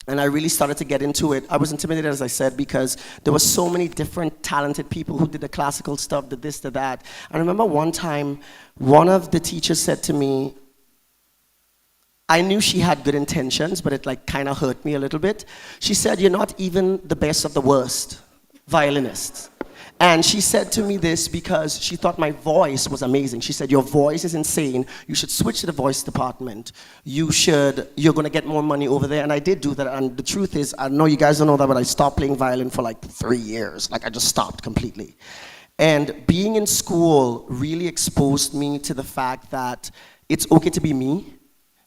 and I really started to get into it, I was intimidated, as I said, because there were so many different talented people who did the classical stuff, did this, did that. I remember one time, one of the teachers said to me, I knew she had good intentions, but it like kind of hurt me a little bit. She said, you're not even the best of the worst violinists. And she said to me this because she thought my voice was amazing. She said, your voice is insane. You should switch to the voice department. You're gonna get more money over there. And I did do that. And the truth is, I know you guys don't know that, but I stopped playing violin for like 3 years. Like I just stopped completely. And being in school really exposed me to the fact that it's okay to be me.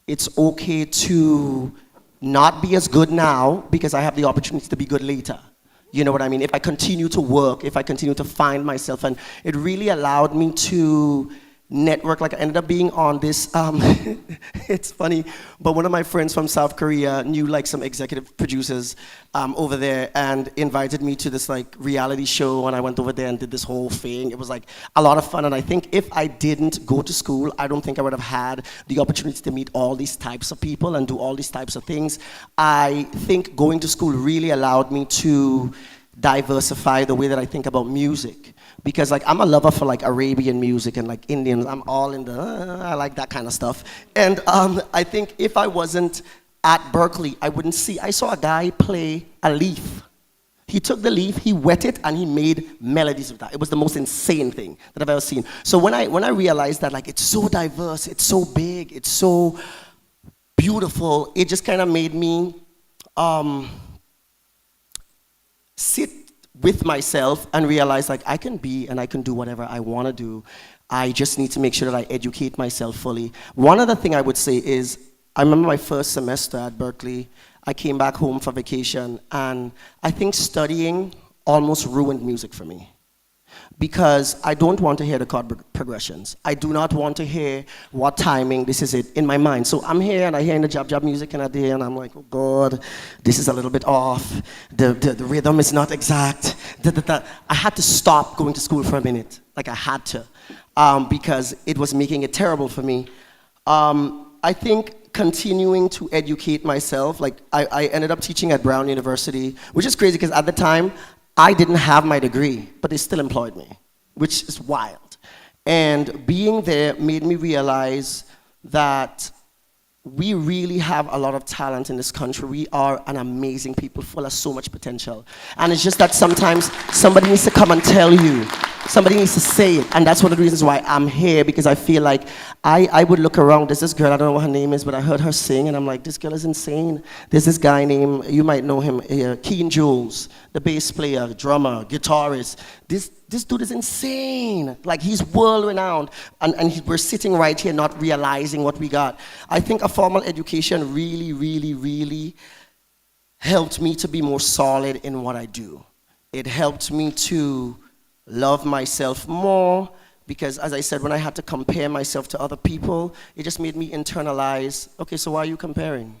It's okay to not be as good now because I have the opportunity to be good later. You know what I mean? If I continue to work, if I continue to find myself, and it really allowed me to network. Like I ended up being on this, it's funny, but one of my friends from South Korea knew like some executive producers over there and invited me to this like reality show, and I went over there and did this whole thing. It was like a lot of fun, and I think if I didn't go to school, I don't think I would have had the opportunity to meet all these types of people and do all these types of things. I think going to school really allowed me to diversify the way that I think about music. Because like I'm a lover for like Arabian music and like Indian, I'm all in the, I like that kind of stuff. And I think if I wasn't at Berkeley, I wouldn't see, I saw a guy play a leaf. He took the leaf, he wet it, and he made melodies with that. It was the most insane thing that I've ever seen. So when I realized that like it's so diverse, it's so big, it's so beautiful, it just kind of made me sit with myself and realize like I can be and I can do whatever I want to do. I just need to make sure that I educate myself fully. One other thing I would say is, I remember my first semester at Berkeley, I came back home for vacation, and I think studying almost ruined music for me. Because I don't want to hear the chord progressions. I do not want to hear what timing, this is it, in my mind. So I'm here and I hear the jab music and I hear and I'm like, oh God, this is a little bit off. The rhythm is not exact. I had to stop going to school for a minute. Like I had to, because it was making it terrible for me. I think continuing to educate myself, like I ended up teaching at Brown University, which is crazy because at the time, I didn't have my degree, but they still employed me, which is wild. And being there made me realize that we really have a lot of talent in this country. We are an amazing people full of so much potential. And it's just that sometimes somebody needs to come and tell you. Somebody needs to say it. And that's one of the reasons why I'm here, because I feel like I would look around. There's this girl, I don't know what her name is, but I heard her sing and I'm like, this girl is insane. There's this guy named, you might know him, Keen Jules, the bass player, drummer, guitarist. This dude is insane. Like he's world renowned, and we're sitting right here not realizing what we got. I think a formal education really, really, really helped me to be more solid in what I do. It helped me to love myself more, because as I said, when I had to compare myself to other people, it just made me internalize, okay, so why are you comparing?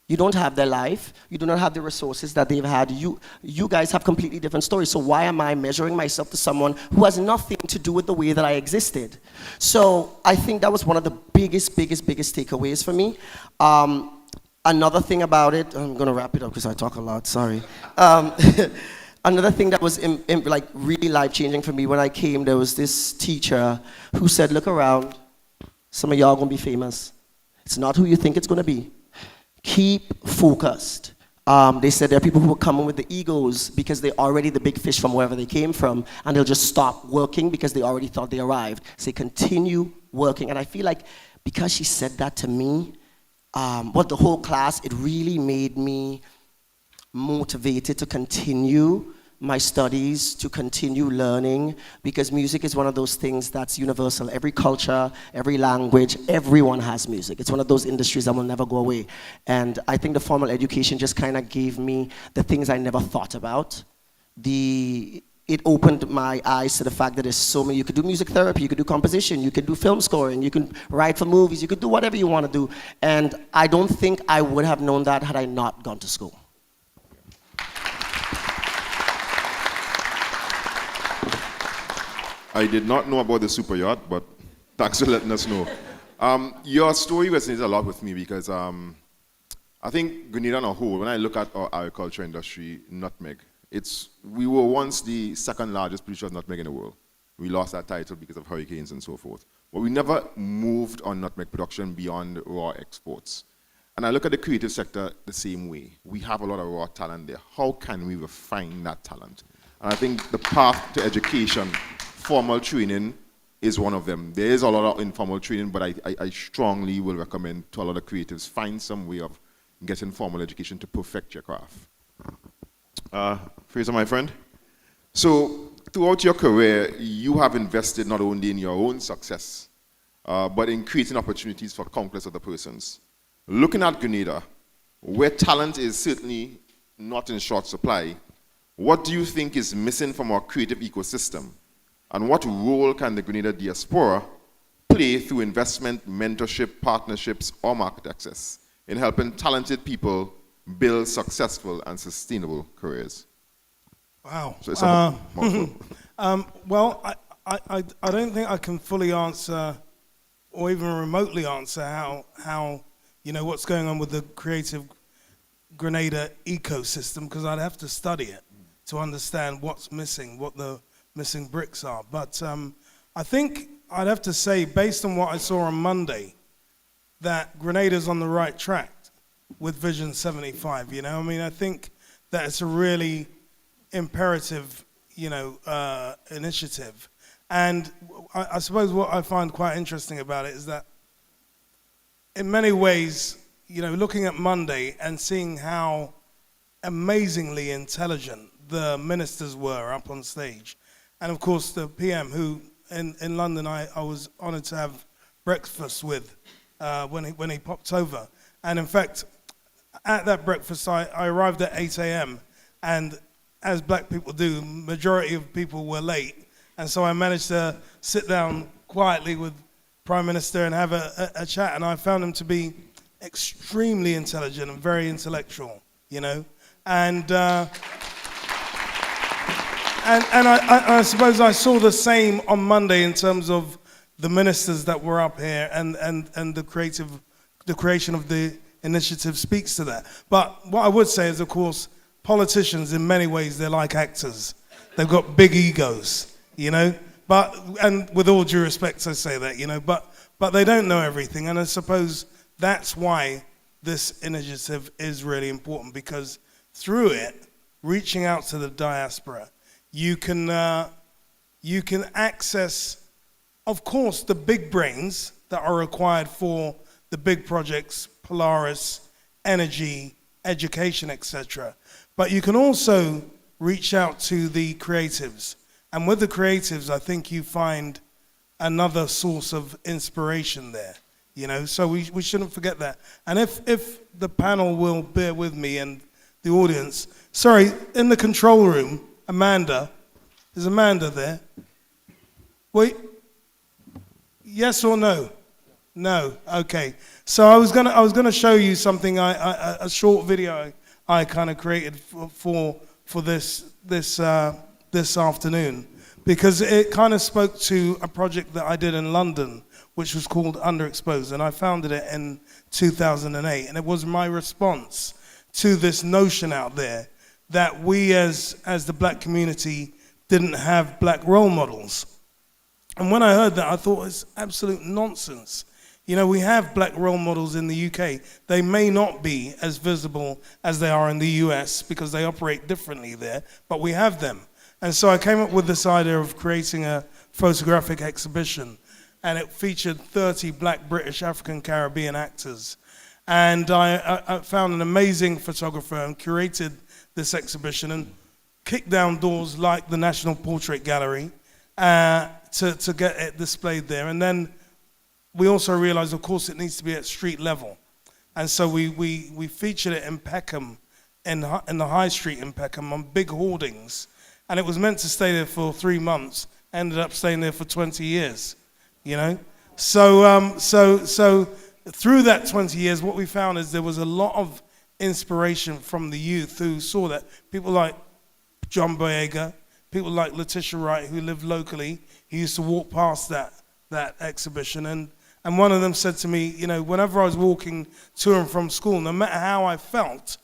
You don't have their life. You do not have the resources that they've had. You guys have completely different stories. So why am I measuring myself to someone who has nothing to do with the way that I existed? So I think that was one of the biggest takeaways for me. Another thing about it, I'm gonna wrap it up because I talk a lot, sorry. Another thing that was like really life-changing for me, when I came, there was this teacher who said, look around, some of y'all gonna be famous. It's not who you think it's gonna be. Keep focused. They said there are people who will come in with the egos because they're already the big fish from wherever they came from, and they'll just stop working because they already thought they arrived. Say, continue working. And I feel like because she said that to me, the whole class, it really made me motivated to continue my studies, to continue learning, because music is one of those things that's universal. Every culture, every language, everyone has music. It's one of those industries that will never go away. And I think the formal education just kind of gave me the things I never thought about. It opened my eyes to the fact that there's so many. You could do music therapy, you could do composition, you could do film scoring, you can write for movies, you could do whatever you want to do. And I don't think I would have known that had I not gone to school. I did not know about the super yacht, but thanks for letting us know. Your story resonates a lot with me because I think Grenada on a whole, when I look at our agriculture industry, nutmeg, we were once the second largest producer of nutmeg in the world. We lost that title because of hurricanes and so forth. But we never moved on nutmeg production beyond raw exports. And I look at the creative sector the same way. We have a lot of raw talent there. How can we refine that talent? And I think the path to education, formal training, is one of them. There is a lot of informal training, but I strongly will recommend to a lot of creatives, find some way of getting formal education to perfect your craft. Fraser, my friend. So throughout your career, you have invested not only in your own success, but in creating opportunities for countless other persons. Looking at Grenada, where talent is certainly not in short supply, what do you think is missing from our creative ecosystem? And what role can the Grenada diaspora play through investment, mentorship, partnerships, or market access in helping talented people build successful and sustainable careers? Wow. So it's well, I don't think I can fully answer or even remotely answer how what's going on with the creative Grenada ecosystem, because I'd have to study it to understand what's missing, what the missing bricks are. But I think I'd have to say, based on what I saw on Monday, that Grenada's on the right track with Vision 75. I think that it's a really imperative, initiative. And I suppose what I find quite interesting about it is that in many ways, looking at Monday and seeing how amazingly intelligent the ministers were up on stage, and of course the PM who in London I was honored to have breakfast with when he popped over. And in fact, at that breakfast I arrived at 8 a.m. and as black people do, majority of people were late, and so I managed to sit down quietly with Prime Minister and have a chat, and I found him to be extremely intelligent and very intellectual, and I suppose I saw the same on Monday in terms of the ministers that were up here, and the creation of the initiative speaks to that. But what I would say is, of course, politicians in many ways, they're like actors. They've got big egos, But, and with all due respect, I say that, but they don't know everything. And I suppose that's why this initiative is really important, because through it, reaching out to the diaspora, you can access, of course, the big brains that are required for the big projects, Polaris, energy, education, etc. But you can also reach out to the creatives. And with the creatives, I think you find another source of inspiration there, so we shouldn't forget that. And if the panel will bear with me and the audience, sorry, in the control room, Amanda, is Amanda there? Wait, yes or no? No, okay. So I was gonna show you something, a short video I kind of created for this afternoon, because it kind of spoke to a project that I did in London, which was called Underexposed, and I founded it in 2008, and it was my response to this notion out there that we as the black community didn't have black role models. And when I heard that, I thought it's absolute nonsense. We have black role models in the UK. They may not be as visible as they are in the US because they operate differently there, but we have them. And so I came up with this idea of creating a photographic exhibition, and it featured 30 black, British, African, Caribbean actors. And I found an amazing photographer and curated this exhibition and kicked down doors like the National Portrait Gallery to get it displayed there. And then we also realized, of course, it needs to be at street level. And so we featured it in Peckham, in the high street in Peckham, on big hoardings. And it was meant to stay there for 3 months, ended up staying there for 20 years, So through that 20 years, what we found is there was a lot of inspiration from the youth who saw that. People like John Boyega, people like Letitia Wright, who lived locally, who used to walk past that exhibition. And one of them said to me, you know, whenever I was walking to and from school, no matter how I felt,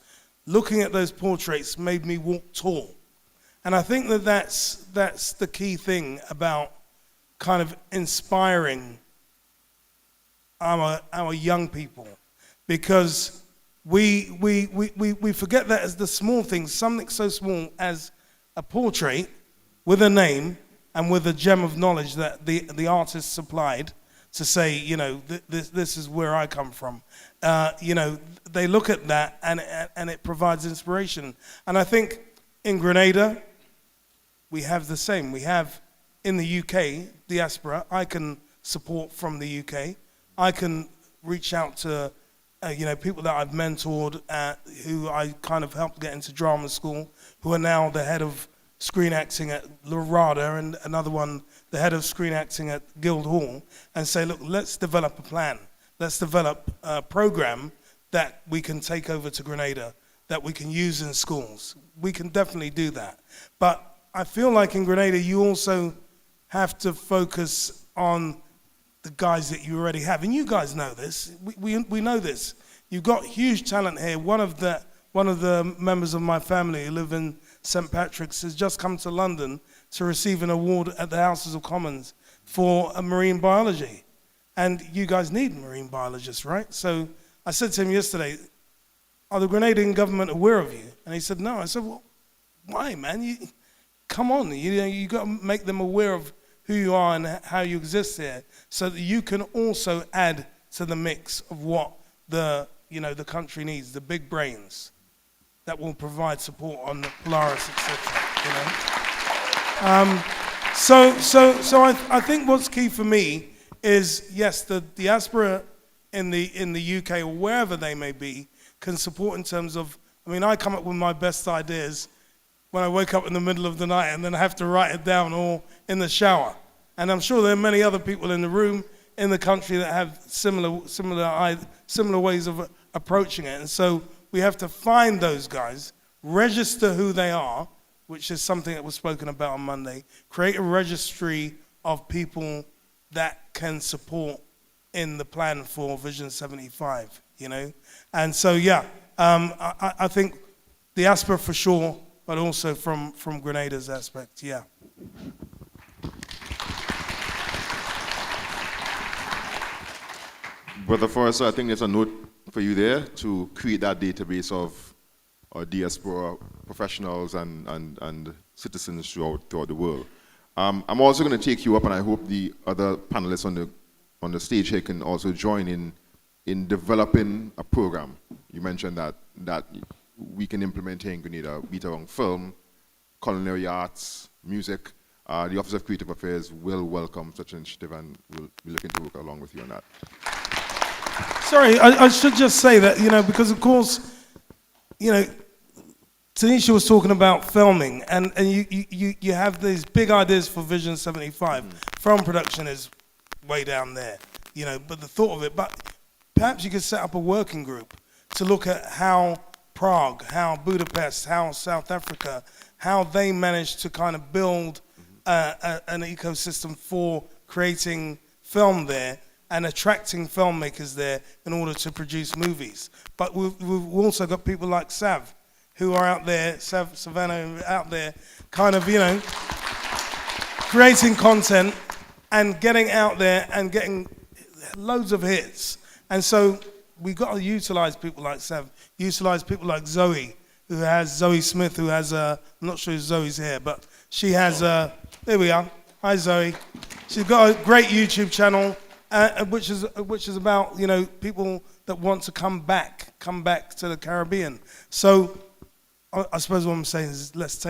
looking at those portraits made me walk tall. And I think that's the key thing about kind of inspiring our young people, because we forget that as the small things, something so small as a portrait with a name and with a gem of knowledge that the artist supplied to say, you know, this is where I come from. You know, they look at that and it provides inspiration. And I think in Grenada, we have the same. We have in the UK, DIASPORA. I can support from the UK. I can reach out to, you know, people that I've mentored, who I kind of helped get into drama school, who are now the head of screen acting at RADA, and another one, the head of screen acting at Guildhall, and say, look, let's develop a plan. Let's develop a program that we can take over to Grenada, that we can use in schools. We can definitely do that. But I feel like in Grenada, you also have to focus on the guys that you already have. And you guys know this. We know this. You've got huge talent here. One of the members of my family who live in St. Patrick's has just come to London to receive an award at the Houses of Commons for marine biology. And you guys need marine biologists, right? So I said to him yesterday, are the Grenadian government aware of you? And he said, no. I said, well, why, man? Come on, you got to make them aware of who you are and how you exist here, so that you can also add to the mix of what the country needs, the big brains that will provide support on the Polaris, etc. So I think what's key for me is, yes, the diaspora in the UK or wherever they may be can support in terms of, I mean, I come up with my best ideas when I wake up in the middle of the night and then I have to write it down, or in the shower. And I'm sure there are many other people in the room, in the country, that have similar ways of approaching it. And so we have to find those guys, register who they are, which is something that was spoken about on Monday, create a registry of people that can support in the plan for Vision 75, you know? And so, yeah, I think diaspora for sure, but also from Grenada's aspect, yeah. Brother Forrester, I think there's a note for you there to create that database of diaspora professionals and citizens throughout the world. I'm also going to take you up, and I hope the other panelists on the stage here can also join in developing a program. You mentioned that we can implement here in Grenada, be it around film, culinary arts, music. The Office of Creative Affairs will welcome such an initiative, and we'll be looking to work along with you on that. Sorry, I should just say that, you know, because of course, you know, Tanisha was talking about filming, and you have these big ideas for Vision 75. Film production is way down there, you know, but the thought of it, but perhaps you could set up a working group to look at how Prague, how Budapest, how South Africa, how they managed to kind of build an ecosystem for creating film there and attracting filmmakers there in order to produce movies. But we've also got people like Sav, who are out there, Savannah, out there, kind of, you know, creating content and getting out there and getting loads of hits. And so we've got to utilize people like Sav, utilize people like Zoe, who has Zoe Smith, who has I'm not sure if Zoe's here, but she has there we are. Hi Zoe. She's got a great YouTube channel, which is about, you know, people that want to come back to the Caribbean. So I suppose what I'm saying is let's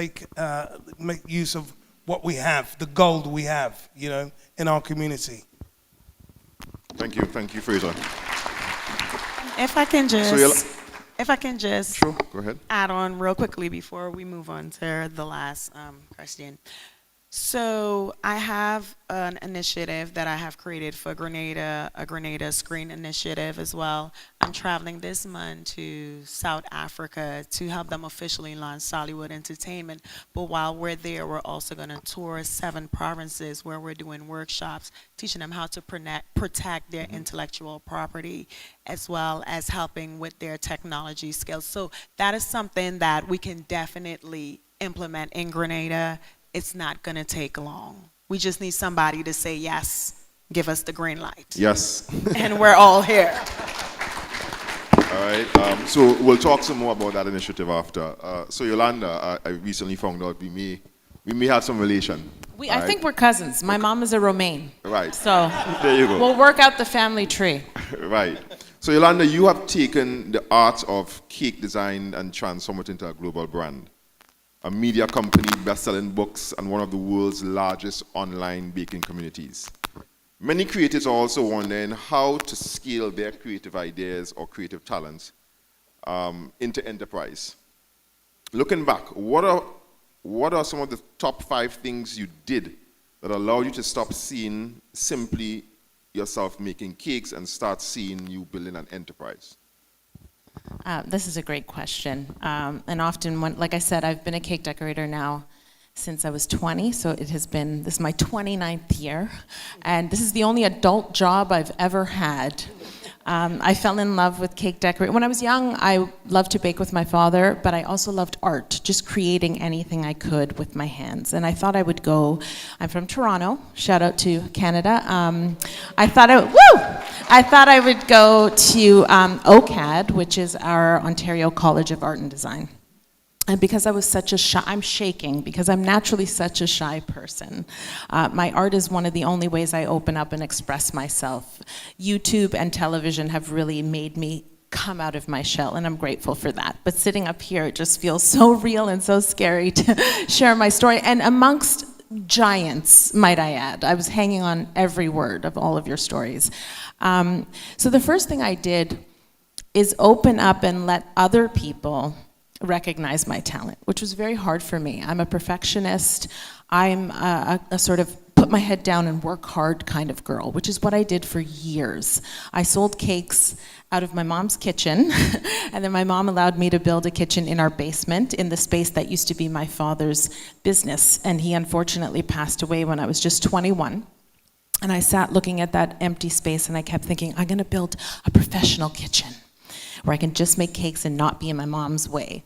make use of what we have, the gold we have, you know, in our community. Thank you, Fraser. If I can just sure, go ahead. add on real quickly before we move on to the last question. So I have an initiative that I have created for Grenada, a Grenada Screen Initiative as well. I'm traveling this month to South Africa to help them officially launch Sollywood Entertainment. But while we're there, we're also going to tour 7 provinces where we're doing workshops, teaching them how to protect their intellectual property, as well as helping with their technology skills. So that is something that we can definitely implement in Grenada. It's not going to take long. We just need somebody to say yes, give us the green light. Yes. And we're all here. All right. So we'll talk some more about that initiative after. So Yolanda, I recently found out we may have some relation. I think we're cousins. My mom is a Romaine. Right. So there you go. We'll work out the family tree. Right. So Yolanda, you have taken the art of cake design and transformed it into a global brand. A media company, best-selling books, and one of the world's largest online baking communities. Many creatives are also wondering how to scale their creative ideas or creative talents into enterprise. Looking back, what are some of the top 5 things you did that allowed you to stop seeing simply yourself making cakes and start seeing you building an enterprise? This is a great question. And often, like I said, I've been a cake decorator now since I was 20, so this is my 29th year. And this is the only adult job I've ever had. I fell in love with cake decorating. When I was young, I loved to bake with my father, but I also loved art, just creating anything I could with my hands. And I thought I would go, I'm from Toronto, shout out to Canada. I thought I would go to OCAD, which is our Ontario College of Art and Design. And because I was such a shy, I'm shaking because I'm naturally such a shy person. My art is one of the only ways I open up and express myself. YouTube and television have really made me come out of my shell, and I'm grateful for that. But sitting up here, it just feels so real and so scary to share my story. And amongst giants, might I add, I was hanging on every word of all of your stories. So the first thing I did is open up and let other people recognize my talent, which was very hard for me. I'm a perfectionist. I'm a sort of put my head down and work hard kind of girl, which is what I did for years. I sold cakes out of my mom's kitchen, and then my mom allowed me to build a kitchen in our basement in the space that used to be my father's business, and he unfortunately passed away when I was just 21. And I sat looking at that empty space, and I kept thinking, I'm gonna build a professional kitchen where I can just make cakes and not be in my mom's way.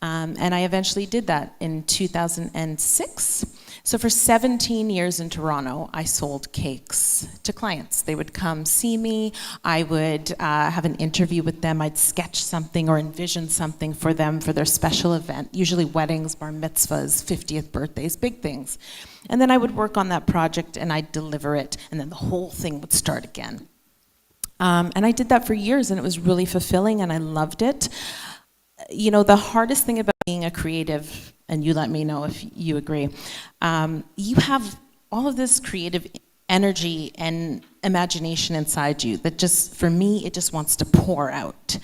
And I eventually did that in 2006. So for 17 years in Toronto, I sold cakes to clients. They would come see me, I would have an interview with them, I'd sketch something or envision something for them for their special event, usually weddings, bar mitzvahs, 50th birthdays, big things. And then I would work on that project and I'd deliver it, and then the whole thing would start again. And I did that for years, and it was really fulfilling, and I loved it. You know, the hardest thing about being a creative, and you let me know if you agree, you have all of this creative energy and imagination inside you that just, for me, it just wants to pour out.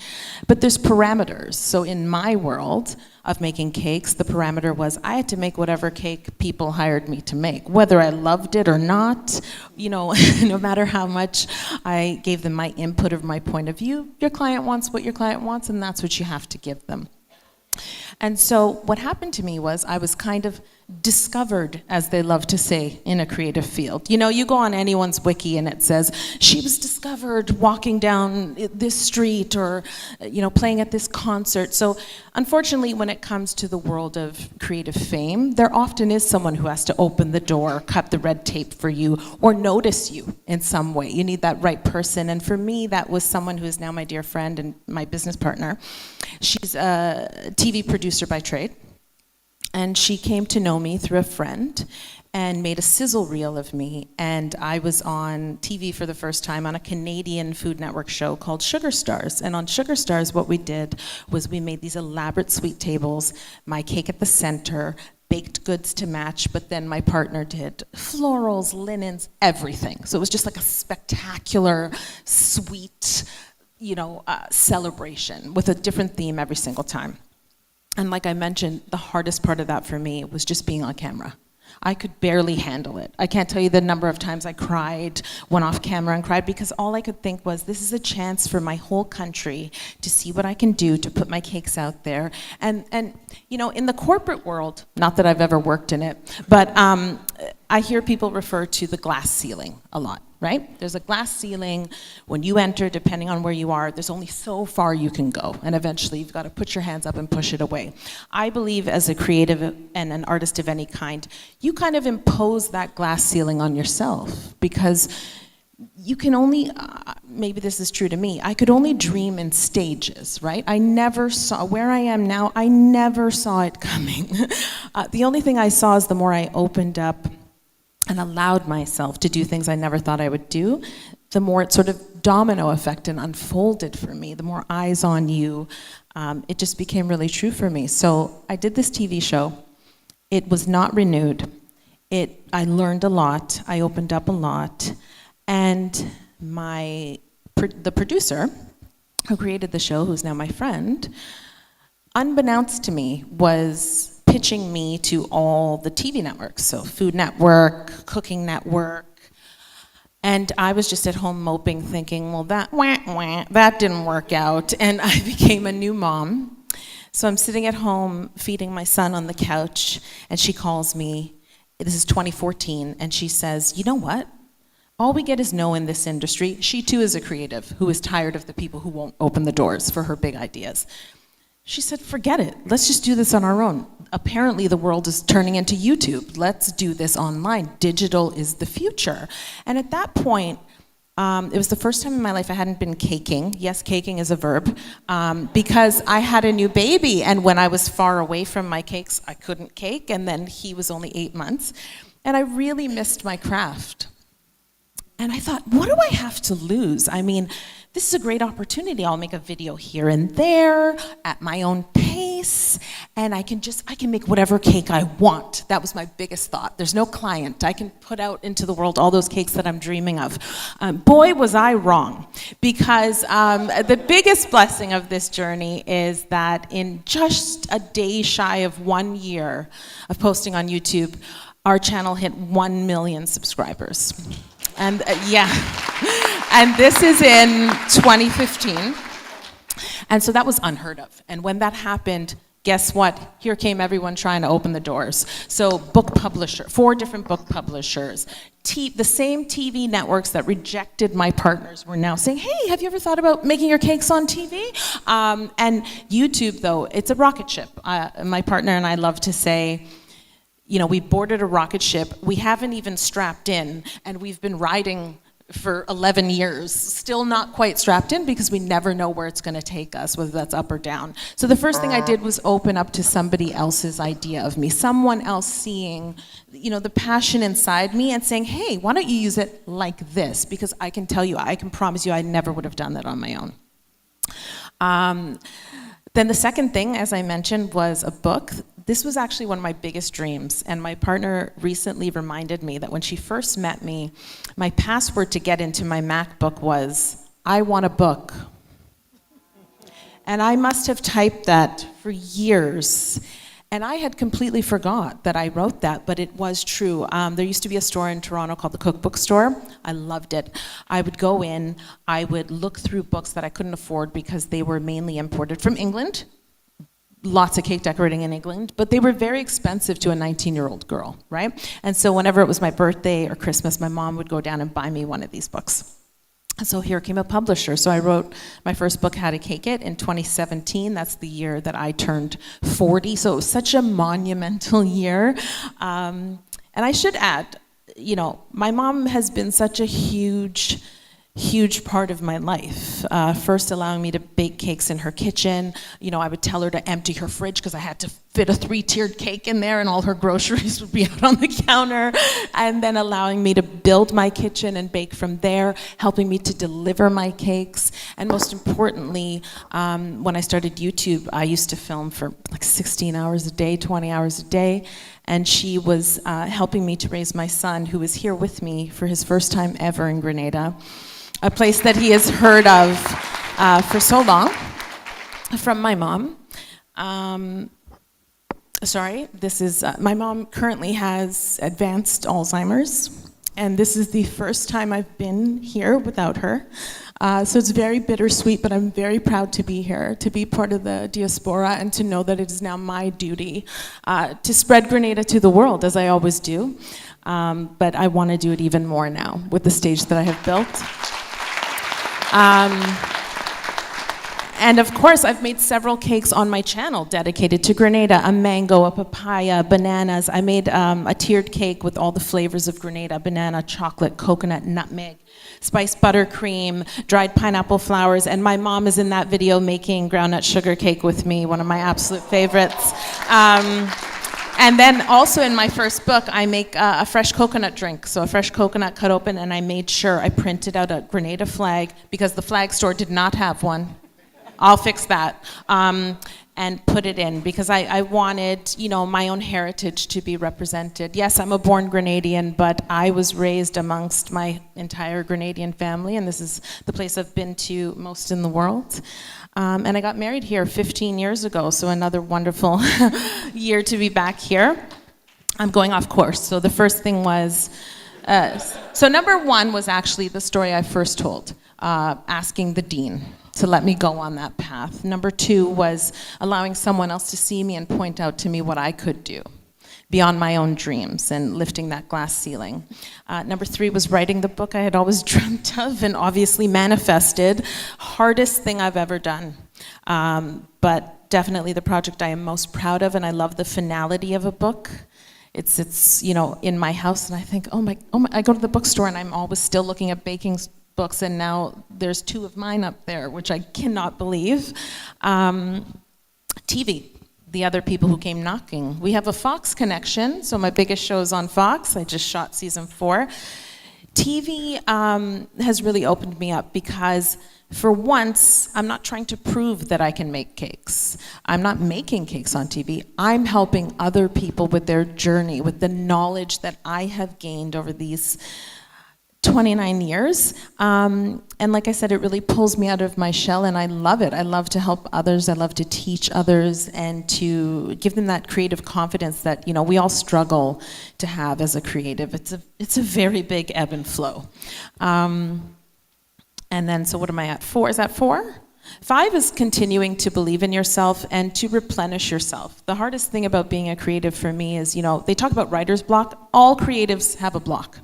But there's parameters. So in my world of making cakes, the parameter was I had to make whatever cake people hired me to make, whether I loved it or not, you know, no matter how much I gave them my input of my point of view, your client wants what your client wants, and that's what you have to give them. And so what happened to me was I was kind of discovered, as they love to say, in a creative field. You know, you go on anyone's wiki and it says, she was discovered walking down this street or, you know, playing at this concert. So unfortunately, when it comes to the world of creative fame, there often is someone who has to open the door, cut the red tape for you, or notice you in some way. You need that right person. And for me, that was someone who is now my dear friend and my business partner. She's a TV producer by trade. And she came to know me through a friend and made a sizzle reel of me. And I was on TV for the first time on a Canadian Food Network show called Sugar Stars. And on Sugar Stars, what we did was we made these elaborate sweet tables, my cake at the center, baked goods to match, but then my partner did florals, linens, everything. So it was just like a spectacular, sweet, you know, celebration with a different theme every single time. And like I mentioned, the hardest part of that for me was just being on camera. I could barely handle it. I can't tell you the number of times I cried, went off camera and cried, because all I could think was, this is a chance for my whole country to see what I can do to put my cakes out there. And you know, in the corporate world, not that I've ever worked in it, but I hear people refer to the glass ceiling a lot, right? There's a glass ceiling. When you enter, depending on where you are, there's only so far you can go. And eventually you've got to put your hands up and push it away. I believe as a creative and an artist of any kind, you kind of impose that glass ceiling on yourself, because you can only, maybe this is true to me, I could only dream in stages, right? I never saw, where I am now, I never saw it coming. The only thing I saw is the more I opened up and allowed myself to do things I never thought I would do, the more it sort of domino effect and unfolded for me, the more eyes on you, it just became really true for me. So I did this TV show. It was not renewed. I learned a lot. I opened up a lot. And the producer who created the show, who's now my friend, unbeknownst to me, was pitching me to all the TV networks, so Food Network, Cooking Network, and I was just at home moping, thinking, well, that didn't work out, and I became a new mom. So I'm sitting at home feeding my son on the couch, and she calls me, this is 2014, and she says, you know what? All we get is no in this industry. She too is a creative who is tired of the people who won't open the doors for her big ideas. She said, forget it, let's just do this on our own. Apparently the world is turning into YouTube. Let's do this online. Digital is the future. And at that point, it was the first time in my life I hadn't been caking. Yes, caking is a verb, because I had a new baby, and when I was far away from my cakes, I couldn't cake, and then he was only 8 months. And I really missed my craft. And I thought, what do I have to lose? I mean, this is a great opportunity. I'll make a video here and there at my own pace, and I can make whatever cake I want. That was my biggest thought. There's no client. I can put out into the world all those cakes that I'm dreaming of. Boy, was I wrong, because the biggest blessing of this journey is that in just a day shy of 1 year of posting on YouTube, our channel hit 1 million subscribers. And yeah, and this is in 2015. And so that was unheard of. And when that happened, guess what? Here came everyone trying to open the doors. So book publisher, 4 different book publishers, the same TV networks that rejected my partners were now saying, hey, have you ever thought about making your cakes on TV? And YouTube, though, it's a rocket ship. My partner and I love to say, you know, we boarded a rocket ship, we haven't even strapped in, and we've been riding for 11 years, still not quite strapped in, because we never know where it's going to take us, whether that's up or down. So the first thing I did was open up to somebody else's idea of me, someone else seeing, you know, the passion inside me and saying, hey, why don't you use it like this? Because I can tell you, I can promise you, I never would have done that on my own. Then the second thing, as I mentioned, was a book. This was actually one of my biggest dreams, and my partner recently reminded me that when she first met me, my password to get into my MacBook was, I want a book. And I must have typed that for years. And I had completely forgot that I wrote that, but it was true. There used to be a store in Toronto called the Cookbook Store. I loved it. I would go in, I would look through books that I couldn't afford because they were mainly imported from England. Lots of cake decorating in England, but they were very expensive to a 19-year-old girl, right? And so whenever it was my birthday or Christmas, my mom would go down and buy me one of these books. And so here came a publisher. So I wrote my first book, How to Cake It, in 2017. That's the year that I turned 40. So it was such a monumental year. And I should add, you know, my mom has been such a huge part of my life. First allowing me to bake cakes in her kitchen. You know, I would tell her to empty her fridge because I had to fit a 3-tiered cake in there and all her groceries would be out on the counter. And then allowing me to build my kitchen and bake from there, helping me to deliver my cakes. And most importantly, when I started YouTube, I used to film for like 16 hours a day, 20 hours a day. And she was helping me to raise my son, who was here with me for his first time ever in Grenada. A place that he has heard of for so long from my mom. Sorry, this is, my mom currently has advanced Alzheimer's, and this is the first time I've been here without her. So it's very bittersweet, but I'm very proud to be here, to be part of the diaspora, and to know that it is now my duty to spread Grenada to the world, as I always do. But I want to do it even more now with the stage that I have built. And of course, I've made several cakes on my channel dedicated to Grenada, a mango, a papaya, bananas. I made a tiered cake with all the flavors of Grenada: banana, chocolate, coconut, nutmeg, spiced buttercream, dried pineapple flowers, and my mom is in that video making groundnut sugar cake with me, one of my absolute favorites. And then also in my first book, I make a fresh coconut drink. So a fresh coconut cut open, and I made sure I printed out a Grenada flag because the flag store did not have one. I'll fix that. And put it in because I wanted, you know, my own heritage to be represented. Yes, I'm a born Grenadian, but I was raised amongst my entire Grenadian family, and this is the place I've been to most in the world. And I got married here 15 years ago, so another wonderful year to be back here. I'm going off course. So the first thing was, so number one was actually the story I first told, asking the dean to let me go on that path. Number two was allowing someone else to see me and point out to me what I could do beyond my own dreams and lifting that glass ceiling. Number three was writing the book I had always dreamt of and obviously manifested. Hardest thing I've ever done. But definitely the project I am most proud of, and I love the finality of a book. It's you know, in my house, and I think, oh my, I go to the bookstore and I'm always still looking at baking books, and now there's 2 of mine up there, which I cannot believe. TV, the other people who came knocking. We have a Fox connection, so my biggest show is on Fox. I just shot season 4. TV has really opened me up because for once, I'm not trying to prove that I can make cakes. I'm not making cakes on TV. I'm helping other people with their journey, with the knowledge that I have gained over these 29 years. And like I said, it really pulls me out of my shell, and I love it. I love to help others. I love to teach others and to give them that creative confidence that, you know, we all struggle to have as a creative. It's a very big ebb and flow. And then, so what am I at? 4? Is that 4? 5 is continuing to believe in yourself and to replenish yourself. The hardest thing about being a creative for me is, you know, they talk about writer's block. All creatives have a block.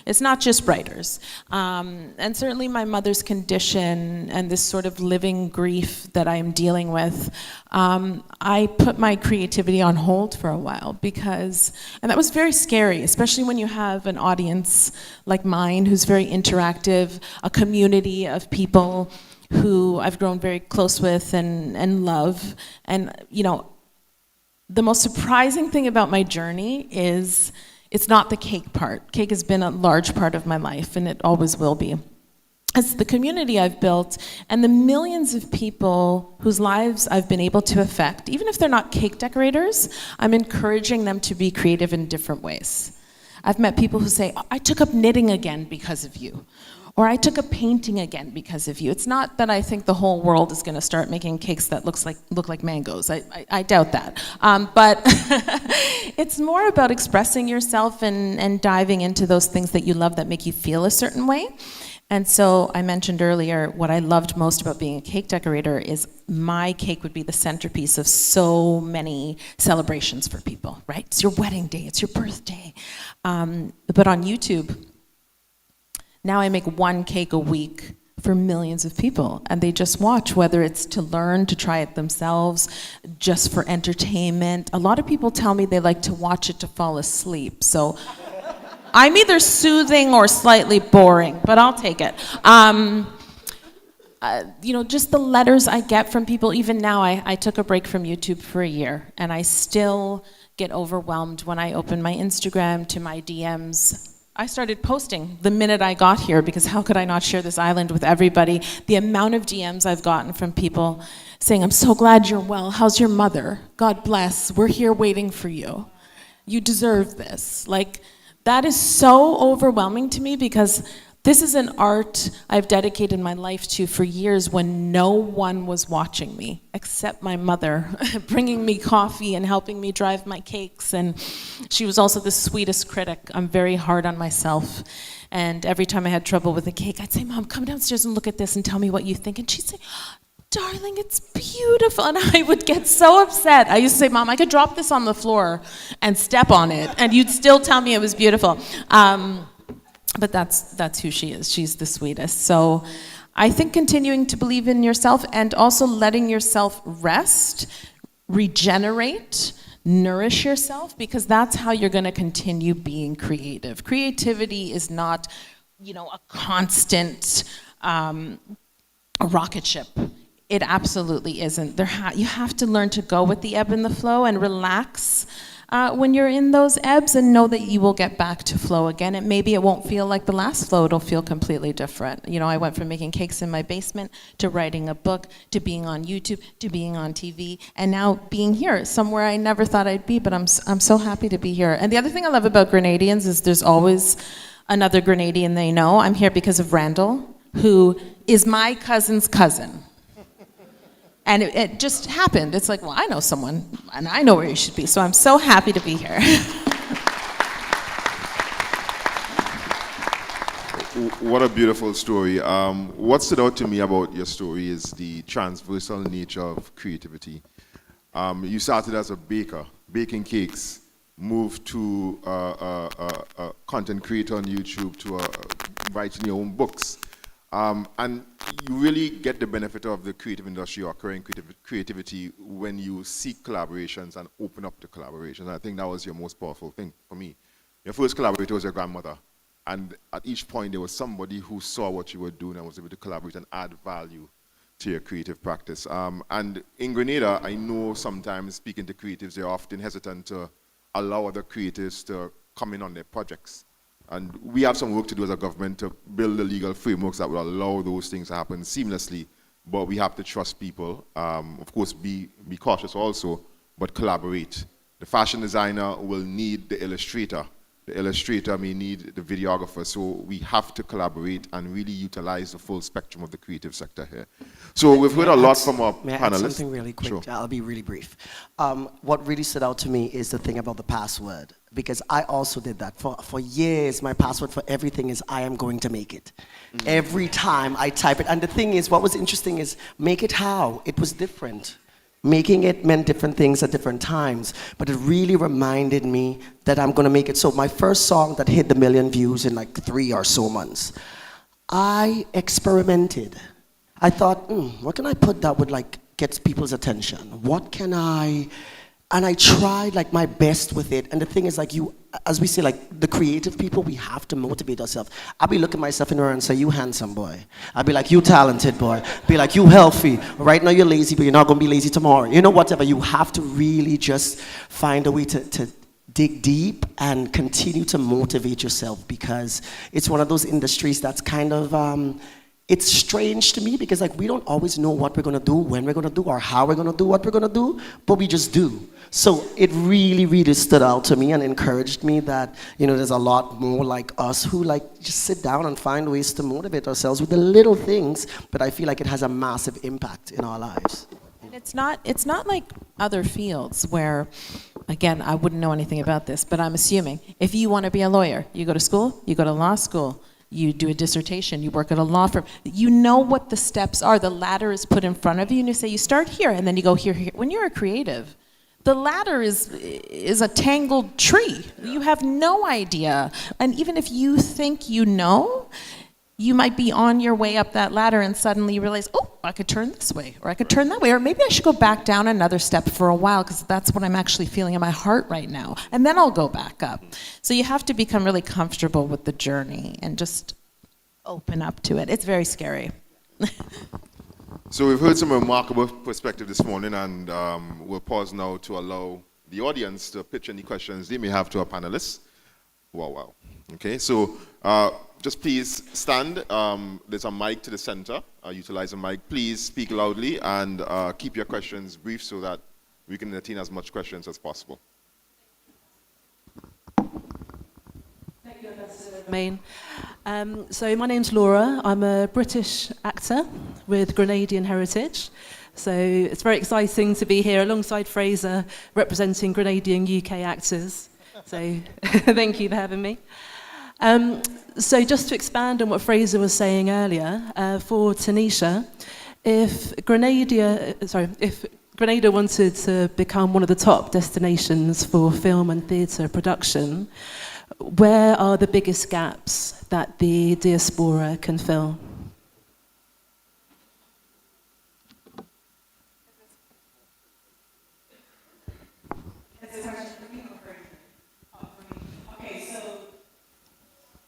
It's not just writers. And certainly my mother's condition and this sort of living grief that I'm dealing with, I put my creativity on hold for a while because, and that was very scary, especially when you have an audience like mine who's very interactive, a community of people who I've grown very close with and love. And, you know, the most surprising thing about my journey is it's not the cake part. Cake has been a large part of my life, and it always will be. It's the community I've built and the millions of people whose lives I've been able to affect. Even if they're not cake decorators, I'm encouraging them to be creative in different ways. I've met people who say, I took up knitting again because of you. Or I took up painting again because of you. It's not that I think the whole world is going to start making cakes that look like mangoes. I doubt that. But it's more about expressing yourself and diving into those things that you love that make you feel a certain way. And so I mentioned earlier what I loved most about being a cake decorator is my cake would be the centerpiece of so many celebrations for people, right? It's your wedding day, it's your birthday. But on YouTube, now I make 1 cake a week for millions of people, and they just watch, whether it's to learn, to try it themselves, just for entertainment. A lot of people tell me they like to watch it to fall asleep, so I'm either soothing or slightly boring, but I'll take it. You know, just the letters I get from people, even now, I took a break from YouTube for a year, and I still get overwhelmed when I open my Instagram to my DMs. I started posting the minute I got here because how could I not share this island with everybody? The amount of DMs I've gotten from people saying, I'm so glad you're well. How's your mother? God bless. We're here waiting for you. You deserve this. Like, that is so overwhelming to me because This is an art I've dedicated my life to for years when no one was watching me, except my mother, bringing me coffee and helping me drive my cakes. And she was also the sweetest critic. I'm very hard on myself. And every time I had trouble with a cake, I'd say, Mom, come downstairs and look at this and tell me what you think. And she'd say, darling, it's beautiful. And I would get so upset. I used to say, Mom, I could drop this on the floor and step on it, and you'd still tell me it was beautiful. But that's who she is. She's the sweetest. So I think continuing to believe in yourself and also letting yourself rest, regenerate, nourish yourself, because that's how you're going to continue being creative. Creativity is not, a constant rocket ship. It absolutely isn't. You have to learn to go with the ebb and the flow and relax when you're in those ebbs, and know that you will get back to flow again. And maybe it won't feel like the last flow, it'll feel completely different. I went from making cakes in my basement to writing a book to being on YouTube to being on TV, and now being here, somewhere I never thought I'd be, but I'm so happy to be here. And the other thing I love about Grenadians is there's always another Grenadian they know. I'm here because of Randall, who is my cousin's cousin. And it just happened. It's like, well, I know someone, and I know where you should be, so I'm so happy to be here. What a beautiful story. What stood out to me about your story is the transversal nature of creativity. You started as a baker, baking cakes, moved to a content creator on YouTube, to writing your own books. And you really get the benefit of the creative industry or occurring creativity when you seek collaborations and open up to collaborations. I think that was your most powerful thing for me. Your first collaborator was your grandmother. And at each point, there was somebody who saw what you were doing and was able to collaborate and add value to your creative practice. And in Grenada, I know sometimes speaking to creatives, they're often hesitant to allow other creatives to come in on their projects. And we have some work to do as a government to build the legal frameworks that will allow those things to happen seamlessly. But we have to trust people. Of course, be cautious also, but collaborate. The fashion designer will need the illustrator. The illustrator may need the videographer. So we have to collaborate and really utilize the full spectrum of the creative sector here. So we've heard a lot from our May I panelists. add something really quick? Sure. I'll be really brief. What really stood out to me is the thing about the password, because I also did that. For years, my password for everything is I am going to make it. Every time I type it. And the thing is, what was interesting is, make it how? It was different. Making it meant different things at different times, but it really reminded me that I'm gonna make it. So my first song that hit the 1 million views in like 3 or so months, I experimented. I thought, what can I put that would like get people's attention? What can I, and I tried like my best with it. And the thing is, like, you, as we say, like the creative people, we have to motivate ourselves. I'll be looking myself in the mirror and say, you handsome boy. I'll be like, you talented boy. Be like, you healthy. Right now you're lazy, but you're not gonna be lazy tomorrow. Whatever. You have to really just find a way to dig deep and continue to motivate yourself, because it's one of those industries that's kind of, it's strange to me, because like we don't always know what we're gonna do, when we're gonna do, or how we're gonna do what we're gonna do, but we just do. So it really, really stood out to me and encouraged me that, there's a lot more like us who like just sit down and find ways to motivate ourselves with the little things, but I feel like it has a massive impact in our lives. And it's not like other fields where, again, I wouldn't know anything about this, but I'm assuming if you want to be a lawyer, you go to school, you go to law school, you do a dissertation, you work at a law firm, you know what the steps are. The ladder is put in front of you, and you say, you start here, and then you go here, here. When you're a creative, the ladder is a tangled tree. You have no idea. And even if you think you know, you might be on your way up that ladder and suddenly you realize, oh, I could turn this way, or I could turn that way, or maybe I should go back down another step for a while because that's what I'm actually feeling in my heart right now. And then I'll go back up. So you have to become really comfortable with the journey and just open up to it. It's very scary. So we've heard some remarkable perspective this morning, and we'll pause now to allow the audience to pitch any questions they may have to our panelists. Wow. Okay, so just please stand. There's a mic to the center. Utilize the mic. Please speak loudly and keep your questions brief so that we can attain as much questions as possible. Thank you, Ambassador Main. So my name's Laura. I'm a British actor with Grenadian heritage. So it's very exciting to be here alongside Fraser representing Grenadian UK actors. So thank you for having me. So just to expand on what Fraser was saying earlier, for Tanisha, if Grenada wanted to become one of the top destinations for film and theatre production, where are the biggest gaps that the diaspora can fill?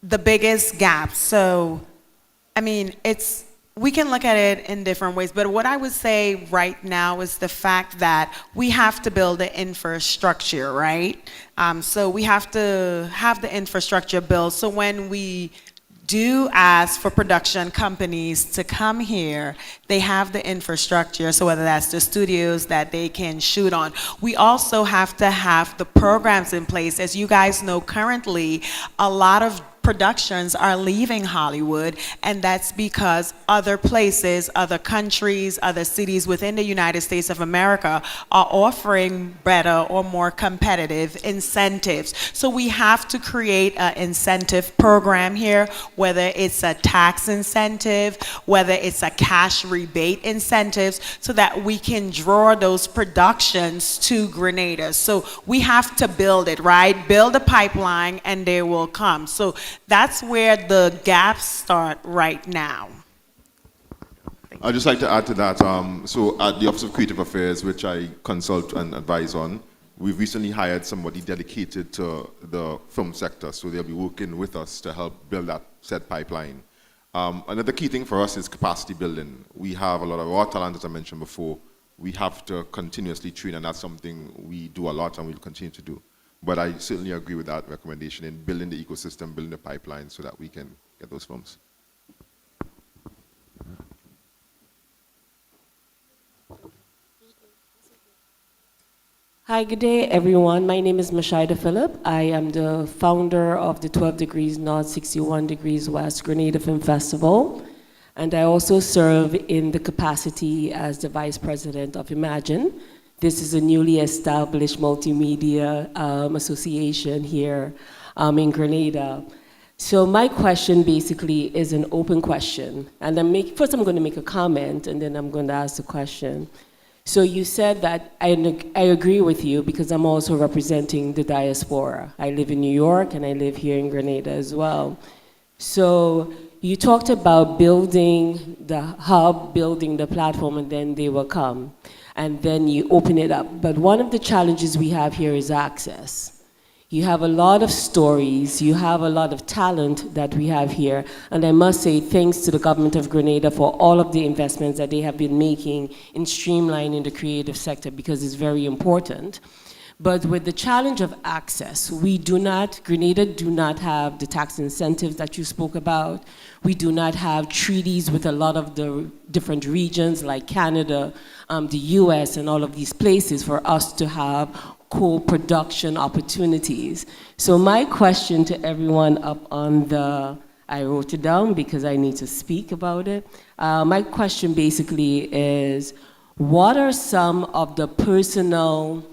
The biggest gap. So, I mean, we can look at it in different ways, but what I would say right now is the fact that we have to build the infrastructure, right? So we have to have the infrastructure built. So when we do ask for production companies to come here, they have the infrastructure, so whether that's the studios that they can shoot on. We also have to have the programs in place. As you guys know, currently, a lot of productions are leaving Hollywood, and that's because other places, other countries, other cities within the United States of America are offering better or more competitive incentives. So we have to create an incentive program here, whether it's a tax incentive, whether it's a cash rebate incentives, so that we can draw those productions to Grenada. So we have to build it, right? Build a pipeline and they will come. So that's where the gaps start right now. I'd just like to add to that. So at the Office of Creative Affairs, which I consult and advise on, we've recently hired somebody dedicated to the film sector. So they'll be working with us to help build that said pipeline. Another key thing for us is capacity building. We have a lot of raw talent, as I mentioned before. We have to continuously train, and that's something we do a lot and we'll continue to do. But I certainly agree with that recommendation in building the ecosystem, building the pipeline so that we can get those films. Hi, good day, everyone. My name is Mashaida Phillip. I am the founder of the 12 Degrees North, 61 Degrees West Grenada Film Festival. And I also serve in the capacity as the Vice President of Imagine. This is a newly established multimedia association here in Grenada. So my question basically is an open question. And first I'm going to make a comment, and then I'm going to ask the question. So you said that I agree with you because I'm also representing the diaspora. I live in New York and I live here in Grenada as well. So you talked about building the hub, building the platform, and then they will come. And then you open it up. But one of the challenges we have here is access. You have a lot of stories, you have a lot of talent that we have here, and I must say thanks to the government of Grenada for all of the investments that they have been making in streamlining the creative sector, because it's very important. But with the challenge of access, Grenada do not have the tax incentives that you spoke about. We do not have treaties with a lot of the different regions like Canada, the US, and all of these places for us to have co-production opportunities. So my question to everyone up on I wrote it down because I need to speak about it. My question basically is, what are some of the personal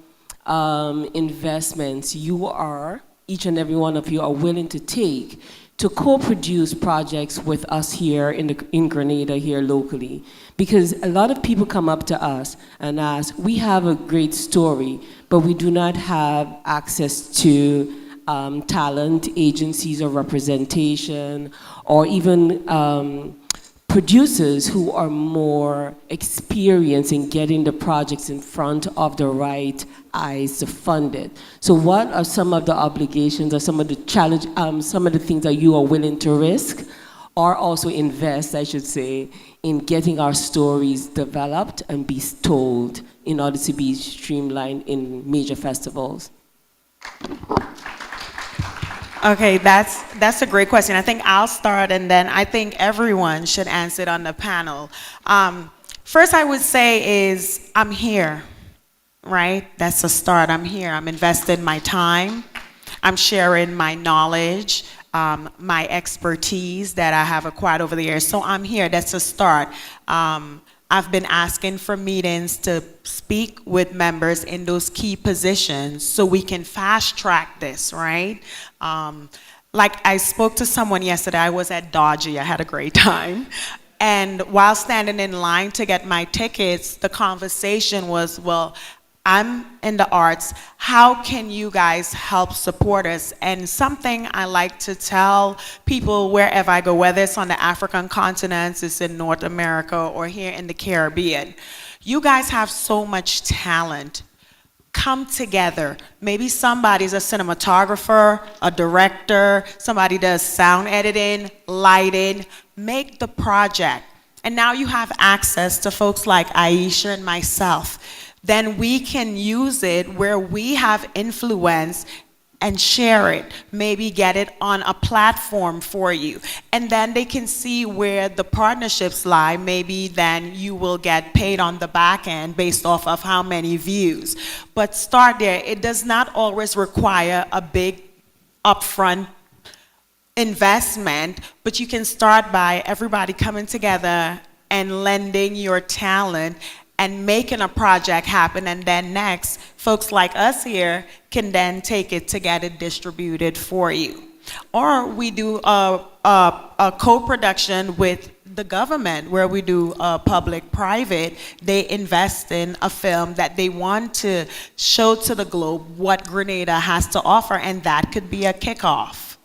investments each and every one of you are willing to take to co-produce projects with us here in Grenada, here locally? Because a lot of people come up to us and ask, we have a great story, but we do not have access to talent, agencies or representation, or even producers who are more experienced in getting the projects in front of the right eyes to fund it. So what are some of the obligations or some of the some of the things that you are willing to risk or also invest, I should say, in getting our stories developed and be told in order to be streamlined in major festivals? Okay, that's a great question. I think I'll start, and then I think everyone should answer it on the panel. First, I would say is I'm here, right? That's a start. I'm here. I'm investing my time. I'm sharing my knowledge. my expertise that I have acquired over the years. So I'm here, that's a start. I've been asking for meetings to speak with members in those key positions so we can fast track this, right? Like I spoke to someone yesterday, I was at Dodgy, I had a great time. And while standing in line to get my tickets, the conversation was, well, I'm in the arts, how can you guys help support us? And something I like to tell people wherever I go, whether it's on the African continent, it's in North America, or here in the Caribbean, you guys have so much talent. Come together. Maybe somebody's a cinematographer, a director, somebody does sound editing, lighting, make the project. And now you have access to folks like Aisha and myself. Then we can use it where we have influence and share it, maybe get it on a platform for you. And then they can see where the partnerships lie. Maybe then you will get paid on the back end based off of how many views. But start there. It does not always require a big upfront investment, but you can start by everybody coming together and lending your talent and making a project happen, and then next, folks like us here can then take it to get it distributed for you. Or we do a co-production with the government where we do public-private. They invest in a film that they want to show to the globe what Grenada has to offer, and that could be a kickoff.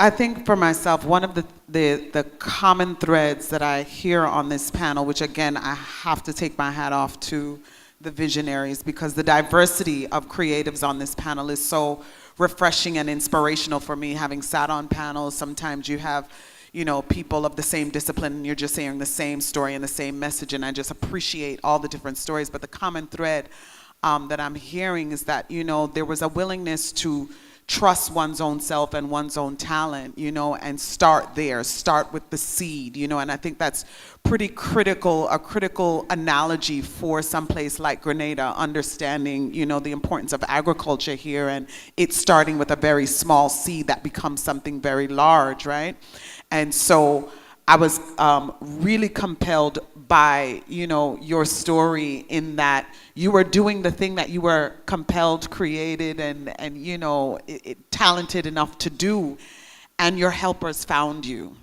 I think for myself, one of the common threads that I hear on this panel, which again, I have to take my hat off to the visionaries, because the diversity of creatives on this panel is so refreshing and inspirational for me, having sat on panels. Sometimes you have, you know, people of the same discipline and you're just hearing the same story and the same message, and I just appreciate all the different stories. But the common thread that I'm hearing is that, you know, there was a willingness to trust one's own self and one's own talent, you know, and start there, start with the seed, you know, and I think that's pretty critical, a critical analogy for some place like Grenada, understanding, you know, the importance of agriculture here and it starting with a very small seed that becomes something very large, right? And so I was really compelled by, you know, your story in that you were doing the thing that you were compelled, created, and you know, talented enough to do, and your helpers found you.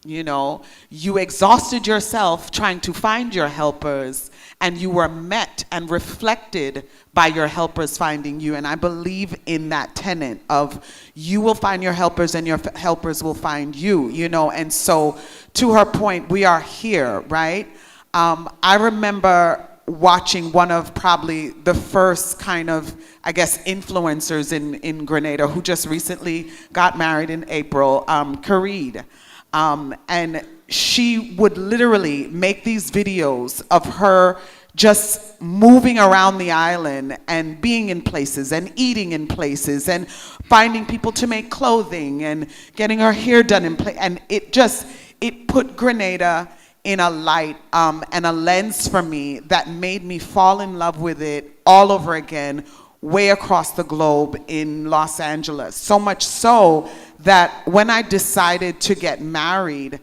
You know, you exhausted yourself trying to find your helpers, and you were met and reflected by your helpers finding you. And I believe in that tenet of you will find your helpers and your helpers will find you, you know. And so to her point, we are here, right? I remember watching one of probably the first kind of, I guess, influencers in Grenada who just recently got married in April, Kareed. And she would literally make these videos of her just moving around the island and being in places and eating in places and finding people to make clothing and getting her hair done in place. And it put Grenada in a light and a lens for me that made me fall in love with it all over again, way across the globe in Los Angeles. So much so that when I decided to get married,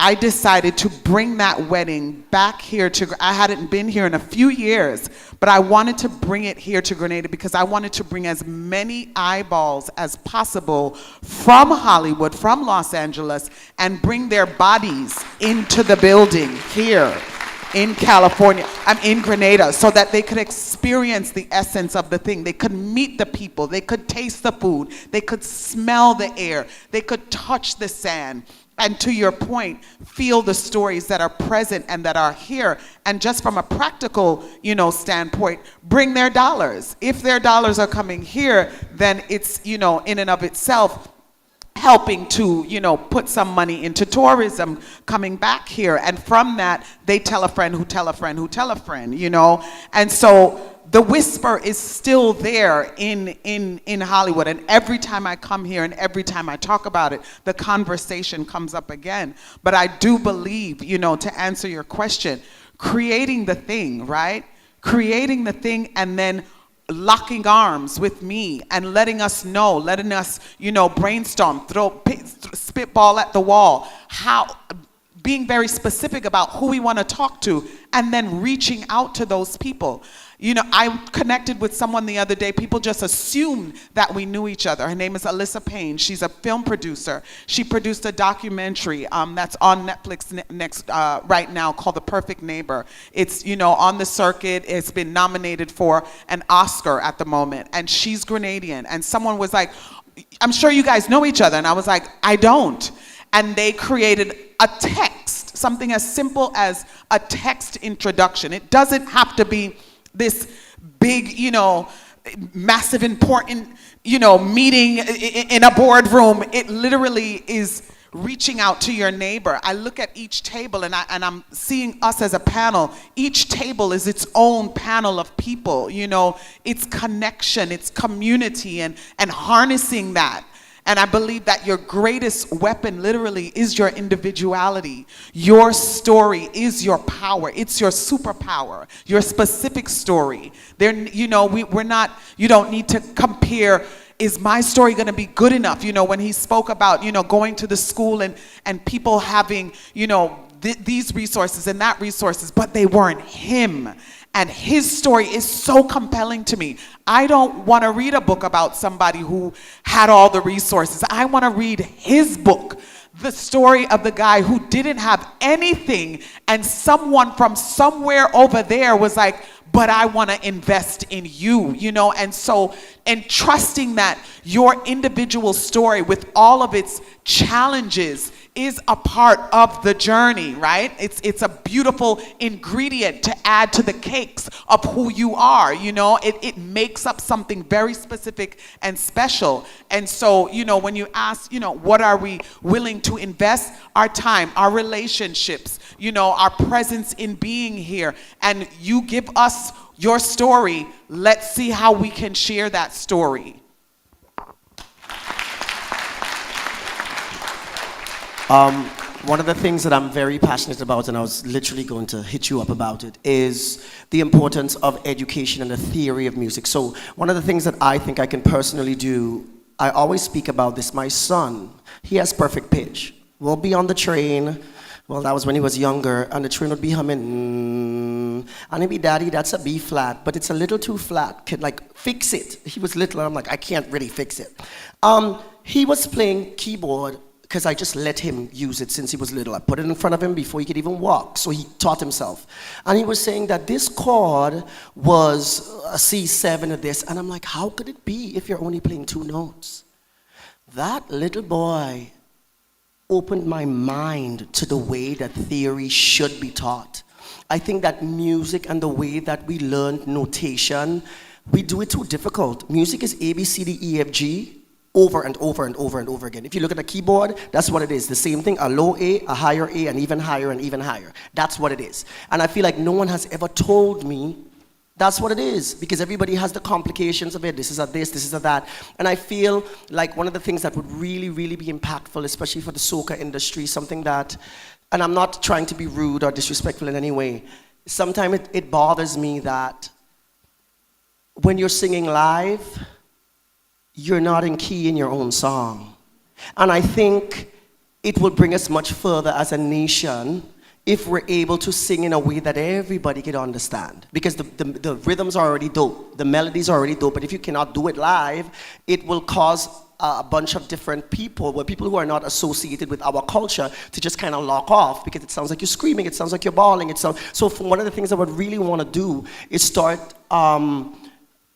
I decided to bring that wedding back here to, I hadn't been here in a few years, but I wanted to bring it here to Grenada because I wanted to bring as many eyeballs as possible from Hollywood, from Los Angeles, and bring their bodies into the building here in California, in Grenada, so that they could experience the essence of the thing. They could meet the people, they could taste the food, they could smell the air, they could touch the sand. And to your point, feel the stories that are present and that are here. And just from a practical, you know, standpoint, bring their dollars. If their dollars are coming here, then it's, you know, in and of itself, helping to, you know, put some money into tourism coming back here. And from that, they tell a friend who tell a friend who tell a friend, you know. And so the whisper is still there in Hollywood. And every time I come here and every time I talk about it, the conversation comes up again. But I do believe, you know, to answer your question, creating the thing, right? creating the thing and then locking arms with me and letting us know, letting us, brainstorm, spitball at the wall, being very specific about who we want to talk to, and then reaching out to those people. I connected with someone the other day. People just assumed that we knew each other. Her name is Alyssa Payne. She's a film producer. She produced a documentary that's on Netflix right now called The Perfect Neighbor. It's, on the circuit. It's been nominated for an Oscar at the moment. And she's Grenadian. And someone was like, I'm sure you guys know each other. And I was like, I don't. And they created a text, something as simple as a text introduction. It doesn't have to be this big, massive, important, meeting in a boardroom. It literally is reaching out to your neighbor. I look at each table and I'm seeing us as a panel. Each table is its own panel of people, it's connection, it's community and harnessing that. And I believe that your greatest weapon literally is your individuality. Your story is your power. It's your superpower, your specific story. You don't need to compare, is my story going to be good enough? When he spoke about, going to the school and people having, these resources and that resources, but they weren't him. And his story is so compelling to me. I don't want to read a book about somebody who had all the resources. I want to read his book, the story of the guy who didn't have anything, and someone from somewhere over there was like, but I want to invest in you, and trusting that your individual story with all of its challenges is a part of the journey, right? It's a beautiful ingredient to add to the cakes of who you are, it makes up something very specific and special. And so, when you ask, what are we willing to invest? Our time, our relationships, our presence in being here, and you give us your story, let's see how we can share that story. One of the things that I'm very passionate about, and I was literally going to hit you up about it, is the importance of education and the theory of music. So one of the things that I think I can personally do, I always speak about this. My son, he has perfect pitch. We'll be on the train. Well, that was when he was younger, and the train would be humming, and he'd be, Daddy, that's a B flat, but it's a little too flat. Kid, fix it. He was little, and I'm like, I can't really fix it. He was playing keyboard because I just let him use it since he was little. I put it in front of him before he could even walk, so he taught himself. And he was saying that this chord was a C7 or this, and I'm like, how could it be if you're only playing 2 notes? That little boy opened my mind to the way that theory should be taught. I think that music and the way that we learn notation, we do it too difficult. Music is A, B, C, D, E, F, G, over and over and over and over again. If you look at a keyboard, that's what it is. The same thing, a low A, a higher A, and even higher. That's what it is. And I feel like no one has ever told me that's what it is, because everybody has the complications of it. This is a this is a that. And I feel like one of the things that would really, really be impactful, especially for the soca industry, something that, and I'm not trying to be rude or disrespectful in any way, sometimes it bothers me that when you're singing live, you're not in key in your own song. And I think it will bring us much further as a nation if we're able to sing in a way that everybody can understand. Because the rhythms are already dope, the melodies are already dope, but if you cannot do it live, it will cause a bunch of different people who are not associated with our culture to just kind of lock off because it sounds like you're screaming, it sounds like you're bawling. So one of the things I would really want to do is start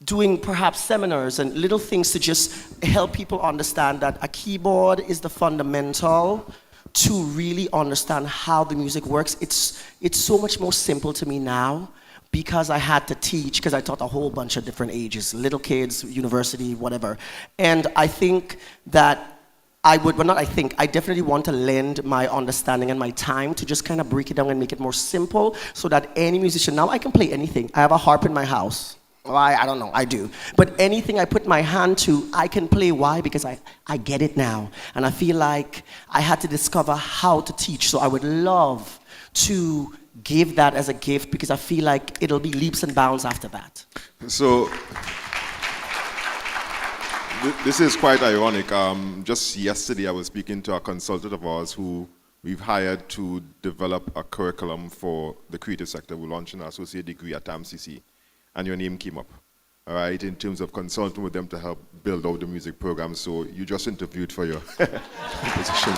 doing perhaps seminars and little things to just help people understand that a keyboard is the fundamental to really understand how the music works. It's so much more simple to me now because I had to teach, because I taught a whole bunch of different ages, little kids, university, whatever. And I think that I definitely want to lend my understanding and my time to just kind of break it down and make it more simple so that any musician, now I can play anything. I have a harp in my house. Well, I don't know, I do. But anything I put my hand to, I can play. Why? Because I get it now. And I feel like I had to discover how to teach. So I would love to give that as a gift, because I feel like it'll be leaps and bounds after that. So, this is quite ironic. Just yesterday I was speaking to a consultant of ours who we've hired to develop a curriculum for the creative sector. We're launching an associate degree at TAMCC, and your name came up, all right, in terms of consulting with them to help build out the music program. So you just interviewed for your position.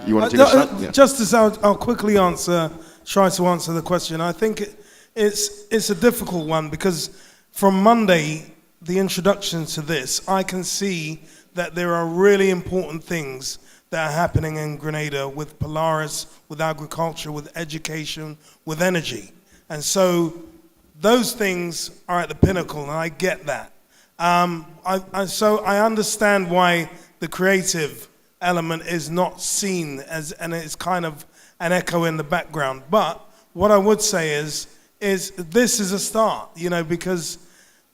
You want to take a shot? Yeah. Justice, I'll quickly try to answer the question. I think it's a difficult one, because from Monday, the introduction to this, I can see that there are really important things that are happening in Grenada with Polaris, with agriculture, with education, with energy. And so those things are at the pinnacle, and I get that. So I understand why the creative element is not seen as, and it's kind of an echo in the background. But what I would say is this is a start, because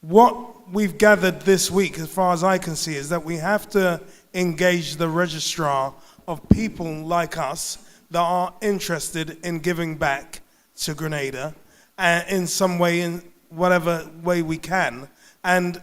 what we've gathered this week, as far as I can see, is that we have to engage the registrar of people like us that are interested in giving back to Grenada in some way, in whatever way we can. And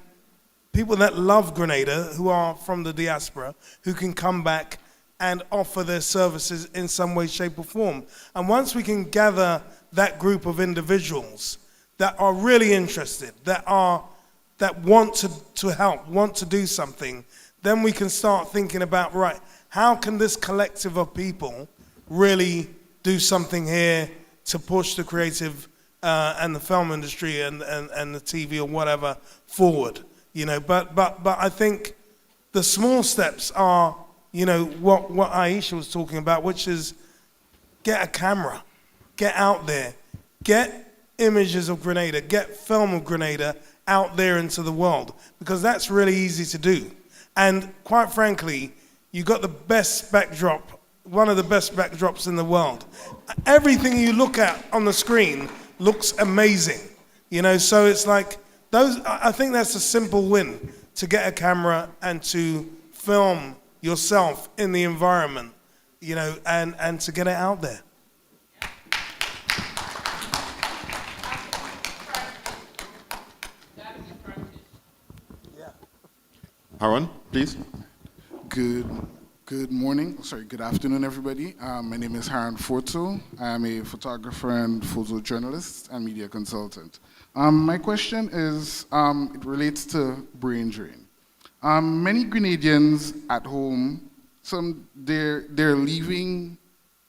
people that love Grenada, who are from the diaspora, who can come back and offer their services in some way, shape, or form. And once we can gather that group of individuals that are really interested, that want to help, want to do something, then we can start thinking about, right, how can this collective of people really do something here to push the creative and the film industry and the TV or whatever forward, But I think the small steps are, what Aisha was talking about, which is get a camera, get out there, get images of Grenada, get film of Grenada out there into the world, because that's really easy to do. And quite frankly, you got the best backdrop, one of the best backdrops in the world. Everything you look at on the screen looks amazing, so it's like I think that's a simple win, to get a camera and to film yourself in the environment, and to get it out there. Haran, please. Good morning. Good afternoon, everybody. My name is Haran Forto. I'm a photographer and photojournalist and media consultant. My question is, it relates to brain drain. Many Grenadians at home, they're leaving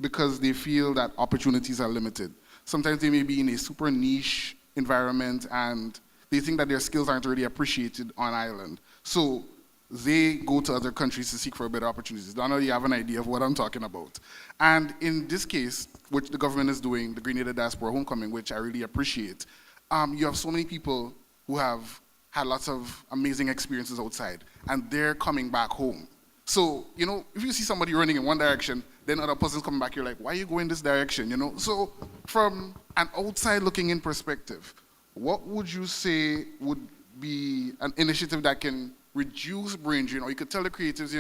because they feel that opportunities are limited. Sometimes they may be in a super niche environment and they think that their skills aren't really appreciated on island. So they go to other countries to seek for better opportunities. I know you have an idea of what I'm talking about. And in this case, which the government is doing, the Grenada Diaspora Homecoming, which I really appreciate, you have so many people who have had lots of amazing experiences outside, and they're coming back home. So, if you see somebody running in one direction, then other person's coming back, you're like, why are you going this direction, So from an outside looking in perspective, what would you say would be an initiative that can reduce brain drain? Or you could tell the creatives,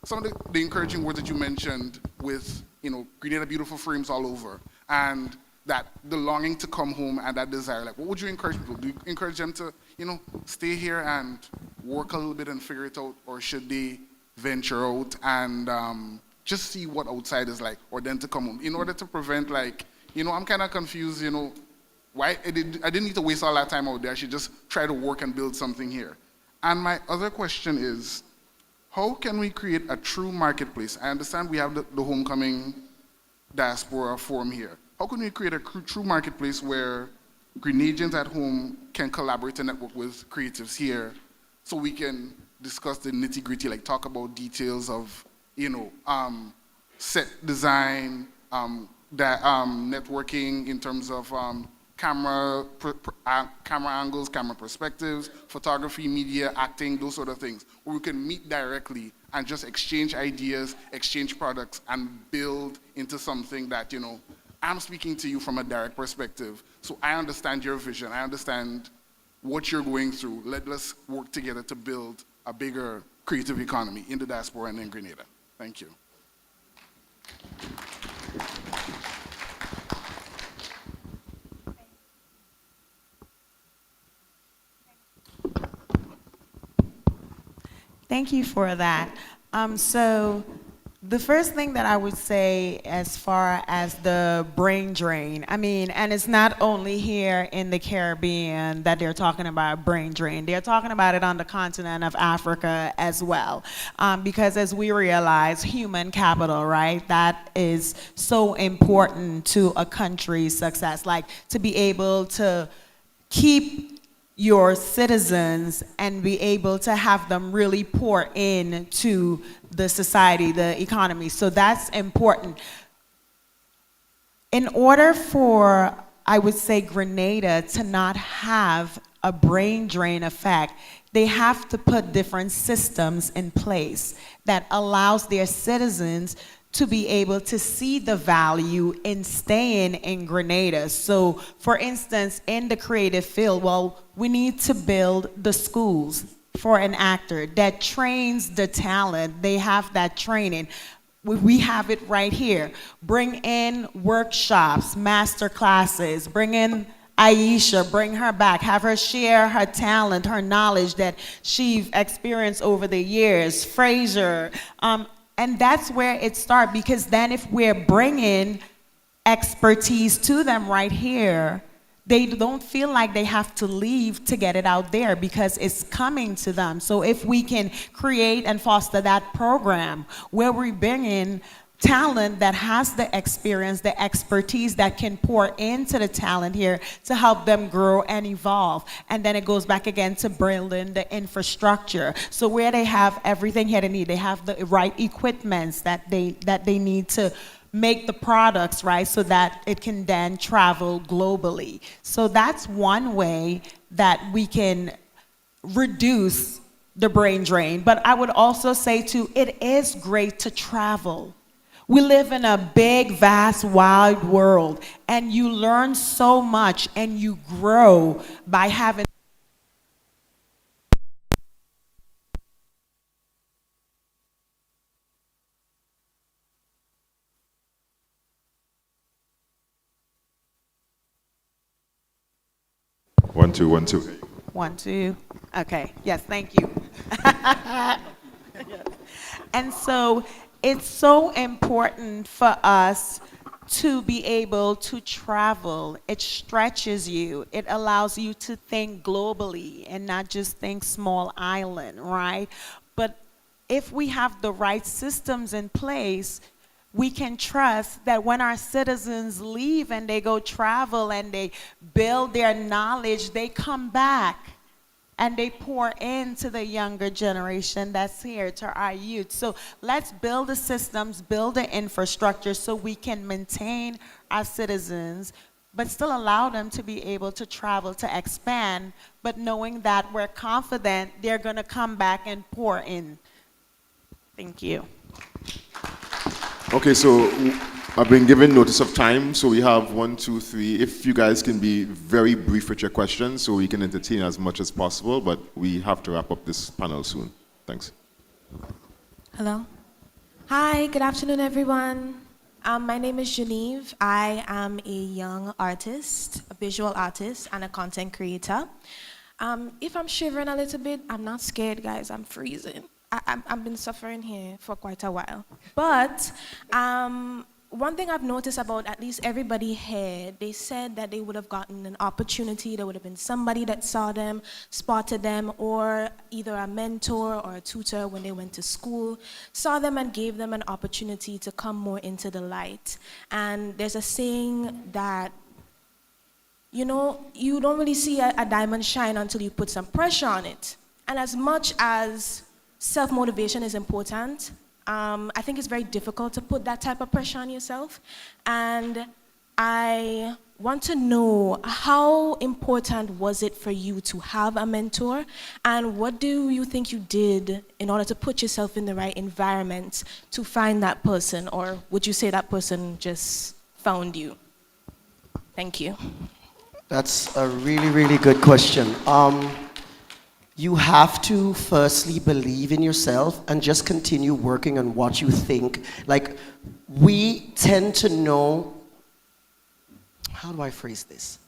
some of the encouraging words that you mentioned with, Grenada beautiful frames all over, and that the longing to come home and that desire. Like, what would you encourage people? Do you encourage them to, stay here and work a little bit and figure it out, or should they venture out and just see what outside is like, or then to come home, in order to prevent, like, I'm kind of confused, why I didn't need to waste all that time out there. I should just try to work and build something here. And my other question is, how can we create a true marketplace? I understand we have the Homecoming Diaspora Forum here. How can we create a true marketplace where Grenadians at home can collaborate and network with creatives here, so we can discuss the nitty-gritty, like talk about details of, set design, networking in terms of camera angles, camera perspectives, photography, media, acting, those sort of things, where we can meet directly and just exchange ideas, exchange products, and build into something that, I'm speaking to you from a direct perspective, so I understand your vision, I understand what you're going through. Let's work together to build a bigger creative economy in the diaspora and in Grenada. Thank you. Thank you for that. So the first thing that I would say as far as the brain drain, I mean, and it's not only here in the Caribbean that they're talking about brain drain, they're talking about it on the continent of Africa as well. Because as we realize, human capital, right, that is so important to a country's success, like to be able to keep your citizens and be able to have them really pour into the society, the economy. So that's important. In order for, I would say, Grenada to not have a brain drain effect, they have to put different systems in place that allows their citizens to be able to see the value in staying in Grenada. So for instance, in the creative field, well, we need to build the schools for an actor that trains the talent. They have that training. We have it right here. Bring in workshops, master classes, bring in Aisha, bring her back, have her share her talent, her knowledge that she's experienced over the years. Fraser, and that's where it starts, because then if we're bringing expertise to them right here, they don't feel like they have to leave to get it out there because it's coming to them. So if we can create and foster that program where we bring in talent that has the experience, the expertise that can pour into the talent here to help them grow and evolve. And then it goes back again to building the infrastructure. So where they have everything here they need, they have the right equipments that they need to make the products, right, so that it can then travel globally. So that's one way that we can reduce the brain drain. But I would also say too, it is great to travel. We live in a big, vast, wide world, and you learn so much and you grow by having One, two, 1, 2. 1, 2. Okay. Yes, thank you. And so it's so important for us to be able to travel. It stretches you. It allows you to think globally and not just think small island, right? But if we have the right systems in place, we can trust that when our citizens leave and they go travel and they build their knowledge, they come back and they pour into the younger generation that's here, to our youth. So let's build the systems, build the infrastructure so we can maintain our citizens, but still allow them to be able to travel, to expand, but knowing that we're confident they're gonna come back and pour in. Thank you. Okay, so I've been given notice of time, so we have 1, 2, 3. If you guys can be very brief with your questions so we can entertain as much as possible, but we have to wrap up this panel soon. Thanks. Hello. Hi, good afternoon, everyone. My name is Genevieve. I am a young artist, a visual artist, and a content creator. If I'm shivering a little bit, I'm not scared, guys. I'm freezing. I've been suffering here for quite a while. But one thing I've noticed about at least everybody here, they said that they would have gotten an opportunity. There would have been somebody that saw them, spotted them, or either a mentor or a tutor when they went to school, saw them and gave them an opportunity to come more into the light. And there's a saying that, you know, you don't really see a diamond shine until you put some pressure on it. And as much as self-motivation is important, I think it's very difficult to put that type of pressure on yourself. And I want to know, how important was it for you to have a mentor? And what do you think you did in order to put yourself in the right environment to find that person? Or would you say that person just found you? Thank you. That's a really, really good question. You have to firstly believe in yourself and just continue working on what you think. Like, we tend to know, how do I phrase this?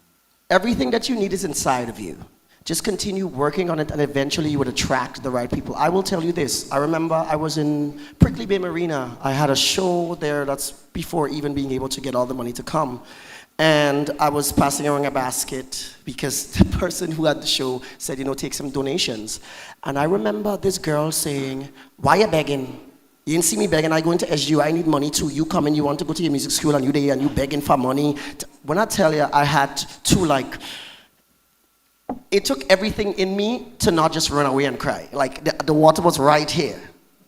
Everything that you need is inside of you. Just continue working on it, and eventually you would attract the right people. I will tell you this. I remember I was in Prickly Bay Marina. I had a show there that's before even being able to get all the money to come. And I was passing around a basket because the person who had the show said, you know, take some donations. And I remember this girl saying, why you begging? You didn't see me begging. I go into SGU, I need money too. You come and you want to go to your music school and you there and you begging for money. When I tell you, I had to it took everything in me to not just run away and cry. Like the water was right here.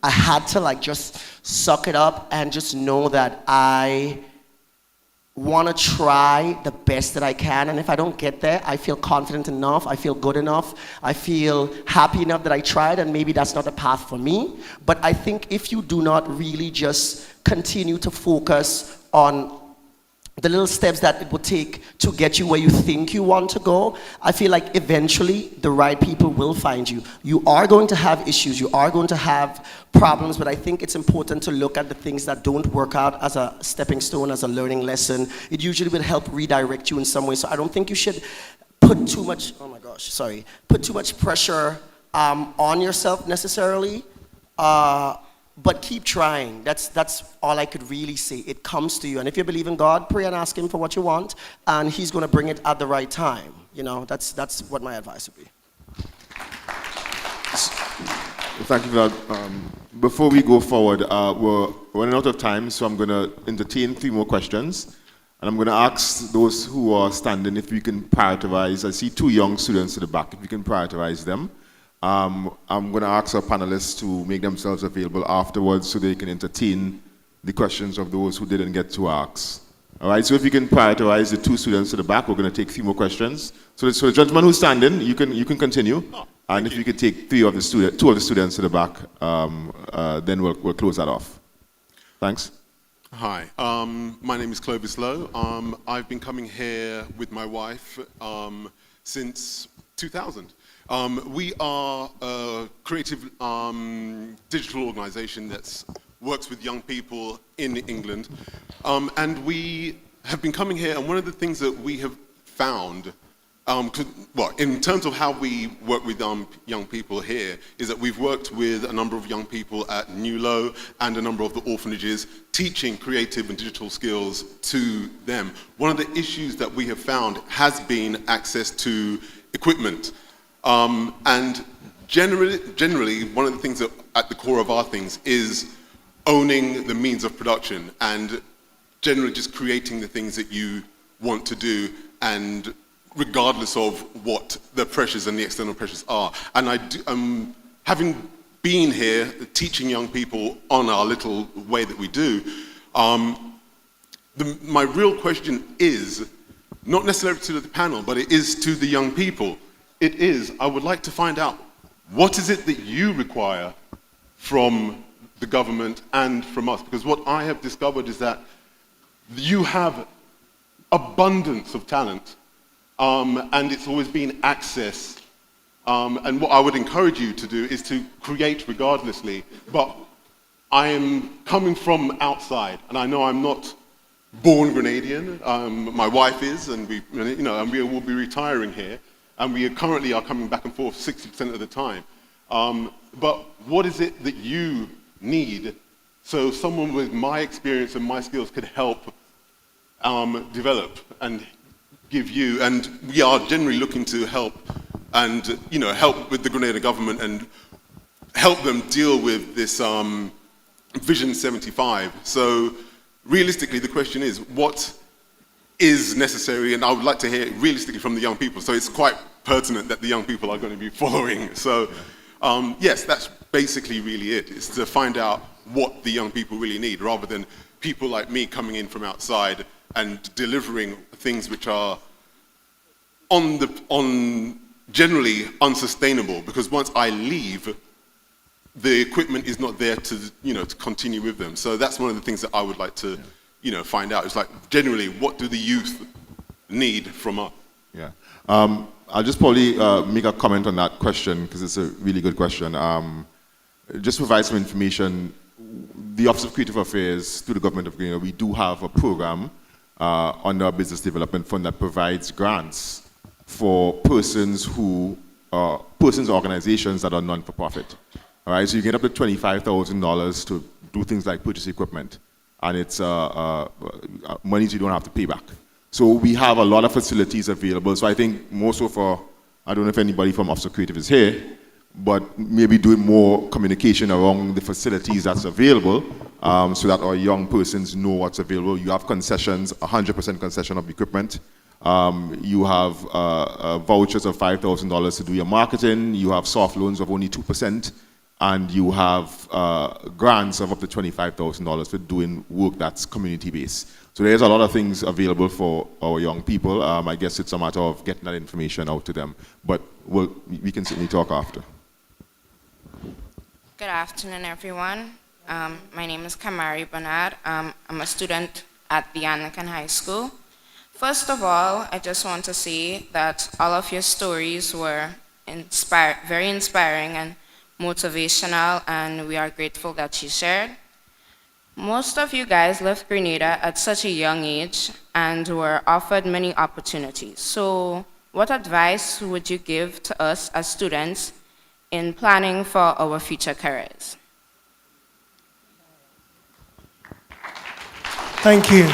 I had to just suck it up and just know that I want to try the best that I can, and if I don't get there, I feel confident enough, I feel good enough, I feel happy enough that I tried, and maybe that's not the path for me. But I think if you do not really just continue to focus on the little steps that it would take to get you where you think you want to go, I feel like eventually the right people will find you. You are going to have issues, you are going to have problems, but I think it's important to look at the things that don't work out as a stepping stone, as a learning lesson. It usually will help redirect you in some way. So I don't think you should put too much, put too much pressure on yourself necessarily. But keep trying. That's all I could really say. It comes to you. And if you believe in God, pray and ask him for what you want, and he's going to bring it at the right time. You know, that's what my advice would be. Thank you for that. Before we go forward, we're running out of time, so I'm going to entertain 3 more questions. And I'm going to ask those who are standing if we can prioritize. I see 2 young students at the back, if we can prioritize them. I'm going to ask our panelists to make themselves available afterwards so they can entertain the questions of those who didn't get to ask. All right, so if you can prioritize the 2 students at the back, we're going to take 3 more questions. So the gentleman who's standing, you can continue. And if you could take 2 of the students at the back, then we'll close that off. Thanks. Hi, my name is Clovis Lowe. I've been coming here with my wife since 2000. We are a creative digital organization that works with young people in England. And we have been coming here, and one of the things that we have found, in terms of how we work with young people here, is that we've worked with a number of young people at New Low and a number of the orphanages, teaching creative and digital skills to them. One of the issues that we have found has been access to equipment. And generally, one of the things that at the core of our things is owning the means of production and generally just creating the things that you want to do, and regardless of what the pressures and the external pressures are. And having been here teaching young people on our little way that we do, my real question is not necessarily to the panel, but it is to the young people. It is, I would like to find out, what is it that you require from the government and from us? Because what I have discovered is that you have abundance of talent, and it's always been access. And what I would encourage you to do is to create regardlessly. But I am coming from outside, and I know I'm not born Grenadian. My wife is, and we will be retiring here. And we currently are coming back and forth 60% of the time. But what is it that you need so someone with my experience and my skills could help develop and give you? And we are generally looking to help and help with the Grenada government and help them deal with this Vision 75. So realistically, the question is, what is necessary? And I would like to hear it realistically from the young people. So it's quite pertinent that the young people are going to be following. So yes, that's basically really it. It's to find out what the young people really need, rather than people like me coming in from outside and delivering things which are generally unsustainable, because once I leave, the equipment is not there to continue with them. So that's one of the things that I would like to find out. It's like, generally, what do the youth need from us? Yeah. I'll just probably make a comment on that question, because it's a really good question. Just to provide some information, the Office of Creative Affairs, through the Government of Grenada, we do have a program under our Business Development Fund that provides grants for persons who persons or organizations that are non-for-profit. All right, so you get up to $25,000 to do things like purchase equipment, and it's monies you don't have to pay back. So we have a lot of facilities available. So I think more so for, I don't know if anybody from Officer Creative is here, but maybe doing more communication around the facilities that's available so that our young persons know what's available. You have concessions, 100% concession of equipment. You have vouchers of $5,000 to do your marketing. You have soft loans of only 2%. And you have grants of up to $25,000 for doing work that's community-based. So there's a lot of things available for our young people. I guess it's a matter of getting that information out to them. But we can certainly talk after. Good afternoon, everyone. My name is Kamari Bernard. I'm a student at the Anglican High School. First of all, I just want to say that all of your stories were very inspiring and motivational, and we are grateful that you shared. Most of you guys left Grenada at such a young age and were offered many opportunities. So what advice would you give to us as students in planning for our future careers? Thank you.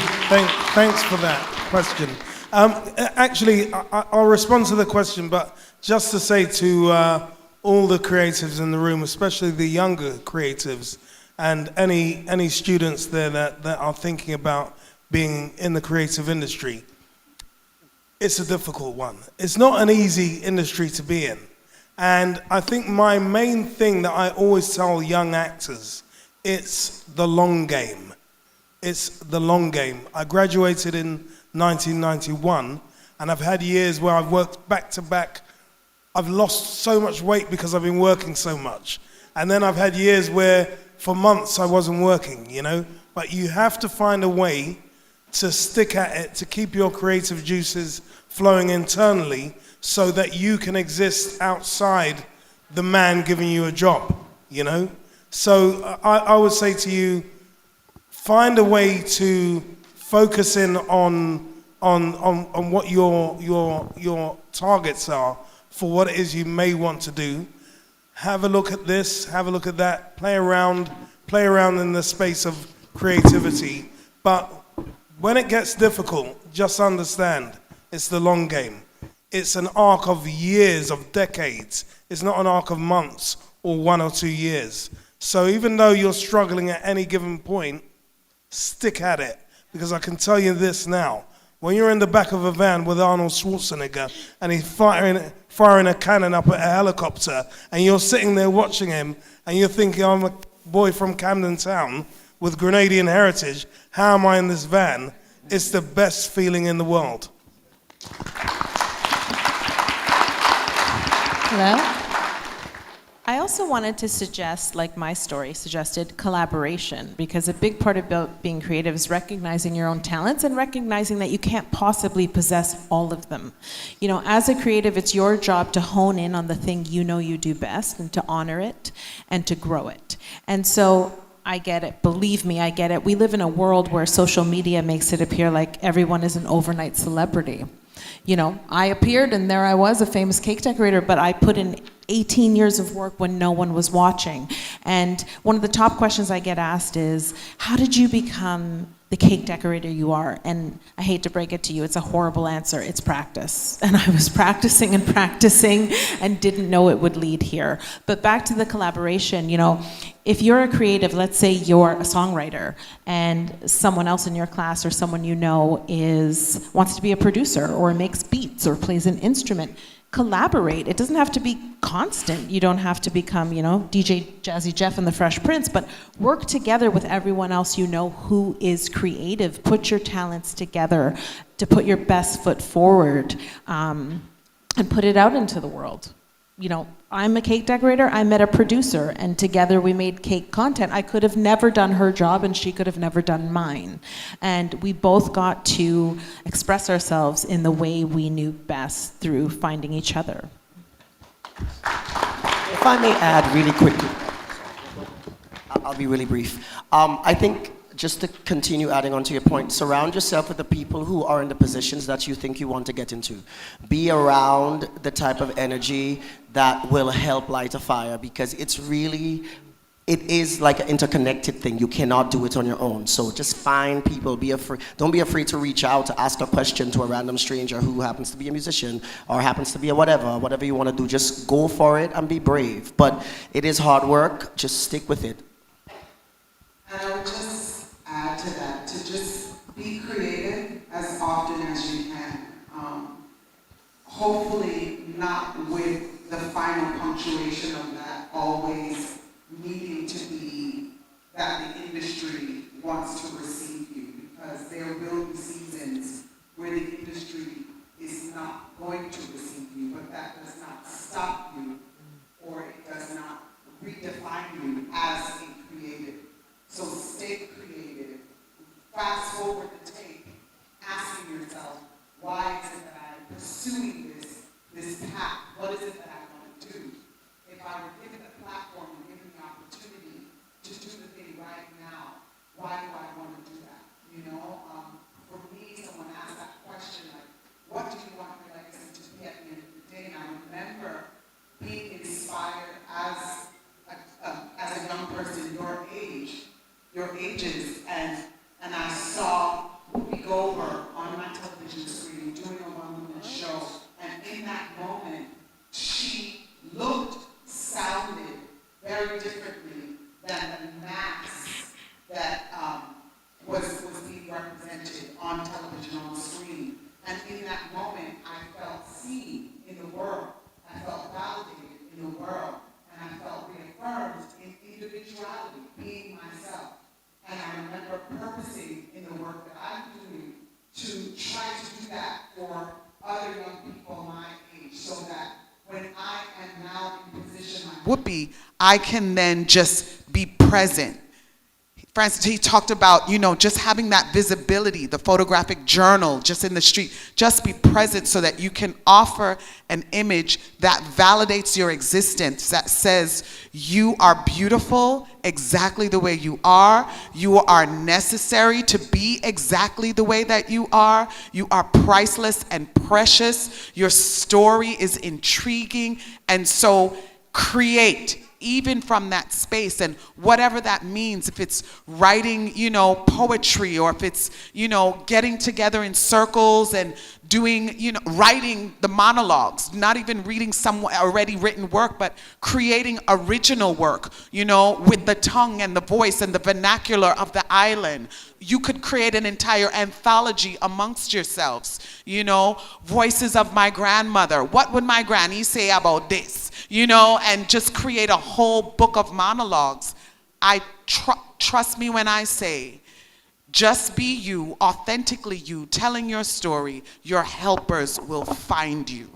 Thanks for that question. Actually, I'll respond to the question, but just to say to all the creatives in the room, especially the younger creatives, and any students there that are thinking about being in the creative industry, it's a difficult one. It's not an easy industry to be in. And I think my main thing that I always tell young actors, it's the long game. It's the long game. I graduated in 1991, and I've had years where I've worked back to back. I've lost so much weight because I've been working so much. And then I've had years where for months I wasn't working, you know? But you have to find a way to stick at it, to keep your creative juices flowing internally so that you can exist outside the man giving you a job, you know? So I would say to you, find a way to focus in on what your targets are for what it is you may want to do. Have a look at this, have a look at that, play around in the space of creativity. But when it gets difficult, just understand it's the long game. It's an arc of years, of decades. It's not an arc of months or 1 or 2 years. So even though you're struggling at any given point, stick at it. Because I can tell you this now, when you're in the back of a van with Arnold Schwarzenegger and he's firing a cannon up at a helicopter and you're sitting there watching him and you're thinking, I'm a boy from Camden Town with Grenadian heritage, how am I in this van? It's the best feeling in the world. Hello? I also wanted to suggest, like my story suggested, collaboration, because a big part about being creative is recognizing your own talents and recognizing that you can't possibly possess all of them. You know, as a creative, it's your job to hone in on the thing you know you do best and to honor it and to grow it. And so I get it, believe me, I get it. We live in a world where social media makes it appear like everyone is an overnight celebrity. You know, I appeared and there I was, a famous cake decorator, but I put in 18 years of work when no one was watching. And one of the top questions I get asked is, how did you become the cake decorator you are? And I hate to break it to you, it's a horrible answer, it's practice. And I was practicing and didn't know it would lead here. But back to the collaboration, you know, if you're a creative, let's say you're a songwriter and someone else in your class or someone you know wants to be a producer or makes beats or plays an instrument, collaborate. It doesn't have to be constant. You don't have to become, you know, DJ Jazzy Jeff and the Fresh Prince, but work together with everyone else you know who is creative. Put your talents together to put your best foot forward and put it out into the world. You know, I'm a cake decorator, I met a producer, and together we made cake content. I could have never done her job and she could have never done mine. And we both got to express ourselves in the way we knew best through finding each other. If I may add really quickly, I'll be really brief. I think just to continue adding on to your point, surround yourself with the people who are in the positions that you think you want to get into. Be around the type of energy that will help light a fire, because it's really, it is like an interconnected thing. You cannot do it on your own. So just find people, don't be afraid to reach out, to ask a question to a random stranger who happens to be a musician or happens to be a whatever you want to do. Just go for it and be brave. But it is hard work, just stick with it. And I would just add to that, to just be creative as often as you can. Hopefully not with the final punctuation of that always needing to be that the industry wants to receive you, because there will be seasons where the industry is not going to receive you, but that does not stop you, or it does not redefine you as a creative. So stay creative. Fast forward the tape, asking yourself, why is it that I'm pursuing this path? What is it that I want to do? If I were given the platform and given the opportunity to do the thing right now, why do I want to do that? You know, for me, someone asked that question, like, what do you want your legacy to be at the end of the day? And I remember being inspired as a young person your ages, and I saw Whoopi Goldberg on my television screen doing a one-woman show, and in that moment, she looked, sounded very differently than the mass that was being represented on television, on the screen. And in that moment, I felt seen in the world. I felt validated in the world. And I felt reaffirmed in individuality, being myself. And I remember purposing in the work that I'm doing to try to do that for other young people my age, so that when I am now in position like Whoopi, I can then just be present. Francis, he talked about, you know, just having that visibility, the photographic journal, just in the street. Just be present so that you can offer an image that validates your existence, that says you are beautiful exactly the way you are. You are necessary to be exactly the way that you are. You are priceless and precious. Your story is intriguing. And so create. Even from that space, and whatever that means, if it's writing, you know, poetry, or if it's, you know, getting together in circles and doing, you know, writing the monologues, not even reading some already written work, but creating original work, you know, with the tongue and the voice and the vernacular of the island. You could create an entire anthology amongst yourselves, you know, voices of my grandmother. What would my granny say about this? You know, and just create a whole book of monologues. I trust me when I say, just be you, authentically you, telling your story. Your helpers will find you.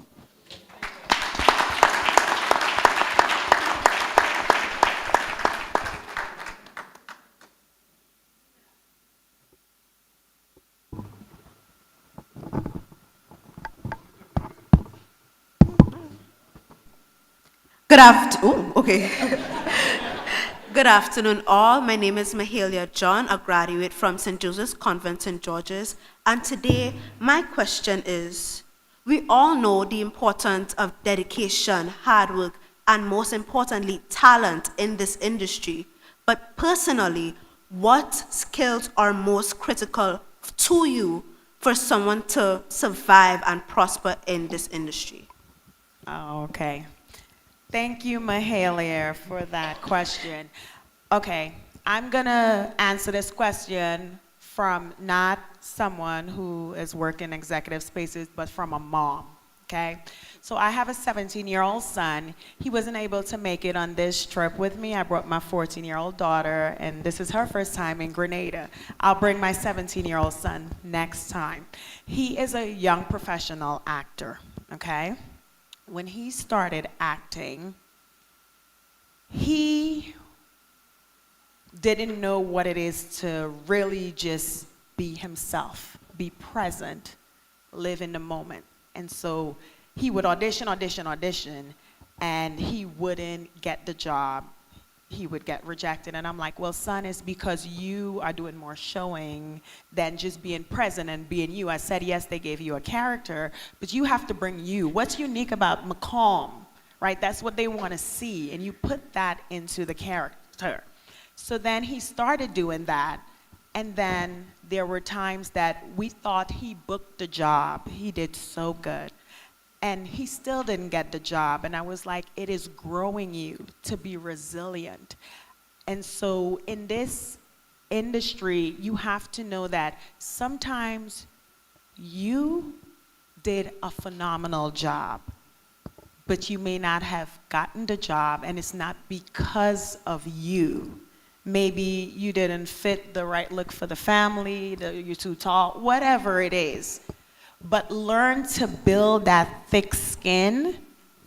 Good afternoon, all. My name is Mahalia John, a graduate from St. Joseph's Convent, St. George's. And today, my question is, we all know the importance of dedication, hard work, and most importantly, talent in this industry. But personally, what skills are most critical to you for someone to survive and prosper in this industry? Okay. Thank you, Mahalia, for that question. Okay, I'm gonna answer this question from not someone who is working executive spaces, but from a mom, okay? So I have a 17-year-old son. He wasn't able to make it on this trip with me. I brought my 14-year-old daughter, and this is her first time in Grenada. I'll bring my 17-year-old son next time. He is a young professional actor, okay? When he started acting, he didn't know what it is to really just be himself, be present, live in the moment. And so he would audition, and he wouldn't get the job. he would get rejected. And I'm like, well, son, it's because you are doing more showing than just being present and being you. I said, yes, they gave you a character, but you have to bring you. What's unique about McComb, right? That's what they want to see, and you put that into the character. So then he started doing that, and then there were times that we thought he booked the job. He did so good. And he still didn't get the job. And I was like, it is growing you to be resilient. And so in this industry, you have to know that sometimes you did a phenomenal job, but you may not have gotten the job, and it's not because of you. Maybe you didn't fit the right look for the family, you're too tall, whatever it is. But learn to build that thick skin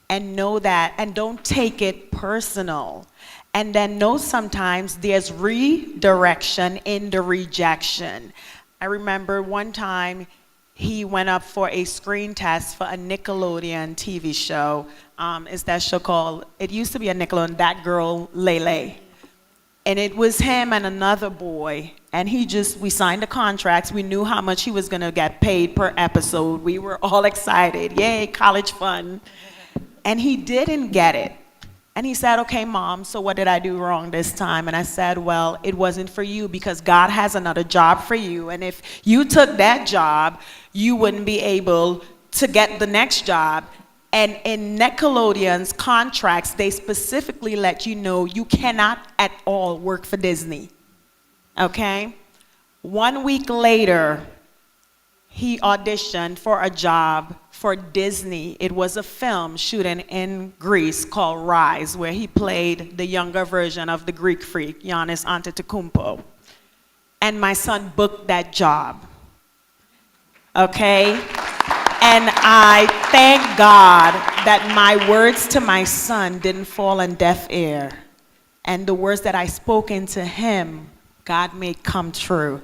and know that, and don't take it personal. And then know sometimes there's redirection in the rejection. I remember one time he went up for a screen test for a Nickelodeon TV show. It's that show called, it used to be a Nickelodeon, That Girl Lele. And it was him and another boy, and we signed the contracts. We knew how much he was gonna get paid per episode. We were all excited, yay, college fun. And he didn't get it. And he said, okay, Mom, so what did I do wrong this time? And I said, well, it wasn't for you because God has another job for you. And if you took that job, you wouldn't be able to get the next job. And in Nickelodeon's contracts, they specifically let you know you cannot at all work for Disney, okay? 1 week later, he auditioned for a job for Disney. It was a film shooting in Greece called Rise, where he played the younger version of the Greek freak, Giannis Antetokounmpo. And my son booked that job, okay? And I thank God that my words to my son didn't fall on deaf ear. And the words that I spoke into him, God made come true.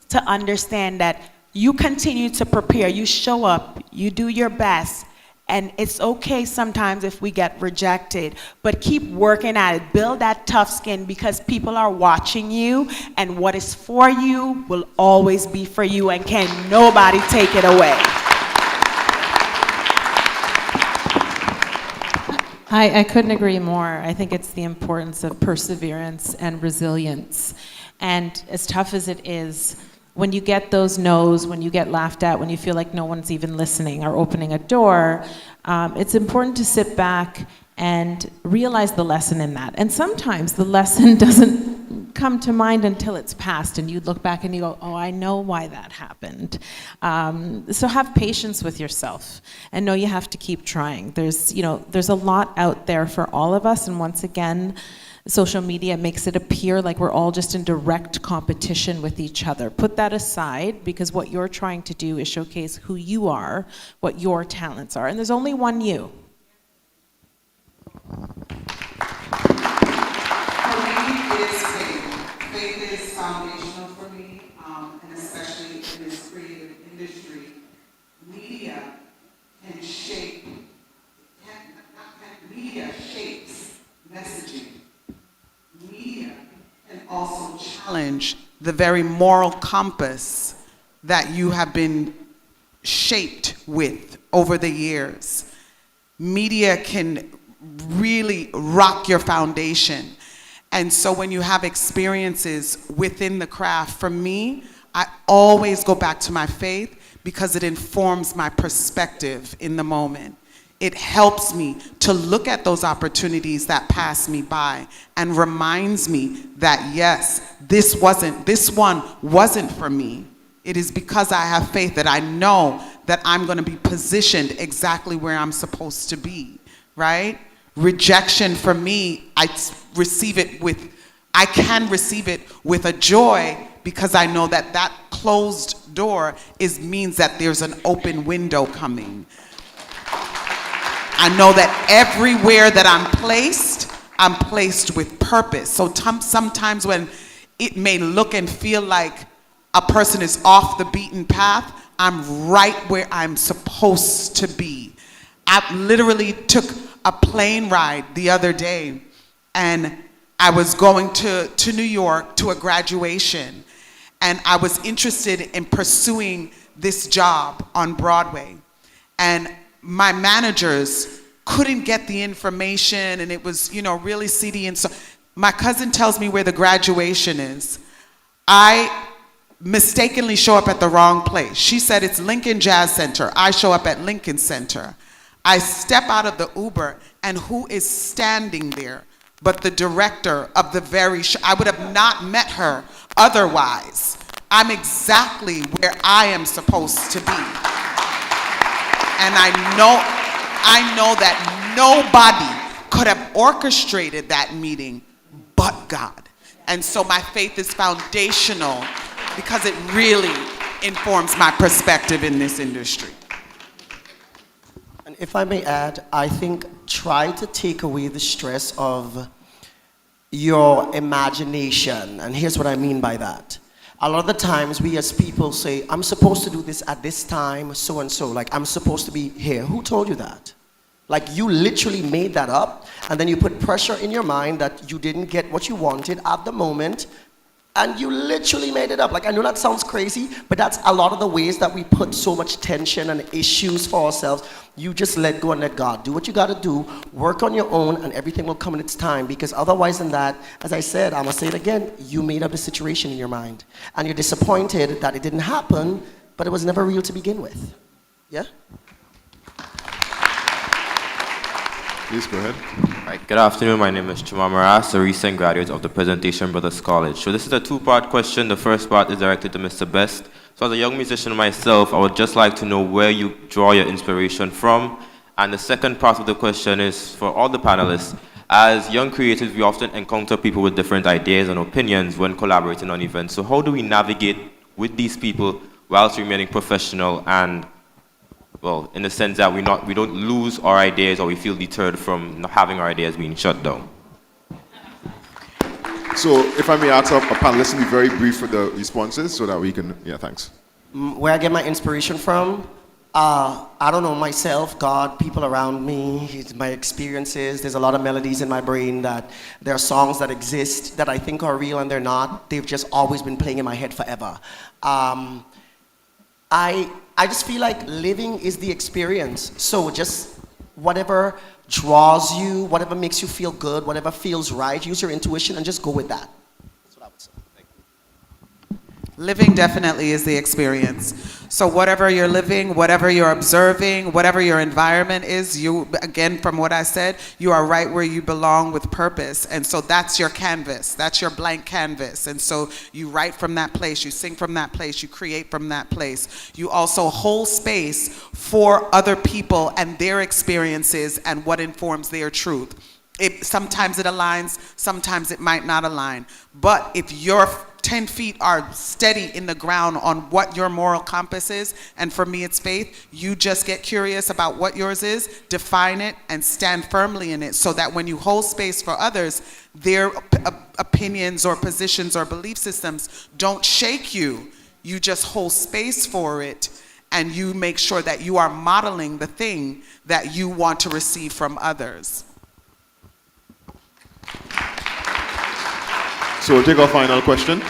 To understand that you continue to prepare, you show up, you do your best. And it's okay sometimes if we get rejected, but keep working at it. Build that tough skin because people are watching you, and what is for you will always be for you, and can nobody take it away. I couldn't agree more. I think it's the importance of perseverance and resilience. And as tough as it is, when you get those no's, when you get laughed at, when you feel like no one's even listening or opening a door, it's important to sit back and realize the lesson in that. And sometimes the lesson doesn't come to mind until it's past, and you look back and you go, oh, I know why that happened. So have patience with yourself and know you have to keep trying. There's a lot out there for all of us, and once again, social media makes it appear like we're all just in direct competition with each other. Put that aside, because what you're trying to do is showcase who you are, what your talents are, and there's only one you. Faith is foundational for me, and especially in this creative industry. Media can shape, media shapes messaging. Media can also challenge the very moral compass that you have been shaped with over the years. Media can really rock your foundation. And so when you have experiences within the craft, for me, I always go back to my faith because it informs my perspective in the moment. It helps me to look at those opportunities that pass me by and reminds me that yes, this one wasn't for me. It is because I have faith that I know that I'm going to be positioned exactly where I'm supposed to be, right? Rejection for me, I can receive it with a joy because I know that that closed door means that there's an open window coming. I know that everywhere that I'm placed with purpose. So sometimes when it may look and feel like a person is off the beaten path, I'm right where I'm supposed to be. I literally took a plane ride the other day, and I was going to New York to a graduation, and I was interested in pursuing this job on Broadway. And my managers couldn't get the information, and it was, you know, really seedy. And so my cousin tells me where the graduation is. I mistakenly show up at the wrong place. She said it's Lincoln Jazz Center. I show up at Lincoln Center. I step out of the Uber, and who is standing there but the director of the very show? I would have not met her otherwise. I'm exactly where I am supposed to be. And I know that nobody could have orchestrated that meeting but God. And so my faith is foundational because it really informs my perspective in this industry. And if I may add, I think try to take away the stress of your imagination. And here's what I mean by that. A lot of the times we as people say, I'm supposed to do this at this time, so and so. Like, I'm supposed to be here. Who told you that? Like, you literally made that up, and then you put pressure in your mind that you didn't get what you wanted at the moment, and you literally made it up. Like, I know that sounds crazy, but that's a lot of the ways that we put so much tension and issues for ourselves. You just let go and let God. Do what you gotta do, work on your own, and everything will come in its time. Because otherwise than that, as I said, I'm gonna say it again, you made up the situation in your mind. And you're disappointed that it didn't happen, but it was never real to begin with. Yeah? Please go ahead. Right, good afternoon. My name is Chuma Maras, a recent graduate of the Presentation Brothers College. So this is a two-part question. The first part is directed to Mr. Best. So as a young musician myself, I would just like to know where you draw your inspiration from. And the second part of the question is for all the panelists. As young creatives, we often encounter people with different ideas and opinions when collaborating on events. So how do we navigate with these people whilst remaining professional and, well, in the sense that we don't lose our ideas or we feel deterred from not having our ideas being shut down? So if I may ask our panelists to be very brief with the responses so that we can, yeah, thanks. Where I get my inspiration from? I don't know, myself, God, people around me, my experiences. There's a lot of melodies in my brain that there are songs that exist that I think are real and they're not. They've just always been playing in my head forever. I just feel like living is the experience. So just whatever draws you, whatever makes you feel good, whatever feels right, use your intuition and just go with that. That's what I would say. Thank you. Living definitely is the experience. So whatever you're living, whatever you're observing, whatever your environment is, you, again, from what I said, you are right where you belong with purpose. And so that's your canvas. That's your blank canvas. And so you write from that place, you sing from that place, you create from that place. You also hold space for other people and their experiences and what informs their truth. Sometimes it aligns, sometimes it might not align. But if your 10 feet are steady in the ground on what your moral compass is, and for me it's faith, you just get curious about what yours is, define it, and stand firmly in it so that when you hold space for others, their opinions or positions or belief systems don't shake you. You just hold space for it, and you make sure that you are modeling the thing that you want to receive from others. So we'll take our final question.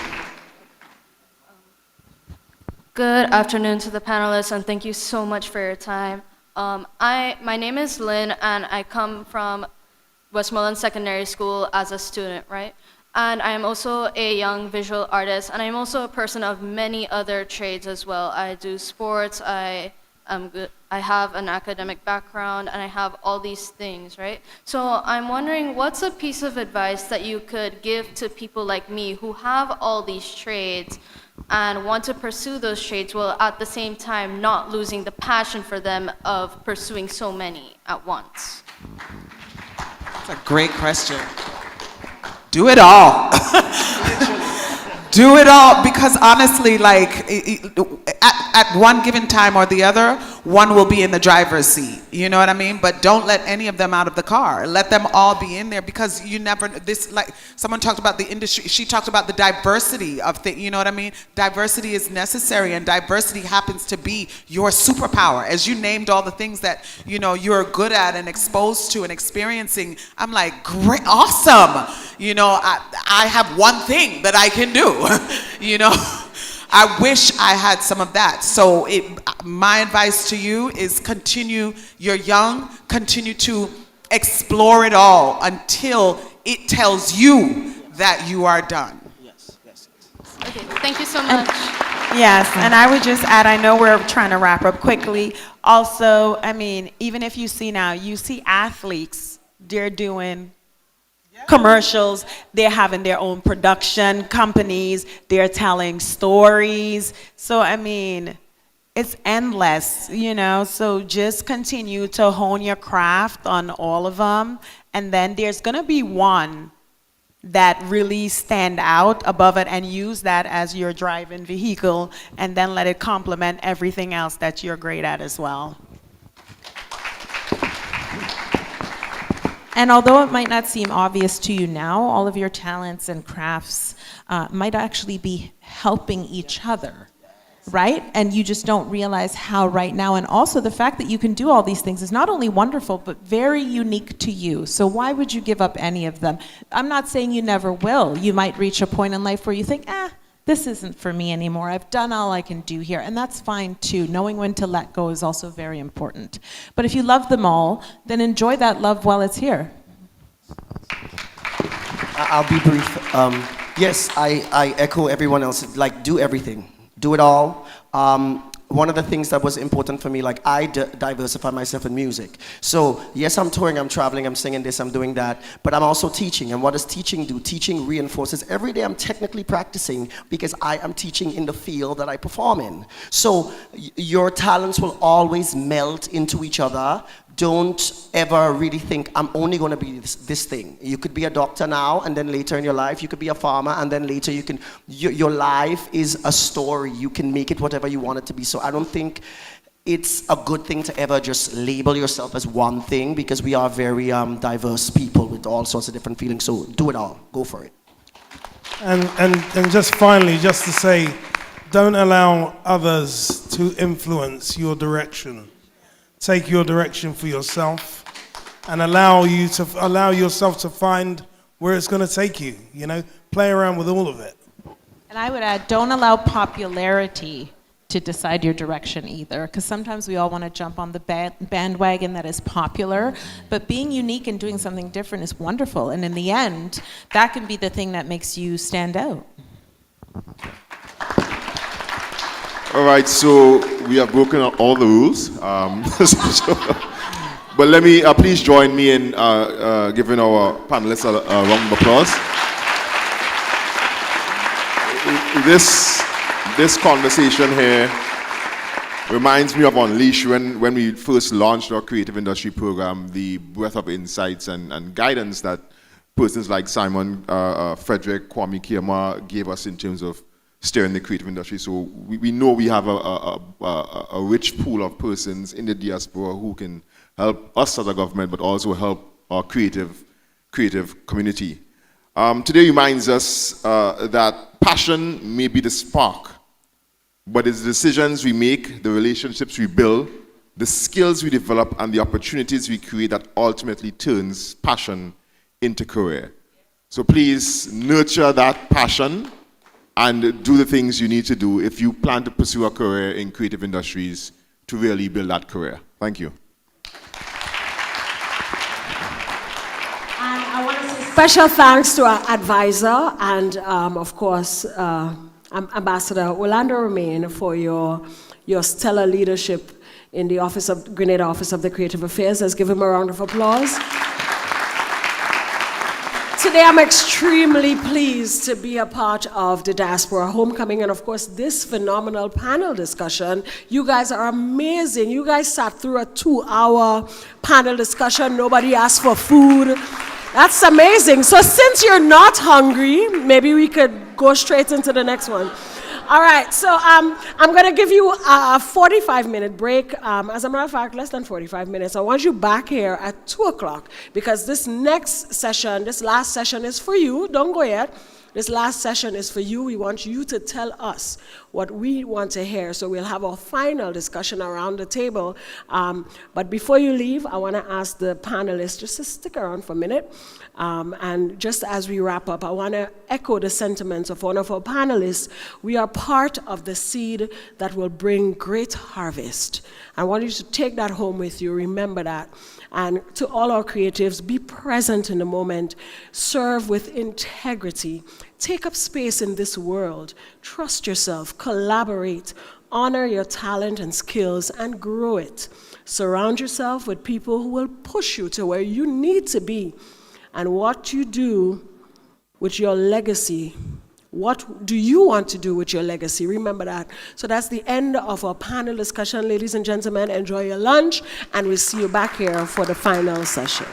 Good afternoon to the panelists, and thank you so much for your time. My name is Lynn, and I come from Westmoreland Secondary School as a student, right? And I am also a young visual artist, and I'm also a person of many other trades as well. I do sports, I have an academic background, and I have all these things, right? So I'm wondering, what's a piece of advice that you could give to people like me who have all these trades and want to pursue those trades while at the same time not losing the passion for them of pursuing so many at once? That's a great question. Do it all. Do it all, because honestly, like at one given time or the other, one will be in the driver's seat. You know what I mean? But don't let any of them out of the car. Let them all be in there, because you never, this, like someone talked about the industry, she talked about the diversity of things, you know what I mean? Diversity is necessary, and diversity happens to be your superpower. As you named all the things that, you know, you're good at and exposed to and experiencing, I'm like, great, awesome. You know, I have one thing that I can do, you know? I wish I had some of that. So my advice to you is continue, you're young, continue to explore it all until it tells you that you are done. Okay, thank you so much. Yes, and I would just add, I know we're trying to wrap up quickly. Also, I mean, even if you see now, you see athletes, they're doing commercials, they're having their own production companies, they're telling stories. So, I mean, it's endless, you know, so just continue to hone your craft on all of them. And then there's gonna be one that really stand out above it, and use that as your driving vehicle, and then let it complement everything else that you're great at as well. And although it might not seem obvious to you now, all of your talents and crafts might actually be helping each other, right? And you just don't realize how right now. And also the fact that you can do all these things is not only wonderful, but very unique to you. So why would you give up any of them? I'm not saying you never will. You might reach a point in life where you think, this isn't for me anymore. I've done all I can do here. And that's fine too. Knowing when to let go is also very important. But if you love them all, then enjoy that love while it's here. I'll be brief. Yes, I echo everyone else. Like, do everything. Do it all. One of the things that was important for me, like I diversify myself in music. So yes, I'm touring, I'm traveling, I'm singing this, I'm doing that, but I'm also teaching. And what does teaching do? Teaching reinforces. Every day I'm technically practicing because I am teaching in the field that I perform in. So your talents will always melt into each other. Don't ever really think, I'm only going to be this thing. You could be a doctor now, and then later in your life, you could be a farmer, and then later you can, your life is a story. You can make it whatever you want it to be. So I don't think it's a good thing to ever just label yourself as one thing, because we are very diverse people with all sorts of different feelings. So do it all. Go for it. And just finally, just to say, don't allow others to influence your direction. Take your direction for yourself, and allow yourself to find where it's going to take you. You know, play around with all of it. And I would add, don't allow popularity to decide your direction either, because sometimes we all want to jump on the bandwagon that is popular, but being unique and doing something different is wonderful. And in the end, that can be the thing that makes you stand out. All right, so we have broken all the rules. But let me, please join me in giving our panelists a round of applause. This conversation here reminds me of Unleash, when we first launched our creative industry program, the breadth of insights and guidance that persons like Simon, Frederick, Kwame Kiama gave us in terms of steering the creative industry. So we know we have a rich pool of persons in the diaspora who can help us as a government, but also help our creative community. Today reminds us that passion may be the spark, but it's the decisions we make, the relationships we build, the skills we develop, and the opportunities we create that ultimately turns passion into career. So please nurture that passion and do the things you need to do if you plan to pursue a career in creative industries to really build that career. Thank you. And I want to say special thanks to our advisor and, of course, Ambassador Orlando Romain for your stellar leadership in the Grenada Office of the Creative Affairs. Let's give him a round of applause. Today I'm extremely pleased to be a part of the Diaspora Homecoming, and of course this phenomenal panel discussion. You guys are amazing. You guys sat through a 2-hour panel discussion. Nobody asked for food. That's amazing. So since you're not hungry, maybe we could go straight into the next one. All right, so I'm going to give you a 45-minute break. As a matter of fact, less than 45 minutes. I want you back here at 2 o'clock because this next session, this last session is for you. Don't go yet. This last session is for you. We want you to tell us what we want to hear. So we'll have a final discussion around the table. But before you leave, I want to ask the panelists just to stick around for a minute. And just as we wrap up, I want to echo the sentiments of one of our panelists. We are part of the seed that will bring great harvest. I want you to take that home with you. Remember that. And to all our creatives, be present in the moment. Serve with integrity. Take up space in this world. Trust yourself. Collaborate. Honor your talent and skills and grow it. Surround yourself with people who will push you to where you need to be. And what you do with your legacy, what do you want to do with your legacy? Remember that. So that's the end of our panel discussion. Ladies and gentlemen, enjoy your lunch, and we'll see you back here for the final session.